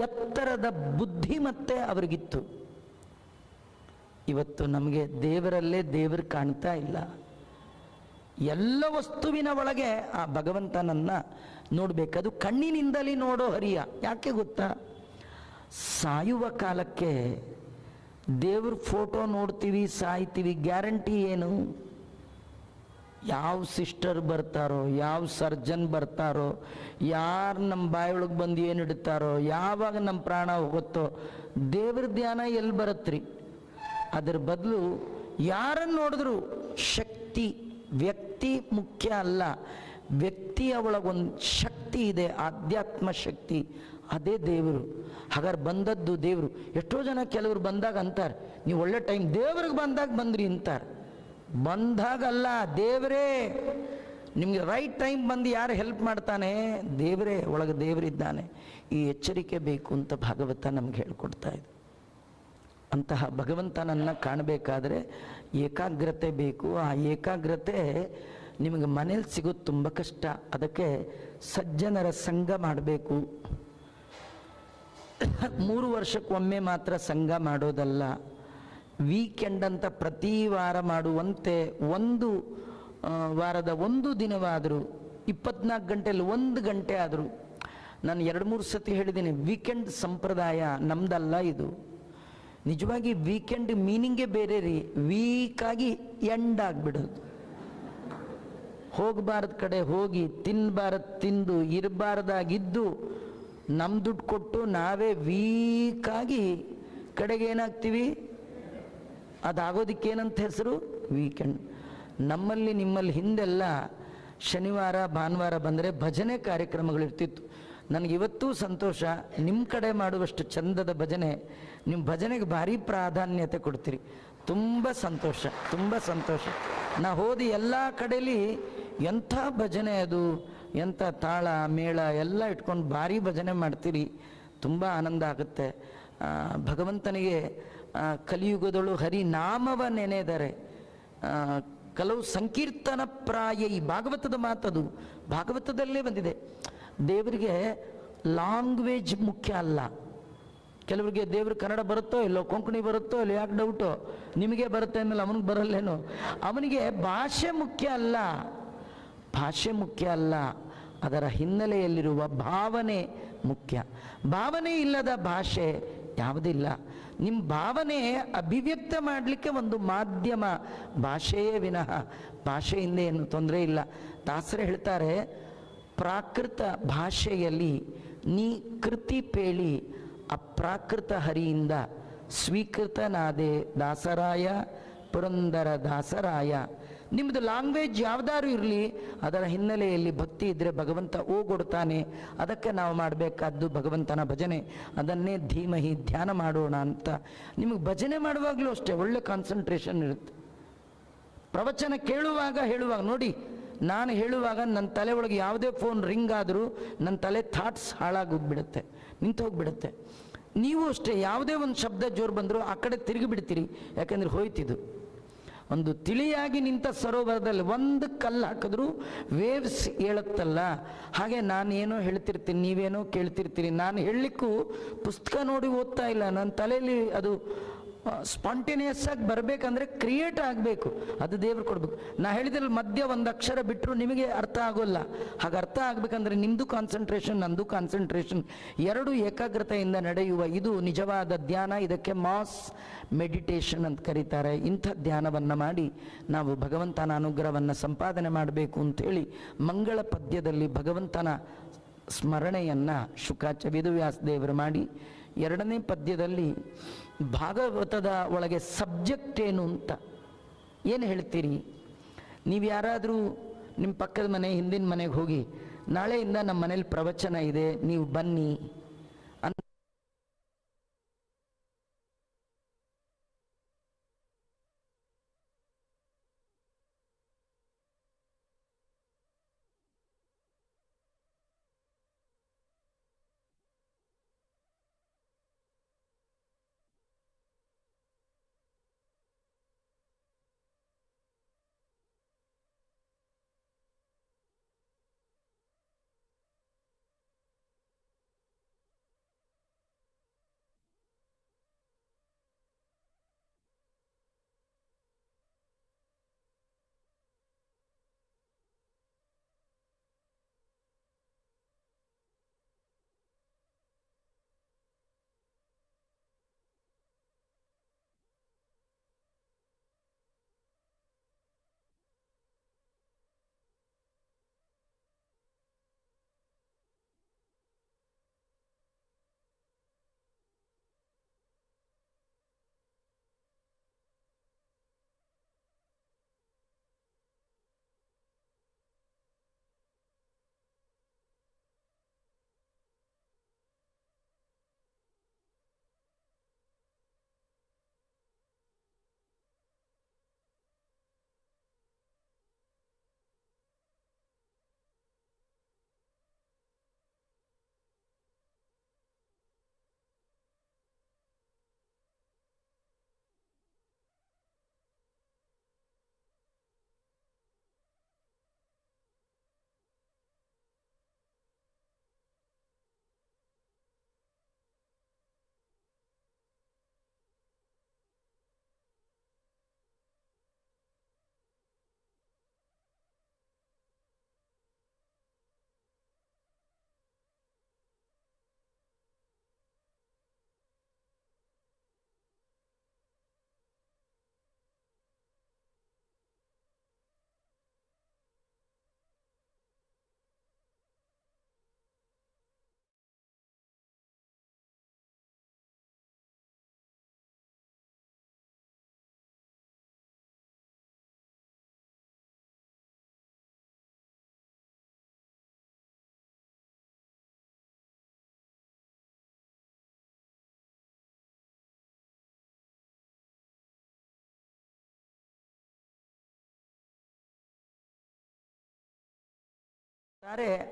ಎತ್ತರದ ಬುದ್ಧಿಮತ್ತೆ ಅವರಿಗಿತ್ತು. ಇವತ್ತು ನಮಗೆ ದೇವರಲ್ಲೇ ದೇವರು ಕಾಣ್ತಾ ಇಲ್ಲ. ಎಲ್ಲ ವಸ್ತುವಿನ ಒಳಗೆ ಆ ಭಗವಂತನನ್ನು ನೋಡಬೇಕು. ಅದು ಕಣ್ಣಿನಿಂದಲೇ ನೋಡೋ ಹರಿಯ. ಯಾಕೆ ಗೊತ್ತಾ? ಸಾಯುವ ಕಾಲಕ್ಕೆ ದೇವ್ರ ಫೋಟೋ ನೋಡ್ತೀವಿ, ಸಾಯ್ತೀವಿ. ಗ್ಯಾರಂಟಿ ಏನು? ಯಾವ ಸಿಸ್ಟರ್ ಬರ್ತಾರೋ, ಯಾವ ಸರ್ಜನ್ ಬರ್ತಾರೋ, ಯಾರು ನಮ್ಮ ಬಾಯೊಳಗೆ ಬಂದು ಏನು ಇಡ್ತಾರೋ, ಯಾವಾಗ ನಮ್ಮ ಪ್ರಾಣ ಹೋಗುತ್ತೋ, ದೇವ್ರ ಧ್ಯಾನ ಎಲ್ಲಿ ಬರುತ್ತ್ರಿ? ಅದರ ಬದಲು ಯಾರನ್ನು ನೋಡಿದ್ರು ಶಕ್ತಿ, ವ್ಯಕ್ತಿ ಮುಖ್ಯ ಅಲ್ಲ. ವ್ಯಕ್ತಿಯ ಒಳಗೊಂದು ಶಕ್ತಿ ಇದೆ, ಆಧ್ಯಾತ್ಮ ಶಕ್ತಿ, ಅದೇ ದೇವರು. ಹಾಗಾದ್ರೆ ಬಂದದ್ದು ದೇವರು. ಎಷ್ಟೋ ಜನ ಕೆಲವರು ಬಂದಾಗ ಅಂತಾರೆ, ನೀವು ಒಳ್ಳೆ ಟೈಮ್ ದೇವ್ರಿಗೆ ಬಂದಾಗ ಬಂದ್ರಿ ಅಂತಾರೆ. ಬಂದಾಗಲ್ಲ, ದೇವರೇ ನಿಮಗೆ ರೈಟ್ ಟೈಮ್ ಬಂದು ಯಾರು ಹೆಲ್ಪ್ ಮಾಡ್ತಾನೆ? ದೇವರೇ. ಒಳಗೆ ದೇವರಿದ್ದಾನೆ. ಈ ಎಚ್ಚರಿಕೆ ಬೇಕು ಅಂತ ಭಾಗವತ ನಮ್ಗೆ ಹೇಳ್ಕೊಡ್ತಾ ಇದೆ. ಅಂತಹ ಭಗವಂತನನ್ನು ಕಾಣಬೇಕಾದ್ರೆ ಏಕಾಗ್ರತೆ ಬೇಕು. ಆ ಏಕಾಗ್ರತೆ ನಿಮಗೆ ಮನೇಲಿ ಸಿಗೋದು ತುಂಬ ಕಷ್ಟ. ಅದಕ್ಕೆ ಸಜ್ಜನರ ಸಂಘ ಮಾಡಬೇಕು. 3 ವರ್ಷಕ್ಕೊಮ್ಮೆ ಮಾತ್ರ ಸಂಘ ಮಾಡೋದಲ್ಲ, ವೀಕೆಂಡ್ ಅಂತ ಪ್ರತಿ ವಾರ ಮಾಡುವಂತೆ ಒಂದು ವಾರದ ಒಂದು ದಿನವಾದರೂ 24 ಗಂಟೆಯಲ್ಲಿ 1 ಗಂಟೆ ಆದರೂ. ನಾನು 2-3 ಸತಿ ಹೇಳಿದ್ದೀನಿ, ವೀಕೆಂಡ್ ಸಂಪ್ರದಾಯ ನಮ್ದಲ್ಲ ಇದು. ನಿಜವಾಗಿ ವೀಕೆಂಡ್ ಮೀನಿಂಗೇ ಬೇರೆ ರೀ. ವೀಕಾಗಿ ಎಂಡ್ ಆಗಿಬಿಡೋದು. ಹೋಗಬಾರ್ದ ಕಡೆ ಹೋಗಿ, ತಿನ್ನಬಾರ್ದು ತಿಂದು, ಇರಬಾರ್ದಾಗಿದ್ದು, ನಮ್ಮ ದುಡ್ಡು ಕೊಟ್ಟು ನಾವೇ ವೀಕಾಗಿ ಕಡೆಗೆ ಏನಾಗ್ತೀವಿ? ಅದಾಗೋದಕ್ಕೇನಂತ ಹೆಸರು? ವೀಕೆಂಡ್. ನಮ್ಮಲ್ಲಿ ನಿಮ್ಮಲ್ಲಿ ಹಿಂದೆಲ್ಲ ಶನಿವಾರ ಭಾನುವಾರ ಬಂದರೆ ಭಜನೆ ಕಾರ್ಯಕ್ರಮಗಳಿರ್ತಿತ್ತು. ನನಗಿವತ್ತೂ ಸಂತೋಷ, ನಿಮ್ಮ ಕಡೆ ಮಾಡುವಷ್ಟು ಚಂದದ ಭಜನೆ, ನಿಮ್ಮ ಭಜನೆಗೆ ಭಾರಿ ಪ್ರಾಧಾನ್ಯತೆ ಕೊಡ್ತೀರಿ. ತುಂಬ ಸಂತೋಷ, ತುಂಬ ಸಂತೋಷ. ನಾ ಹೋದ ಎಲ್ಲ ಕಡೆಯಲ್ಲಿ ಎಂಥ ಭಜನೆ ಅದು, ಎಂಥ ತಾಳ ಮೇಳ ಎಲ್ಲ ಇಟ್ಕೊಂಡು ಭಾರಿ ಭಜನೆ ಮಾಡ್ತೀರಿ. ತುಂಬ ಆನಂದ ಆಗುತ್ತೆ. ಭಗವಂತನಿಗೆ ಕಲಿಯುಗದಳು ಹರಿನಾಮವ ನೆನೆದರೆ ಕೆಲವು ಸಂಕೀರ್ತನ ಪ್ರಾಯ. ಈ ಭಾಗವತದ ಮಾತದು, ಭಾಗವತದಲ್ಲೇ ಬಂದಿದೆ. ದೇವರಿಗೆ ಲ್ಯಾಂಗ್ವೇಜ್ ಮುಖ್ಯ ಅಲ್ಲ. ಕೆಲವರಿಗೆ ದೇವ್ರ ಕನ್ನಡ ಬರುತ್ತೋ ಇಲ್ಲೋ, ಕೊಂಕಣಿ ಬರುತ್ತೋ ಇಲ್ಲೋ, ಯಾಕೆ ಡೌಟು? ನಿಮಗೆ ಬರುತ್ತೆ ಅಂದಮೇಲೆ ಅವನಿಗೆ ಬರಲ್ಲೇನೋ? ಅವನಿಗೆ ಭಾಷೆ ಮುಖ್ಯ ಅಲ್ಲ, ಭಾಷೆ ಮುಖ್ಯ ಅಲ್ಲ, ಅದರ ಹಿನ್ನೆಲೆಯಲ್ಲಿರುವ ಭಾವನೆ ಮುಖ್ಯ. ಭಾವನೆ ಇಲ್ಲದ ಭಾಷೆ ಯಾವುದಿಲ್ಲ. ನಿಮ್ಮ ಭಾವನೆ ಅಭಿವ್ಯಕ್ತ ಮಾಡಲಿಕ್ಕೆ ಒಂದು ಮಾಧ್ಯಮ ಭಾಷೆಯೇ ವಿನಃ ಭಾಷೆಯಿಂದ ಏನು ತೊಂದರೆ ಇಲ್ಲ. ದಾಸರೇ ಹೇಳ್ತಾರೆ, ಪ್ರಾಕೃತ ಭಾಷೆಯಲ್ಲಿ ನೀ ಕೃತಿ ಪೇಳಿ ಅಪ್ರಾಕೃತ ಹರಿಯಿಂದ ಸ್ವೀಕೃತನಾದೆ ದಾಸರಾಯ ಪುರಂದರ ದಾಸರಾಯ. ನಿಮ್ಮದು ಲ್ಯಾಂಗ್ವೇಜ್ ಯಾವುದಾದ್ರು ಇರಲಿ, ಅದರ ಹಿನ್ನೆಲೆಯಲ್ಲಿ ಭಕ್ತಿ ಇದ್ದರೆ ಭಗವಂತ ಓಗೊಡ್ತಾನೆ. ಅದಕ್ಕೆ ನಾವು ಮಾಡಬೇಕಾದ್ದು ಭಗವಂತನ ಭಜನೆ. ಅದನ್ನೇ ಧೀಮಹಿ ಧ್ಯಾನ ಮಾಡೋಣ ಅಂತ. ನಿಮಗೆ ಭಜನೆ ಮಾಡುವಾಗಲೂ ಅಷ್ಟೇ ಒಳ್ಳೆ ಕಾನ್ಸಂಟ್ರೇಷನ್ ಇರುತ್ತೆ. ಪ್ರವಚನ ಕೇಳುವಾಗ ಹೇಳುವಾಗ ನೋಡಿ, ನಾನು ಹೇಳುವಾಗ ನನ್ನ ತಲೆ ಒಳಗೆ ಯಾವುದೇ ಫೋನ್ ರಿಂಗ್ ಆದರೂ ನನ್ನ ತಲೆ ಥಾಟ್ಸ್ ಹಾಳಾಗೋಗ್ಬಿಡುತ್ತೆ, ನಿಂತು ಹೋಗ್ಬಿಡುತ್ತೆ. ನೀವು ಅಷ್ಟೇ, ಯಾವುದೇ ಒಂದು ಶಬ್ದ ಜೋರು ಬಂದರೂ ಆ ಕಡೆ ತಿರುಗಿ ಬಿಡ್ತೀರಿ, ಯಾಕೆಂದರೆ ಹೋಯ್ತಿದ್ದು. ಒಂದು ತಿಳಿಯಾಗಿ ನಿಂತ ಸರೋವರದಲ್ಲಿ ಒಂದು ಕಲ್ಲು ಹಾಕಿದ್ರೂ ವೇವ್ಸ್ ಹೇಳುತ್ತಲ್ಲ, ಹಾಗೆ ನಾನು ಏನೋ ಹೇಳ್ತಿರ್ತೀನಿ, ನೀವೇನೋ ಕೇಳ್ತಿರ್ತೀರಿ. ನಾನು ಹೇಳಲಿಕ್ಕೂ ಪುಸ್ತಕ ನೋಡಿ ಓದ್ತಾ ಇಲ್ಲ, ನನ್ನ ತಲೆಯಲ್ಲಿ ಅದು ಸ್ಪಾಂಟೇನಿಯಸ್ ಆಗಿ ಬರಬೇಕಂದ್ರೆ ಕ್ರಿಯೇಟ್ ಆಗಬೇಕು. ಅದು ದೇವ್ರು ಕೊಡ್ಬೇಕು. ನಾ ಹೇಳಿದ್ರಲ್ಲಿ ಮಧ್ಯ ಒಂದು ಅಕ್ಷರ ಬಿಟ್ಟರು ನಿಮಗೆ ಅರ್ಥ ಆಗೋಲ್ಲ. ಹಾಗೆ ಅರ್ಥ ಆಗಬೇಕಂದ್ರೆ ನಿಮ್ಮದು ಕಾನ್ಸಂಟ್ರೇಷನ್, ನಂದು ಕಾನ್ಸಂಟ್ರೇಷನ್, ಎರಡು ಏಕಾಗ್ರತೆಯಿಂದ ನಡೆಯುವ ಇದು ನಿಜವಾದ ಧ್ಯಾನ. ಇದಕ್ಕೆ ಮಾಸ್ ಮೆಡಿಟೇಷನ್ ಅಂತ ಕರೀತಾರೆ. ಇಂಥ ಧ್ಯಾನವನ್ನು ಮಾಡಿ ನಾವು ಭಗವಂತನ ಅನುಗ್ರಹವನ್ನು ಸಂಪಾದನೆ ಮಾಡಬೇಕು ಅಂಥೇಳಿ ಮಂಗಳ ಪದ್ಯದಲ್ಲಿ ಭಗವಂತನ ಸ್ಮರಣೆಯನ್ನು ವೇದವ್ಯಾಸ ದೇವರು ಮಾಡಿ, 2ನೇ ಪದ್ಯದಲ್ಲಿ ಭಾಗವತದ ಒಳಗೆ ಸಬ್ಜೆಕ್ಟ್ ಏನು ಅಂತ ಏನು ಹೇಳ್ತೀರಿ? ನೀವು ಯಾರಾದರೂ ನಿಮ್ಮ ಪಕ್ಕದ ಮನೆ ಹಿಂದಿನ ಮನೆಗೆ ಹೋಗಿ ನಾಳೆಯಿಂದ ನಮ್ಮ ಮನೇಲಿ ಪ್ರವಚನ ಇದೆ, ನೀವು ಬನ್ನಿ ಅಂತ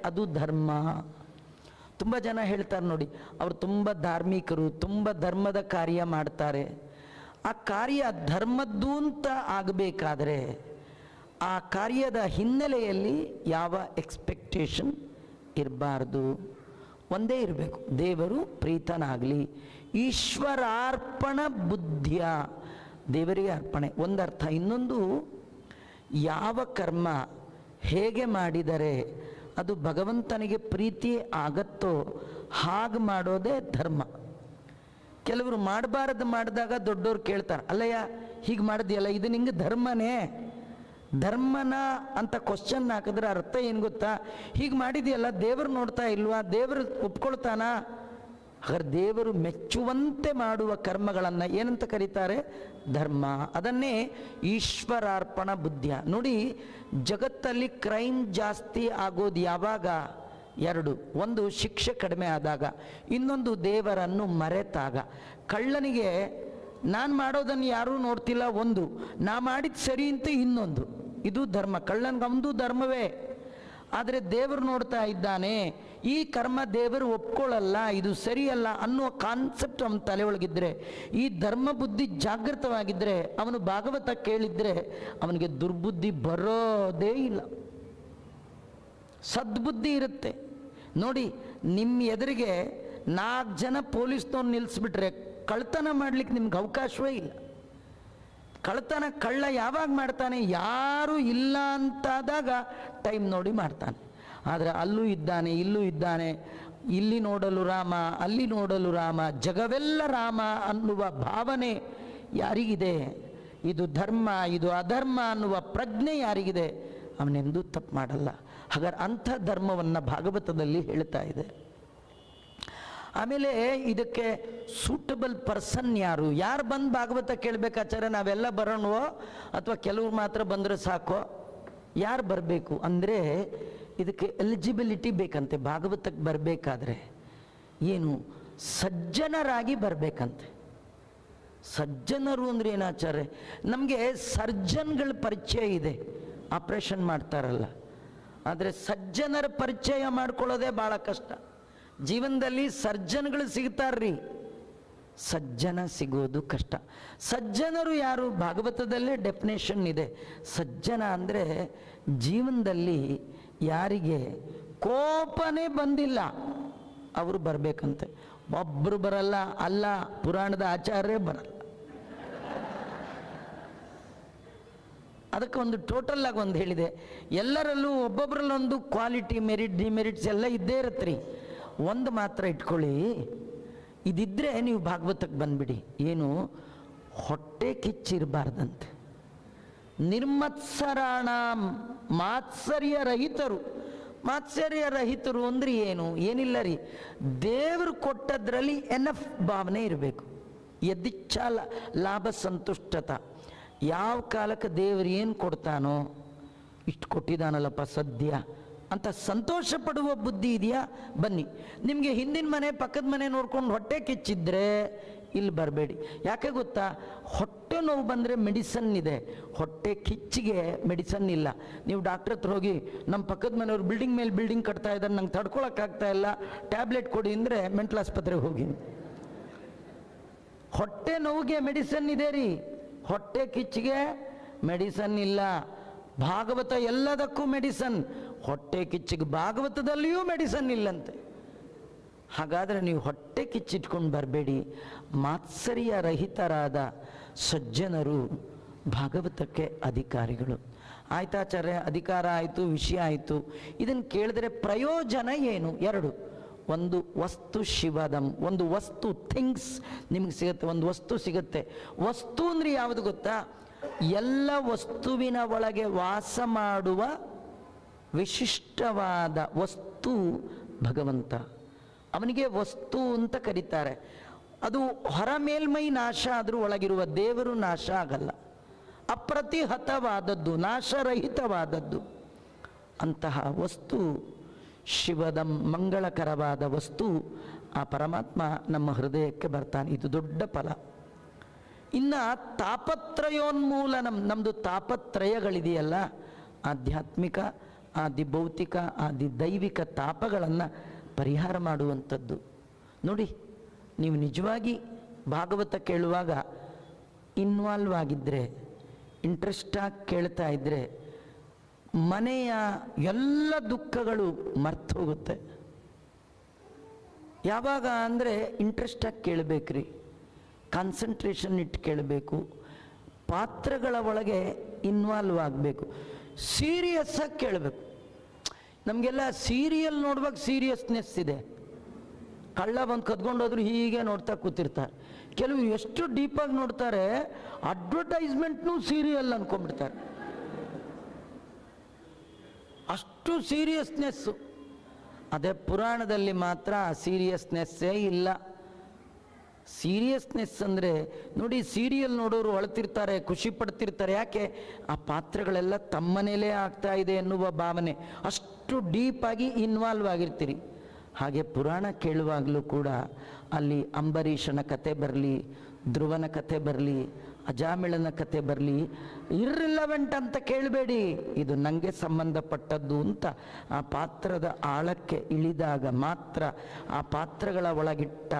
ಅದು ಧರ್ಮ. ತುಂಬ ಜನ ಹೇಳ್ತಾರೆ ನೋಡಿ, ಅವರು ತುಂಬ ಧಾರ್ಮಿಕರು, ತುಂಬ ಧರ್ಮದ ಕಾರ್ಯ ಮಾಡ್ತಾರೆ. ಆ ಕಾರ್ಯ ಧರ್ಮದ್ದು ಅಂತ ಆಗಬೇಕಾದ್ರೆ ಆ ಕಾರ್ಯದ ಹಿನ್ನೆಲೆಯಲ್ಲಿ ಯಾವ ಎಕ್ಸ್ಪೆಕ್ಟೇಷನ್ ಇರಬಾರ್ದು. ಒಂದೇ ಇರಬೇಕು, ದೇವರು ಪ್ರೀತನಾಗಲಿ. ಈಶ್ವರಾರ್ಪಣ ಬುದ್ಧಿಯ, ದೇವರಿಗೆ ಅರ್ಪಣೆ ಒಂದರ್ಥ. ಇನ್ನೊಂದು, ಯಾವ ಕರ್ಮ ಹೇಗೆ ಮಾಡಿದರೆ ಅದು ಭಗವಂತನಿಗೆ ಪ್ರೀತಿ ಆಗತ್ತೋ ಹಾಗೆ ಮಾಡೋದೇ ಧರ್ಮ. ಕೆಲವರು ಮಾಡಬಾರದು ಮಾಡಿದಾಗ ದೊಡ್ಡವ್ರು ಕೇಳ್ತಾರೆ, ಅಲ್ಲಯ್ಯ ಹೀಗೆ ಮಾಡಿದ್ಯಲ್ಲ ಇದು ನಿಂಗೆ ಧರ್ಮನೇ, ಧರ್ಮನ ಅಂತ ಕ್ವಶನ್ ಹಾಕಿದ್ರೆ ಅರ್ಥ ಏನು ಗೊತ್ತಾ? ಹೀಗೆ ಮಾಡಿದ್ಯಲ್ಲ ದೇವರು ನೋಡ್ತಾ ಇಲ್ವಾ, ದೇವರು ಒಪ್ಕೊಳ್ತಾನ? ಹಾಗಾದ್ರೆ ದೇವರು ಮೆಚ್ಚುವಂತೆ ಮಾಡುವ ಕರ್ಮಗಳನ್ನು ಏನಂತ ಕರೀತಾರೆ? ಧರ್ಮ. ಅದನ್ನೇ ಈಶ್ವರಾರ್ಪಣ ಬುದ್ಧಿಯ. ನೋಡಿ, ಜಗತ್ತಲ್ಲಿ ಕ್ರೈಮ್ ಜಾಸ್ತಿ ಆಗೋದು ಯಾವಾಗ? ಎರಡು. ಒಂದು ಶಿಕ್ಷೆ ಕಡಿಮೆ ಆದಾಗ, ಇನ್ನೊಂದು ದೇವರನ್ನು ಮರೆತಾಗ. ಕಳ್ಳನಿಗೆ ನಾನು ಮಾಡೋದನ್ನು ಯಾರೂ ನೋಡ್ತಿಲ್ಲ ಒಂದು, ನಾ ಮಾಡಿದ ಸರಿ ಅಂತ ಇನ್ನೊಂದು. ಇದು ಧರ್ಮ. ಕಳ್ಳನಿಗೆ ಅವನದು ಧರ್ಮವೇ, ಆದರೆ ದೇವರು ನೋಡ್ತಾ ಇದ್ದಾನೆ, ಈ ಕರ್ಮ ದೇವರು ಒಪ್ಕೊಳ್ಳಲ್ಲ, ಇದು ಸರಿಯಲ್ಲ ಅನ್ನುವ ಕಾನ್ಸೆಪ್ಟ್ ಅವನ ತಲೆ ಒಳಗಿದ್ರೆ, ಈ ಧರ್ಮ ಬುದ್ಧಿ ಜಾಗೃತವಾಗಿದ್ದರೆ, ಅವನು ಭಾಗವತ ಕೇಳಿದ್ರೆ ಅವನಿಗೆ ದುರ್ಬುದ್ಧಿ ಬರೋದೇ ಇಲ್ಲ, ಸದ್ಬುದ್ಧಿ ಇರುತ್ತೆ. ನೋಡಿ, ನಿಮ್ಮ ಎದುರಿಗೆ 4 ಜನ ಪೊಲೀಸ್ನವ್ರು ನಿಲ್ಲಿಸ್ಬಿಟ್ರೆ ಕಳ್ತನ ಮಾಡ್ಲಿಕ್ಕೆ ನಿಮ್ಗೆ ಅವಕಾಶವೇ ಇಲ್ಲ. ಕಳ್ತನ ಕಳ್ಳ ಯಾವಾಗ ಮಾಡ್ತಾನೆ? ಯಾರು ಇಲ್ಲ ಅಂತಾದಾಗ ಟೈಮ್ ನೋಡಿ ಮಾಡ್ತಾನೆ. ಆದರೆ ಅಲ್ಲೂ ಇದ್ದಾನೆ, ಇಲ್ಲೂ ಇದ್ದಾನೆ, ಇಲ್ಲಿ ನೋಡಲು ರಾಮ, ಅಲ್ಲಿ ನೋಡಲು ರಾಮ, ಜಗವೆಲ್ಲ ರಾಮ ಅನ್ನುವ ಭಾವನೆ ಯಾರಿಗಿದೆ? ಇದು ಧರ್ಮ, ಇದು ಅಧರ್ಮ ಅನ್ನುವ ಪ್ರಜ್ಞೆ ಯಾರಿಗಿದೆ? ಅವನೆಂದೂ ತಪ್ಪು ಮಾಡಲ್ಲ. ಹಾಗಾದ್ರೆ ಅಂಥ ಧರ್ಮವನ್ನು ಭಾಗವತದಲ್ಲಿ ಹೇಳ್ತಾ ಇದೆ. ಆಮೇಲೆ ಇದಕ್ಕೆ ಸೂಟಬಲ್ ಪರ್ಸನ್ ಯಾರು? ಯಾರು ಬಂದು ಭಾಗವತ ಕೇಳಬೇಕಾಚಾರ್ಯ? ನಾವೆಲ್ಲ ಬರೋಣವೋ ಅಥವಾ ಕೆಲವ್ರು ಮಾತ್ರ ಬಂದರೆ ಸಾಕೋ? ಯಾರು ಬರಬೇಕು ಅಂದರೆ, ಇದಕ್ಕೆ ಎಲಿಜಿಬಿಲಿಟಿ ಬೇಕಂತೆ. ಭಾಗವತಕ್ಕೆ ಬರಬೇಕಾದ್ರೆ ಏನು, ಸಜ್ಜನರಾಗಿ ಬರಬೇಕಂತೆ. ಸಜ್ಜನರು ಅಂದರೆ ಏನಾಚಾರ್ಯ? ನಮಗೆ ಸರ್ಜನ್ಗಳ ಪರಿಚಯ ಇದೆ, ಆಪ್ರೇಷನ್ ಮಾಡ್ತಾರಲ್ಲ, ಆದರೆ ಸಜ್ಜನರ ಪರಿಚಯ ಮಾಡ್ಕೊಳ್ಳೋದೇ ಭಾಳ ಕಷ್ಟ. ಜೀವನದಲ್ಲಿ ಸರ್ಜನ್ಗಳು ಸಿಗ್ತಾರ್ರಿ, ಸಜ್ಜನ ಸಿಗೋದು ಕಷ್ಟ. ಸಜ್ಜನರು ಯಾರು? ಭಾಗವತದಲ್ಲೇ ಡೆಫಿನೇಷನ್ ಇದೆ. ಸಜ್ಜನ ಅಂದರೆ ಜೀವನದಲ್ಲಿ ಯಾರಿಗೆ ಕೋಪನೇ ಬಂದಿಲ್ಲ ಅವರು ಬರಬೇಕಂತೆ. ಒಬ್ಬರು ಬರಲ್ಲ, ಅಲ್ಲ ಪುರಾಣದ ಆಚಾರ್ಯ ಬರಲ್ಲ. ಅದಕ್ಕೆ ಒಂದು ಟೋಟಲ್ ಆಗಿ ಒಂದು ಹೇಳಿದೆ, ಎಲ್ಲರಲ್ಲೂ ಒಬ್ಬೊಬ್ಬರಲ್ಲೊಂದು ಕ್ವಾಲಿಟಿ, ಮೆರಿಟ್, ಡಿಮೆರಿಟ್ಸ್ ಎಲ್ಲ ಇದ್ದೇ ಇರತ್ರಿ. ಒಂದು ಮಾತ್ರ ಇಟ್ಕೊಳ್ಳಿ, ಇದಿದ್ರೆ ನೀವು ಭಾಗವತಕ್ಕೆ ಬಂದ್ಬಿಡಿ. ಏನು? ಹೊಟ್ಟೆ ಕಿಚ್ಚಿರಬಾರ್ದಂತೆ. ನಿರ್ಮತ್ಸರಾಣ, ಮಾತ್ಸರ್ಯ ರಹಿತರು. ಮಾತ್ಸರ್ಯ ರಹಿತರು ಅಂದ್ರೆ ಏನು? ಏನಿಲ್ಲ ರೀ, ದೇವರು ಕೊಟ್ಟದ್ರಲ್ಲಿ ಎನಫ್ ಭಾವನೆ ಇರಬೇಕು. ಯದಿಚ್ಛಾ ಲಾಭ ಸಂತುಷ್ಟತ. ಯಾವ ಕಾಲಕ್ಕೆ ದೇವರು ಏನು ಕೊಡ್ತಾನೋ, ಇಷ್ಟು ಕೊಟ್ಟಿದ್ದಾನಲ್ಲಪ್ಪ ಸದ್ಯ ಅಂತ ಸಂತೋಷ ಪಡುವ ಬುದ್ಧಿ ಇದೆಯಾ? ಬನ್ನಿ. ನಿಮಗೆ ಹಿಂದಿನ ಮನೆ ಪಕ್ಕದ ಮನೆ ನೋಡ್ಕೊಂಡು ಹೊಟ್ಟೆ ಕಿಚ್ಚಿದ್ರೆ ಇಲ್ಲಿ ಬರಬೇಡಿ. ಯಾಕೆ ಗೊತ್ತಾ? ಹೊಟ್ಟೆ ನೋವು ಬಂದರೆ ಮೆಡಿಸನ್ ಇದೆ, ಹೊಟ್ಟೆ ಕಿಚ್ಚಿಗೆ ಮೆಡಿಸನ್ ಇಲ್ಲ. ನೀವು ಡಾಕ್ಟ್ರ್ ಹತ್ರ ಹೋಗಿ, ನಮ್ಮ ಪಕ್ಕದ ಮನೆಯವ್ರು ಬಿಲ್ಡಿಂಗ್ ಮೇಲೆ ಬಿಲ್ಡಿಂಗ್ ಕಟ್ತಾ ಇದ್ದಾರೆ, ನಂಗೆ ತಡ್ಕೊಳಕ್ಕಾಗ್ತಾ ಇಲ್ಲ, ಟ್ಯಾಬ್ಲೆಟ್ ಕೊಡಿ ಅಂದರೆ ಮೆಂಟಲ್ ಆಸ್ಪತ್ರೆಗೆ ಹೋಗಿ. ಹೊಟ್ಟೆ ನೋವಿಗೆ ಮೆಡಿಸನ್ ಇದೆ ರೀ, ಹೊಟ್ಟೆ ಕಿಚ್ಚಿಗೆ ಮೆಡಿಸನ್ ಇಲ್ಲ. ಭಾಗವತ ಎಲ್ಲದಕ್ಕೂ ಮೆಡಿಸನ್, ಹೊಟ್ಟೆ ಕಿಚ್ಚಿಗೆ ಭಾಗವತದಲ್ಲಿಯೂ ಮೆಡಿಸನ್ ಇಲ್ಲಂತೆ. ಹಾಗಾದರೆ ನೀವು ಹೊಟ್ಟೆ ಕಿಚ್ಚಿಟ್ಕೊಂಡು ಬರಬೇಡಿ. ಮಾತ್ಸರ್ಯ ರಹಿತರಾದ ಸಜ್ಜನರು ಭಾಗವತಕ್ಕೆ ಅಧಿಕಾರಿಗಳು. ಆಯ್ತಾಚಾರ್ಯ, ಅಧಿಕಾರ ಆಯಿತು, ವಿಷಯ ಆಯಿತು. ಇದನ್ನು ಕೇಳಿದ್ರೆ ಪ್ರಯೋಜನ ಏನು? ಎರಡು. ಒಂದು ವಸ್ತು ಶಿವದಂ, ಒಂದು ವಸ್ತು, ಥಿಂಗ್ಸ್ ನಿಮಗೆ ಸಿಗುತ್ತೆ, ಒಂದು ವಸ್ತು ಸಿಗುತ್ತೆ. ವಸ್ತು ಅಂದರೆ ಯಾವುದು ಗೊತ್ತಾ? ಎಲ್ಲ ವಸ್ತುವಿನ ಒಳಗೆ ವಾಸ ಮಾಡುವ ವಿಶಿಷ್ಟವಾದ ವಸ್ತು ಭಗವಂತ. ಅವನಿಗೆ ವಸ್ತು ಅಂತ ಕರೀತಾರೆ. ಅದು ಹೊರ ಮೇಲ್ಮೈ ನಾಶ ಆದರೂ ಒಳಗಿರುವ ದೇವರು ನಾಶ ಆಗಲ್ಲ. ಅಪ್ರತಿಹತವಾದದ್ದು, ನಾಶರಹಿತವಾದದ್ದು. ಅಂತಹ ವಸ್ತು ಶಿವದ ಮಂಗಳಕರವಾದ ವಸ್ತು ಆ ಪರಮಾತ್ಮ ನಮ್ಮ ಹೃದಯಕ್ಕೆ ಬರ್ತಾನೆ. ಇದು ದೊಡ್ಡ ಫಲ. ಇನ್ನು ತಾಪತ್ರಯೋನ್ಮೂಲನಂ, ನಮ್ಮದು ತಾಪತ್ರಯಗಳಿದೆಯಲ್ಲ, ಆಧ್ಯಾತ್ಮಿಕ, ಆದಿಭೌತಿಕ, ಆದಿದೈವಿಕ ತಾಪಗಳನ್ನು ಪರಿಹಾರ ಮಾಡುವಂಥದ್ದು. ನೋಡಿ, ನೀವು ನಿಜವಾಗಿ ಭಾಗವತ ಕೇಳುವಾಗ ಇನ್ವಾಲ್ವ್ ಆಗಿದ್ದರೆ, ಇಂಟ್ರೆಸ್ಟಾಗಿ ಕೇಳ್ತಾ ಇದ್ದರೆ, ಮನೆಯ ಎಲ್ಲ ದುಃಖಗಳು ಮರ್ತು ಹೋಗುತ್ತೆ. ಯಾವಾಗ ಅಂದರೆ ಇಂಟ್ರೆಸ್ಟಾಗಿ ಕೇಳಬೇಕ್ರಿ, ಕಾನ್ಸಂಟ್ರೇಷನ್ ಇಟ್ಟು ಕೇಳಬೇಕು, ಪಾತ್ರಗಳ ಒಳಗೆ ಇನ್ವಾಲ್ವ್ ಆಗಬೇಕು, ಸೀರಿಯಸ್ಸಾಗಿ ಕೇಳಬೇಕು. ನಮಗೆಲ್ಲ ಸೀರಿಯಲ್ ನೋಡುವಾಗ ಸೀರಿಯಸ್ನೆಸ್ ಇದೆ. ಕಳ್ಳ ಬಂದು ಕದ್ಕೊಂಡೋದ್ರು ಹೀಗೆ ನೋಡ್ತಾ ಕೂತಿರ್ತಾರೆ. ಕೆಲವರು ಎಷ್ಟು ಡೀಪಾಗಿ ನೋಡ್ತಾರೆ, ಅಡ್ವರ್ಟೈಸ್ಮೆಂಟ್ನೂ ಸೀರಿಯಲ್ ಅಂದ್ಕೊಂಡ್ಬಿಡ್ತಾರೆ. ಅಷ್ಟು ಸೀರಿಯಸ್ನೆಸ್ಸು. ಅದೇ ಪುರಾಣದಲ್ಲಿ ಮಾತ್ರ ಸೀರಿಯಸ್ನೆಸ್ಸೇ ಇಲ್ಲ. ಸೀರಿಯಸ್ನೆಸ್ ಅಂದರೆ ನೋಡಿ, ಸೀರಿಯಲ್ ನೋಡೋರು ಅಳ್ತಿರ್ತಾರೆ, ಖುಷಿ ಪಡ್ತಿರ್ತಾರೆ. ಯಾಕೆ? ಆ ಪಾತ್ರಗಳೆಲ್ಲ ತಮ್ಮನೇಲೇ ಆಗ್ತಾ ಇದೆ ಎನ್ನುವ ಭಾವನೆ. ಅಷ್ಟು ಡೀಪಾಗಿ ಇನ್ವಾಲ್ವ್ ಆಗಿರ್ತೀರಿ. ಹಾಗೆ ಪುರಾಣ ಕೇಳುವಾಗಲೂ ಕೂಡ ಅಲ್ಲಿ ಅಂಬರೀಷನ ಕತೆ ಬರಲಿ, ಧ್ರುವನ ಕತೆ ಬರಲಿ, ಅಜಾಮಿಳನ ಕತೆ ಬರಲಿ, ಇರ್ರಿಲವೆಂಟ್ ಅಂತ ಕೇಳಬೇಡಿ, ಇದು ನನಗೆ ಸಂಬಂಧಪಟ್ಟದ್ದು ಅಂತ ಆ ಪಾತ್ರದ ಆಳಕ್ಕೆ ಇಳಿದಾಗ ಮಾತ್ರ ಆ ಪಾತ್ರಗಳ ಒಳಗಿಟ್ಟ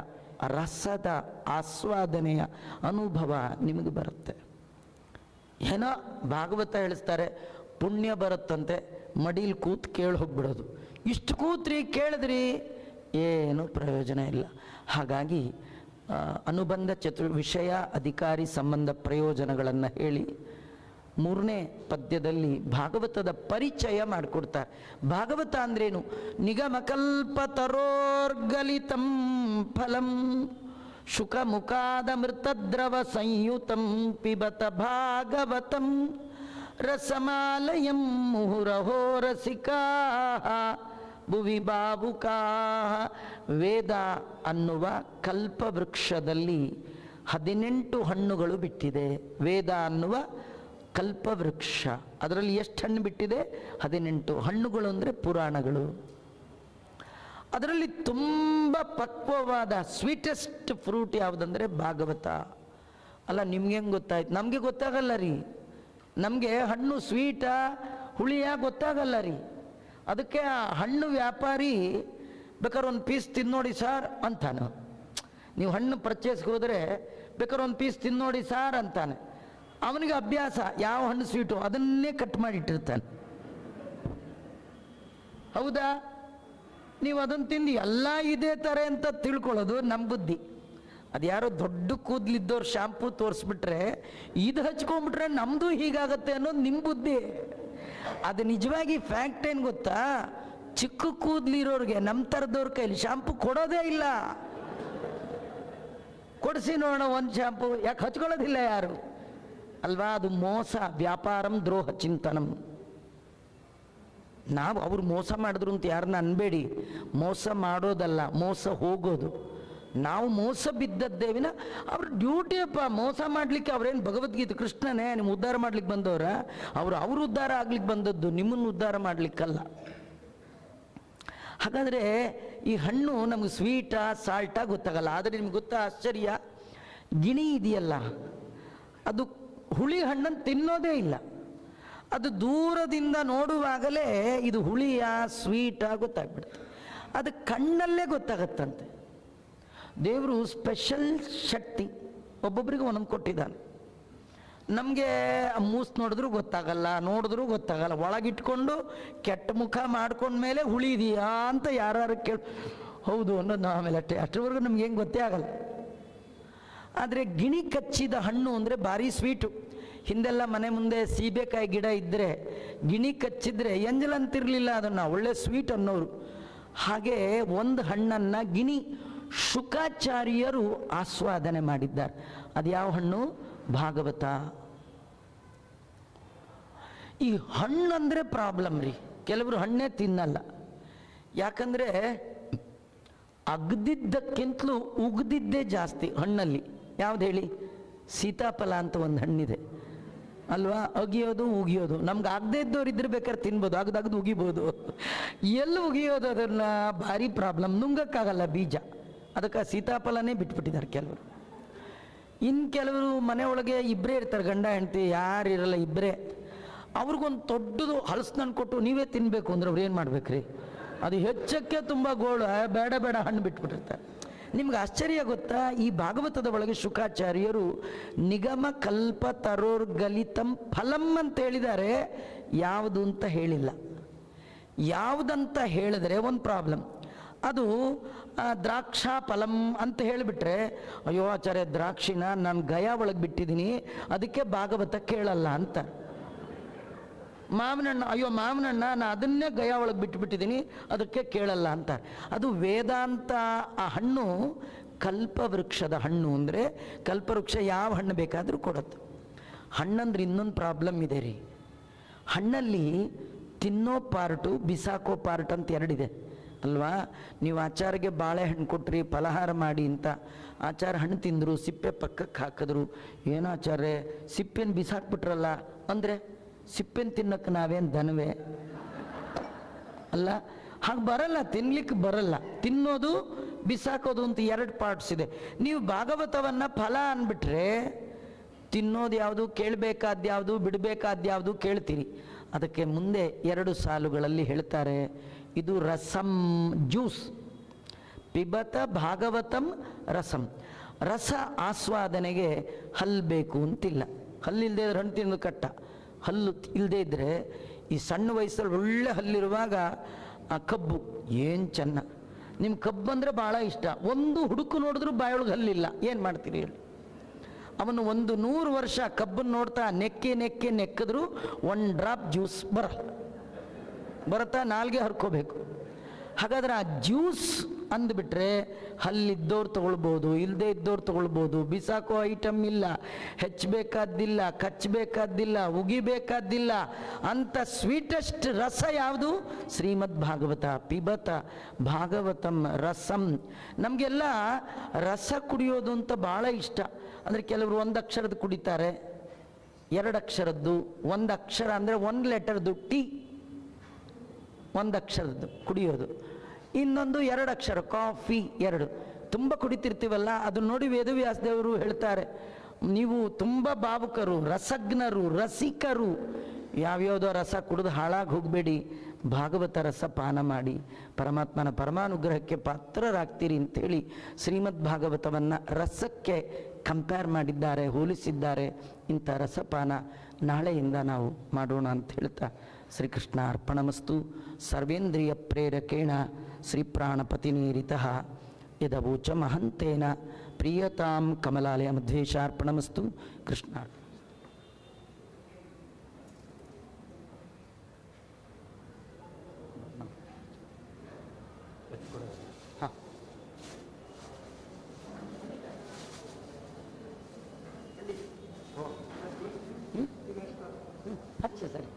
ರಸದ ಆಸ್ವಾದನೆಯ ಅನುಭವ ನಿಮಗೆ ಬರುತ್ತೆ. ಏನೋ ಭಾಗವತ ಹೇಳಿಸ್ತಾರೆ, ಪುಣ್ಯ ಬರುತ್ತಂತೆ, ಮಡೀಲಿ ಕೂತು ಕೇಳಿ ಹೋಗ್ಬಿಡೋದು. ಇಷ್ಟು ಕೂತ್ರಿ ಕೇಳಿದ್ರಿ, ಏನು ಪ್ರಯೋಜನ ಇಲ್ಲ. ಹಾಗಾಗಿ ಅನುಬಂಧ ವಿಷಯ ಅಧಿಕಾರಿ ಸಂಬಂಧ ಪ್ರಯೋಜನಗಳನ್ನು ಹೇಳಿ ಮೂರನೇ ಪದ್ಯದಲ್ಲಿ ಭಾಗವತದ ಪರಿಚಯ ಮಾಡಿಕೊಡ್ತಾರೆ. ಭಾಗವತ ಅಂದ್ರೇನು? ನಿಗಮಕಲ್ಪತರೋರ್ಗಲಿತಂ ಫಲಂ ಶುಕ ಮುಖಾದ ಮೃತದ್ರವ ಸಂಯುತಂ ಪಿಬತ ಭಾಗವತಂ ರಸಮಾಲಯಂ ಮುಹುರಹೋ ರಸಿಕಾ ಭುವಿ ಬಾವುಕಾ. ವೇದ ಅನ್ನುವ ಕಲ್ಪವೃಕ್ಷದಲ್ಲಿ 18 ಹಣ್ಣುಗಳು ಬಿಟ್ಟಿದೆ. ವೇದ ಅನ್ನುವ ಕಲ್ಪವೃಕ್ಷ. ಅದರಲ್ಲಿ ಎಷ್ಟು ಹಣ್ಣು ಬಿಟ್ಟಿದೆ? 18. ಹಣ್ಣುಗಳು ಅಂದರೆ ಪುರಾಣಗಳು. ಅದರಲ್ಲಿ ತುಂಬ ಪಕ್ವವಾದ ಸ್ವೀಟೆಸ್ಟ್ ಫ್ರೂಟ್ ಯಾವುದಂದರೆ ಭಾಗವತ. ಅಲ್ಲ, ನಿಮ್ಗೆ ಹೆಂಗೆ ಗೊತ್ತಾಯ್ತು? ನಮಗೆ ಗೊತ್ತಾಗಲ್ಲ ರೀ. ನಮಗೆ ಹಣ್ಣು ಸ್ವೀಟಾ ಹುಳಿಯಾ ಗೊತ್ತಾಗಲ್ಲ ರೀ. ಅದಕ್ಕೆ ಆ ಹಣ್ಣು ವ್ಯಾಪಾರಿ ಬೇಕಾದ್ರೆ ಒಂದು ಪೀಸ್ ತಿನ್ನೋಡಿ ಸಾರ್ ಅಂತಾನೆ. ನೀವು ಹಣ್ಣು ಪರ್ಚೇಸ್ಗೆ ಹೋದರೆ ಬೇಕಾದ್ರೆ ಒಂದು ಪೀಸ್ ತಿನ್ನೋಡಿ ಸಾರ್ ಅಂತಾನೆ. ಅವನಿಗೆ ಅಭ್ಯಾಸ, ಯಾವ ಹಣ್ಣು ಸ್ವೀಟು ಅದನ್ನೇ ಕಟ್ ಮಾಡಿಟ್ಟಿರ್ತಾನೆ. ಹೌದಾ? ನೀವು ಅದನ್ನು ತಿಂದು ಎಲ್ಲ ಇದೇ ಥರ ಅಂತ ತಿಳ್ಕೊಳ್ಳೋದು ನಮ್ಮ ಬುದ್ಧಿ. ಅದು ಯಾರೋ ದೊಡ್ಡ ಕೂದಲಿದ್ದವ್ರು ಶಾಂಪೂ ತೋರಿಸ್ಬಿಟ್ರೆ ಇದು ಹಚ್ಕೊಂಡ್ಬಿಟ್ರೆ ನಮ್ಮದು ಹೀಗಾಗತ್ತೆ ಅನ್ನೋದು ನಿಮ್ಮ ಬುದ್ಧಿ. ಅದು ನಿಜವಾಗಿ ಫ್ಯಾಕ್ಟ್ ಏನು ಗೊತ್ತಾ? ಚಿಕ್ಕ ಕೂದಲಿರೋರಿಗೆ ನಮ್ಮ ಥರದವ್ರ ಕೈಲಿ ಶಾಂಪೂ ಕೊಡೋದೇ ಇಲ್ಲ. ಕೊಡಿಸಿ ನೋಡೋಣ ಒಂದು ಶಾಂಪೂ, ಯಾಕೆ ಹಚ್ಕೊಳ್ಳೋದಿಲ್ಲ ಯಾರು ಅಲ್ವಾ? ಅದು ಮೋಸ, ವ್ಯಾಪಾರಂ ದ್ರೋಹ ಚಿಂತನಂ. ನಾವು ಅವ್ರು ಮೋಸ ಮಾಡಿದ್ರು ಅಂತ ಯಾರನ್ನ ಅನ್ಬೇಡಿ. ಮೋಸ ಮಾಡೋದಲ್ಲ, ಮೋಸ ಹೋಗೋದು. ನಾವು ಮೋಸ ಬಿದ್ದದ್ದೇವಿನ ಅವ್ರ ಡ್ಯೂಟಿ ಅಪ್ಪ. ಮೋಸ ಮಾಡಲಿಕ್ಕೆ ಅವ್ರೇನು ಭಗವದ್ಗೀತೆ ಕೃಷ್ಣನೇ ನಿಮ್ಮ ಉದ್ಧಾರ ಮಾಡ್ಲಿಕ್ಕೆ ಬಂದವರ? ಅವ್ರು ಉದ್ಧಾರ ಆಗ್ಲಿಕ್ಕೆ ಬಂದದ್ದು, ನಿಮ್ಮನ್ನು ಉದ್ಧಾರ ಮಾಡಲಿಕ್ಕಲ್ಲ. ಹಾಗಾದರೆ ಈ ಹಣ್ಣು ನಮಗೆ ಸ್ವೀಟಾ ಸಾಲ್ಟಾ ಗೊತ್ತಾಗಲ್ಲ. ಆದರೆ ನಿಮ್ಗೆ ಗೊತ್ತಾ ಆಶ್ಚರ್ಯ? ಗಿಣಿ ಇದೆಯಲ್ಲ, ಅದು ಹುಳಿ ಹಣ್ಣನ್ನು ತಿನ್ನೋದೇ ಇಲ್ಲ. ಅದು ದೂರದಿಂದ ನೋಡುವಾಗಲೇ ಇದು ಹುಳಿಯಾ ಸ್ವೀಟಾ ಗೊತ್ತಾಗ್ಬಿಡುತ್ತೆ. ಅದು ಕಣ್ಣಲ್ಲೇ ಗೊತ್ತಾಗತ್ತಂತೆ. ದೇವರು ಸ್ಪೆಷಲ್ ಶಕ್ತಿ ಒಬ್ಬೊಬ್ಬರಿಗೆ ಒಂದೊಂದು ಕೊಟ್ಟಿದ್ದಾನೆ. ನಮಗೆ ಮೂಸ್ ನೋಡಿದ್ರೂ ಗೊತ್ತಾಗಲ್ಲ, ನೋಡಿದ್ರೂ ಗೊತ್ತಾಗಲ್ಲ. ಒಳಗಿಟ್ಕೊಂಡು ಕೆಟ್ಟ ಮುಖ ಮಾಡ್ಕೊಂಡ್ಮೇಲೆ ಹುಳಿ ಇದೆಯಾ ಅಂತ ಯಾರು ಕೇಳಿ ಹೌದು ಅನ್ನೋದು ನಾವು ಆಮೇಲೆ ಅಷ್ಟರವರೆಗೂ ನಮ್ಗೆ ಹೆಂಗೆ ಗೊತ್ತೇ ಆಗಲ್ಲ. ಆದರೆ ಗಿಣಿ ಕಚ್ಚಿದ ಹಣ್ಣು ಅಂದರೆ ಭಾರಿ ಸ್ವೀಟು. ಹಿಂದೆಲ್ಲ ಮನೆ ಮುಂದೆ ಸೀಬೆಕಾಯಿ ಗಿಡ ಇದ್ದರೆ ಗಿಣಿ ಕಚ್ಚಿದ್ರೆ ಎಂಜಲ್ ಅಂತಿರಲಿಲ್ಲ, ಅದನ್ನು ಒಳ್ಳೆ ಸ್ವೀಟ್ ಅನ್ನೋರು. ಹಾಗೆ ಒಂದು ಹಣ್ಣನ್ನು ಗಿಣಿ ಶುಕಾಚಾರ್ಯರು ಆಸ್ವಾದನೆ ಮಾಡಿದ್ದಾರೆ. ಅದು ಯಾವ ಹಣ್ಣು? ಭಾಗವತ. ಈ ಹಣ್ಣಂದರೆ ಪ್ರಾಬ್ಲಮ್ ರೀ. ಕೆಲವರು ಹಣ್ಣೇ ತಿನ್ನಲ್ಲ. ಯಾಕಂದರೆ ಅಗ್ದಿದ್ದಕ್ಕಿಂತಲೂ ಉಗ್ದಿದ್ದೇ ಜಾಸ್ತಿ ಹಣ್ಣಲ್ಲಿ. ಯಾವ್ದು ಹೇಳಿ? ಸೀತಾಫಲ ಅಂತ ಒಂದು ಹಣ್ಣಿದೆ ಅಲ್ವಾ? ಅಗಿಯೋದು ಉಗಿಯೋದು. ನಮ್ಗೆ ಆಗದೇ ಇದ್ದವ್ರು ಇದ್ರೆ ಬೇಕಾದ್ರೆ ತಿನ್ಬೋದು, ಅಗ್ದು ಉಗಿಬೋದು. ಎಲ್ಲಿ ಉಗಿಯೋದು? ಅದನ್ನು ಭಾರಿ ಪ್ರಾಬ್ಲಮ್. ನುಂಗಕ್ಕಾಗಲ್ಲ ಬೀಜ. ಅದಕ್ಕೆ ಸೀತಾಫಲನೇ ಬಿಟ್ಬಿಟ್ಟಿದ್ದಾರೆ ಕೆಲವರು. ಇನ್ನು ಕೆಲವರು ಮನೆ ಒಳಗೆ ಇಬ್ಬರೇ ಇರ್ತಾರೆ, ಗಂಡ ಹೆಂಡತಿ, ಯಾರು ಇರಲ್ಲ, ಇಬ್ಬರೇ. ಅವ್ರಿಗೊಂದು ದೊಡ್ಡದು ಹಲಸಿನಣ್ಣು ಕೊಟ್ಟು ನೀವೇ ತಿನ್ನಬೇಕು ಅಂದ್ರೆ ಅವ್ರು ಏನು ಮಾಡ್ಬೇಕ್ರಿ? ಅದು ಹೆಚ್ಚಕ್ಕೆ ತುಂಬ ಗೋಳು, ಬೇಡ ಬೇಡ ಹಣ್ಣು ಬಿಟ್ಬಿಟ್ಟಿರ್ತಾರೆ. ನಿಮ್ಗೆ ಆಶ್ಚರ್ಯ ಗೊತ್ತಾ? ಈ ಭಾಗವತದ ಒಳಗೆ ಶುಕಾಚಾರ್ಯರು ನಿಗಮ ಕಲ್ಪ ತರೋರ್ಗಲಿತಂ ಫಲಂ ಅಂತ ಹೇಳಿದ್ದಾರೆ, ಯಾವುದು ಅಂತ ಹೇಳಿಲ್ಲ. ಯಾವುದಂತ ಹೇಳಿದ್ರೆ ಒಂದು ಪ್ರಾಬ್ಲಮ್. ಅದು ದ್ರಾಕ್ಷಾ ಫಲಂ ಅಂತ ಹೇಳಿಬಿಟ್ರೆ, ಅಯ್ಯೋ ಆಚಾರ್ಯ ದ್ರಾಕ್ಷಿನ ನಾನು ಗಯಾ ಒಳಗೆ ಬಿಟ್ಟಿದ್ದೀನಿ ಅದಕ್ಕೆ ಭಾಗವತ ಕೇಳಲ್ಲ ಅಂತ. ಮಾವಿನಣ್ಣ, ಅಯ್ಯೋ ಮಾವಿನಣ್ಣ ನಾನು ಅದನ್ನೇ ಗಯಾ ಒಳಗೆ ಬಿಟ್ಟುಬಿಟ್ಟಿದ್ದೀನಿ ಅದಕ್ಕೆ ಕೇಳಲ್ಲ ಅಂತ. ಅದು ವೇದಾಂತ. ಆ ಹಣ್ಣು ಕಲ್ಪವೃಕ್ಷದ ಹಣ್ಣು. ಅಂದರೆ ಕಲ್ಪವೃಕ್ಷ ಯಾವ ಹಣ್ಣು ಬೇಕಾದರೂ ಕೊಡುತ್ತೆ. ಹಣ್ಣಂದ್ರೆ ಇನ್ನೊಂದು ಪ್ರಾಬ್ಲಮ್ ಇದೆ ರೀ. ಹಣ್ಣಲ್ಲಿ ತಿನ್ನೋ ಪಾರ್ಟು ಬಿಸಾಕೋ ಪಾರ್ಟ್ ಅಂತ ಎರಡಿದೆ ಅಲ್ವಾ? ನೀವು ಆಚಾರ್ಯಗೆ ಬಾಳೆಹಣ್ಣು ಕೊಟ್ರಿ, ಫಲಹಾರ ಮಾಡಿ ಅಂತ. ಆಚಾರ ಹಣ್ಣು ತಿಂದರು, ಸಿಪ್ಪೆ ಪಕ್ಕಕ್ಕೆ ಹಾಕಿದ್ರು. ಏನೋ ಆಚಾರ್ಯ ಸಿಪ್ಪೆನ ಬಿಸಾಕ್ಬಿಟ್ರಲ್ಲ ಅಂದರೆ ಸಿಪ್ಪೆನ ತಿನ್ನೋಕ್ಕೆ ನಾವೇನು ದನವೇ ಅಲ್ಲ? ಹಾಗೆ ಬರಲ್ಲ, ತಿನ್ಲಿಕ್ಕೆ ಬರಲ್ಲ. ತಿನ್ನೋದು ಬಿಸಾಕೋದು ಅಂತ ಎರಡು ಪಾರ್ಟ್ಸ್ ಇದೆ. ನೀವು ಭಾಗವತವನ್ನು ಫಲ ಅಂದ್ಬಿಟ್ರೆ ತಿನ್ನೋದು ಯಾವುದು, ಕೇಳಬೇಕಾದ್ಯಾವುದು, ಬಿಡಬೇಕಾದ್ಯಾವುದು ಕೇಳ್ತೀರಿ. ಅದಕ್ಕೆ ಮುಂದೆ 2 ಸಾಲುಗಳಲ್ಲಿ ಹೇಳ್ತಾರೆ, ಇದು ರಸಂ, ಜ್ಯೂಸ್. ಪಿಬತ ಭಾಗವತಂ ರಸಂ. ರಸ ಆಸ್ವಾದನೆಗೆ ಹಲ್ಲು ಬೇಕು ಅಂತಿಲ್ಲ. ಹಲ್ಲಿಲ್ಲದೆ ಇದ್ರೆ ಹಣ್ಣು ತಿನ್ನೋದು ಕಟ್ಟ. ಹಲ್ಲು ಇಲ್ಲದೆ ಇದ್ದರೆ, ಈ ಸಣ್ಣ ವಯಸ್ಸಲ್ಲಿ ಒಳ್ಳೆ ಹಲ್ಲಿರುವಾಗ ಆ ಕಬ್ಬು ಏನು ಚೆನ್ನ. ನಿಮ್ಮ ಕಬ್ಬು ಅಂದರೆ ಭಾಳ ಇಷ್ಟ. ಒಂದು ಹುಡುಕು ನೋಡಿದ್ರು ಬಾಯೊಳಗೆ ಹಲ್ಲಿಲ್ಲ, ಏನು ಮಾಡ್ತೀರಿ ಹೇಳಿ? ಅವನು 100 ವರ್ಷ ಕಬ್ಬನ್ನು ನೋಡ್ತಾ ನೆಕ್ಕಿದ್ರು 1 ಡ್ರಾಪ್ ಜ್ಯೂಸ್ ಬರುತ್ತಾ? ನಾಲ್ಗೆ ಹರ್ಕೋಬೇಕು. ಹಾಗಾದ್ರೆ ಆ ಜ್ಯೂಸ್ ಅಂದ್ಬಿಟ್ರೆ ಹಲ್ಲಿದ್ದವ್ರು ತೊಗೊಳ್ಬೋದು, ಇಲ್ಲದೆ ಇದ್ದವ್ರು ತೊಗೊಳ್ಬೋದು. ಬಿಸಾಕೋ ಐಟಮ್ ಇಲ್ಲ, ಹೆಚ್ಚಬೇಕಾದ್ದಿಲ್ಲ, ಕಚ್ಚಬೇಕಾದ್ದಿಲ್ಲ, ಉಗಿಬೇಕಾದ್ದಿಲ್ಲ. ಅಂತ ಸ್ವೀಟೆಸ್ಟ್ ರಸ ಯಾವುದು? ಶ್ರೀಮದ್ ಭಾಗವತ. ಪಿಬತ ಭಾಗವತಂ ರಸಂ. ನಮಗೆಲ್ಲ ರಸ ಕುಡಿಯೋದು ಅಂತ ಭಾಳ ಇಷ್ಟ. ಅಂದರೆ ಕೆಲವರು 1 ಅಕ್ಷರದ ಕುಡಿತಾರೆ, 2 ಅಕ್ಷರದ್ದು, 1 ಅಕ್ಷರ ಅಂದರೆ 1 ಲೆಟರ್ದು ಟಿ, 1 ಅಕ್ಷರದ್ದು ಕುಡಿಯೋದು. ಇನ್ನೊಂದು 2 ಅಕ್ಷರ ಕಾಫಿ, 2. ತುಂಬ ಕುಡಿತಿರ್ತೀವಲ್ಲ, ಅದು ನೋಡಿ ವೇದವ್ಯಾಸದೇವರು ಹೇಳ್ತಾರೆ, ನೀವು ತುಂಬ ಭಾವುಕರು, ರಸಜ್ಞರು, ರಸಿಕರು, ಯಾವ್ಯಾವುದೋ ರಸ ಕುಡಿದು ಹಾಳಾಗಿ ಹೋಗಬೇಡಿ, ಭಾಗವತ ರಸ ಪಾನ ಮಾಡಿ ಪರಮಾತ್ಮನ ಪರಮಾನುಗ್ರಹಕ್ಕೆ ಪಾತ್ರರಾಗ್ತೀರಿ ಅಂಥೇಳಿ ಶ್ರೀಮದ್ ಭಾಗವತವನ್ನು ರಸಕ್ಕೆ ಕಂಪೇರ್ ಮಾಡಿದ್ದಾರೆ, ಹೋಲಿಸಿದ್ದಾರೆ. ಇಂಥ ರಸಪಾನ ನಾಳೆಯಿಂದ ನಾವು ಮಾಡೋಣ ಅಂತ ಹೇಳ್ತಾ ಶ್ರೀಕೃಷ್ಣ ಅರ್ಪಣಮಸ್ತು. ಸರ್ವೇಂದ್ರಿಯ ಪ್ರೇರಕೇಣ ಶ್ರೀಪ್ರಾಣಪತಿನೇರಿತಃ ಯದವೋಚ ಮಹಂತೇನ ಪ್ರಿಯತಾಂ ಕಮಲಾಲಯ ಮಧ್ವೇಶಾರ್ಪಣಮಸ್ತು. ಕೃಷ್ಣ ಹಚ್ಚ ಸರಿ.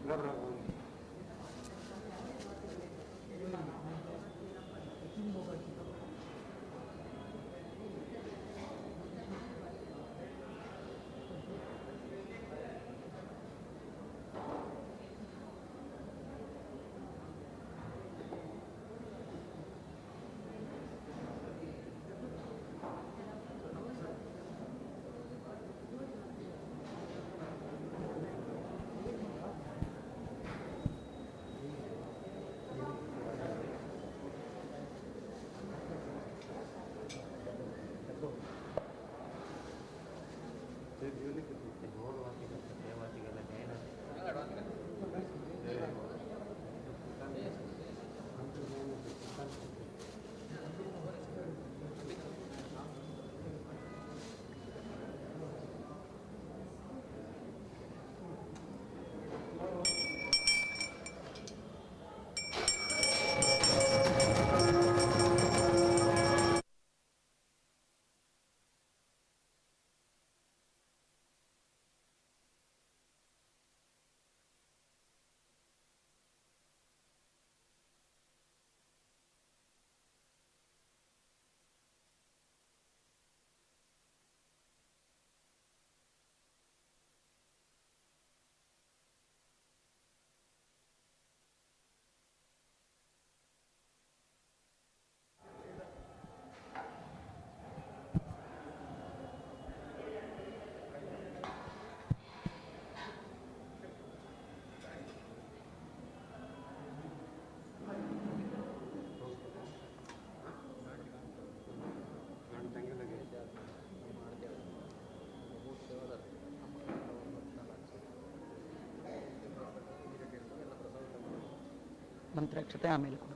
ಮಂತ್ರಾಕ್ಷತೆ ಆಮೇಲೆ ಕೊಡು.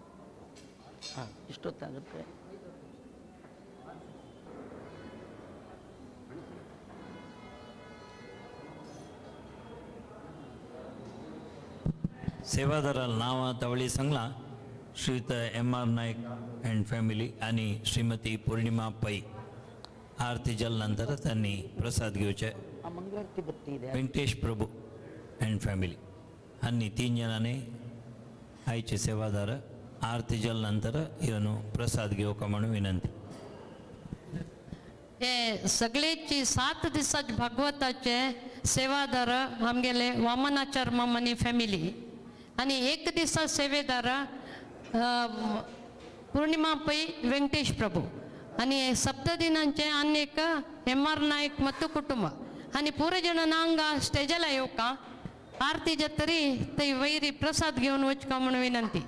ಹಾಂ, ಇಷ್ಟೊತ್ತಾಗುತ್ತೆ. सेवादार नावा तवळी संगला श्रीयुत MR नाईक अँड फॅमिली आणि श्रीमती पौर्णिमा पै आरती जल नंतर त्यांनी प्रसाद घेवचे. ಆ ಮಂಗಳಾರತಿ ಬತ್ತಿ ಇದೆ. ವೆಂಕಟೇಶ್ ಪ್ರಭು अँड फॅमिली अन्नी 3 जणांनी आईचे सेवादार आरती जल नंतर ಇವನು प्रसाद घेवका म्हणून विनंती. हे सगळेची 7 दिवसाचे भागवताचे सेवादार आमगेले वामनाचार मामानी फॅमिली आणि 1 दिवसा सेवेदार पूर्णिमा पै ವೆಂಕಟೇಶ್ प्रभू आणि 7 दिनांचे अनेक MR नाईक ಮತ್ತು ಕುಟುಂಬ आणि पुरे जण नांगा स्टेजला येऊ का आरती जत्तरी ते वैरी प्रसाद घेऊन वचका म्हणून विनंती.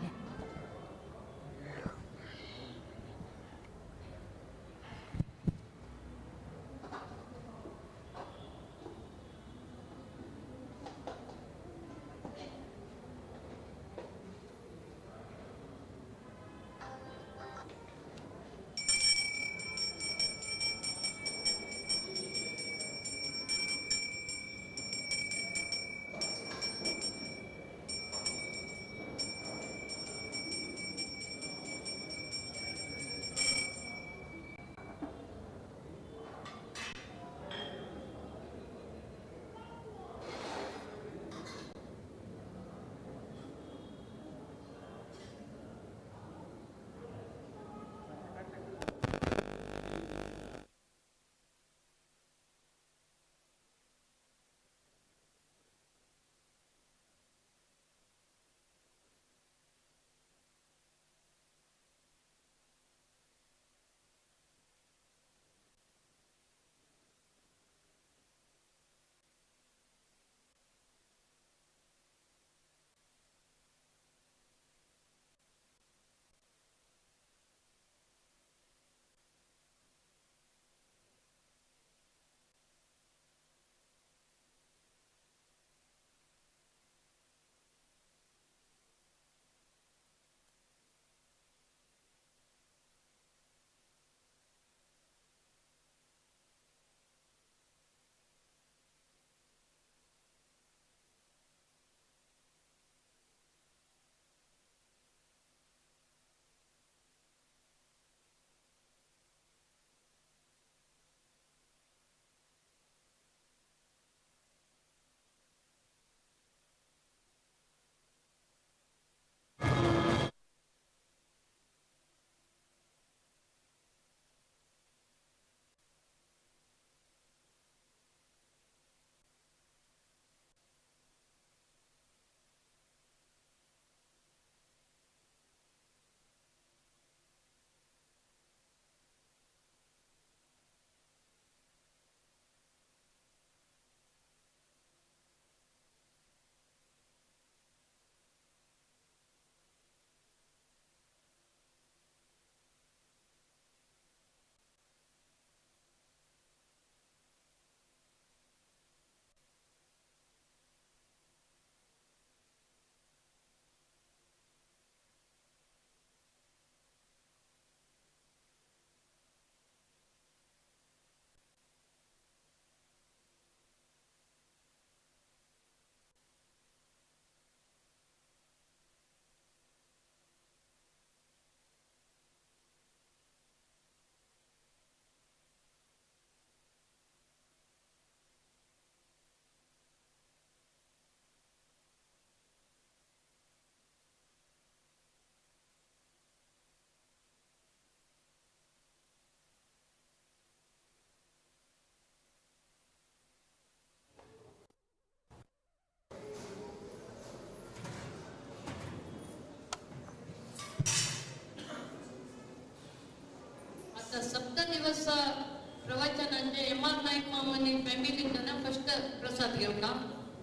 प्रसाद घेवका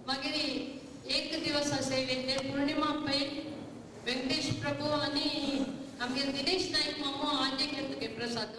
मागीर एक दिवस सेवेचे पौर्णिमा पै व्यंकटेश प्रभू आणि आमगे दिनेश नाईक मामो आज घेतले प्रसाद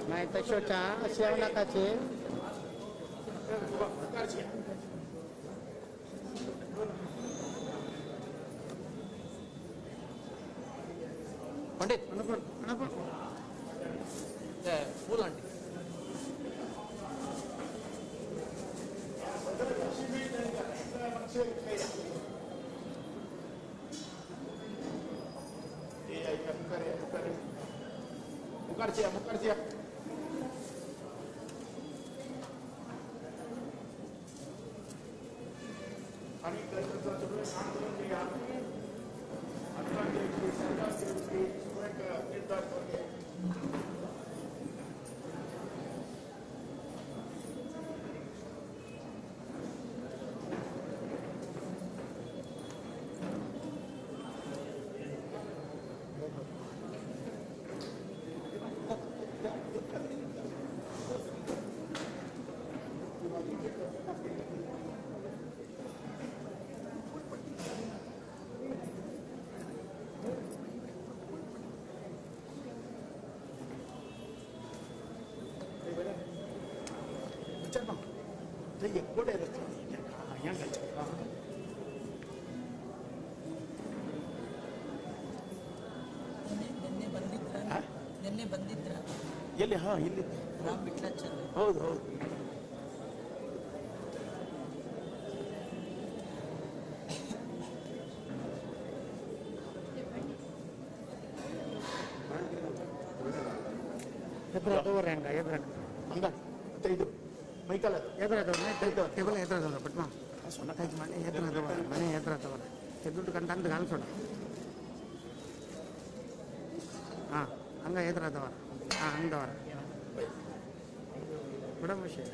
Mai tashocha asiauna kache. पंडित फूल आंटी Mukarcia. ನಿನ್ನೆ ಬಂದಿದ್ರ ಎಲ್ಲಿ? ಹಾಂ, ಇಲ್ಲಿ. ರಾಮ್ ಬಿಟ್ಲಾಚಾರ್ಯ. ಹೌದು ಹೌದು. ಎದುರದವ್ರ ಹೆಂಗ ಎದುರ ಹಂಗ ಮತ್ತೆ ಇದು ಮೈಕಲ್ ಎದುರದವ್ರ ಟೇಬಲ್ ಎದುರದವ್ರ ಬಟ್ ಸೊನ್ನಕಾಯ್ತು ಮನೆ ಎದುರದವ್ರ ಮನೆ ಎದುರದವ್ರ ಎದುರು ಕಂಡ ಅಂತ ಕಾಣಿಸೋಣ. ಹಾಂ ಹಂಗ ಎದುರದವ್ರ. ಹಾಂ ಹಂಗದವ್ರ ಮೇಡಮ್ ವಿಷಯ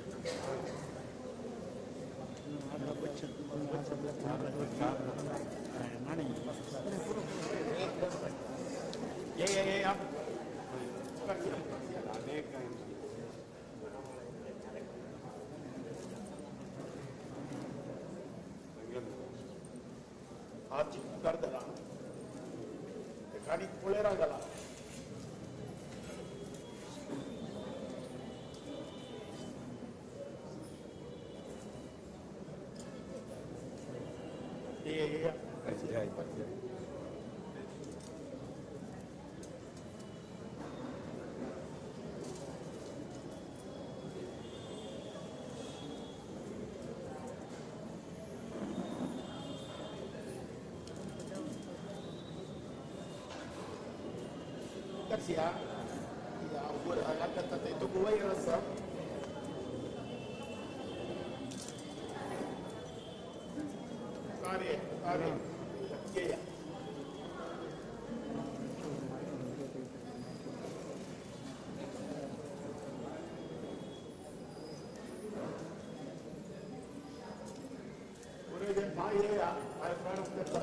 आर्ची कर दला खाली पोळेरा गला ये ya buat alat kata itu gue yang rasa kare ya udah jadi bahaya ya, air panas kita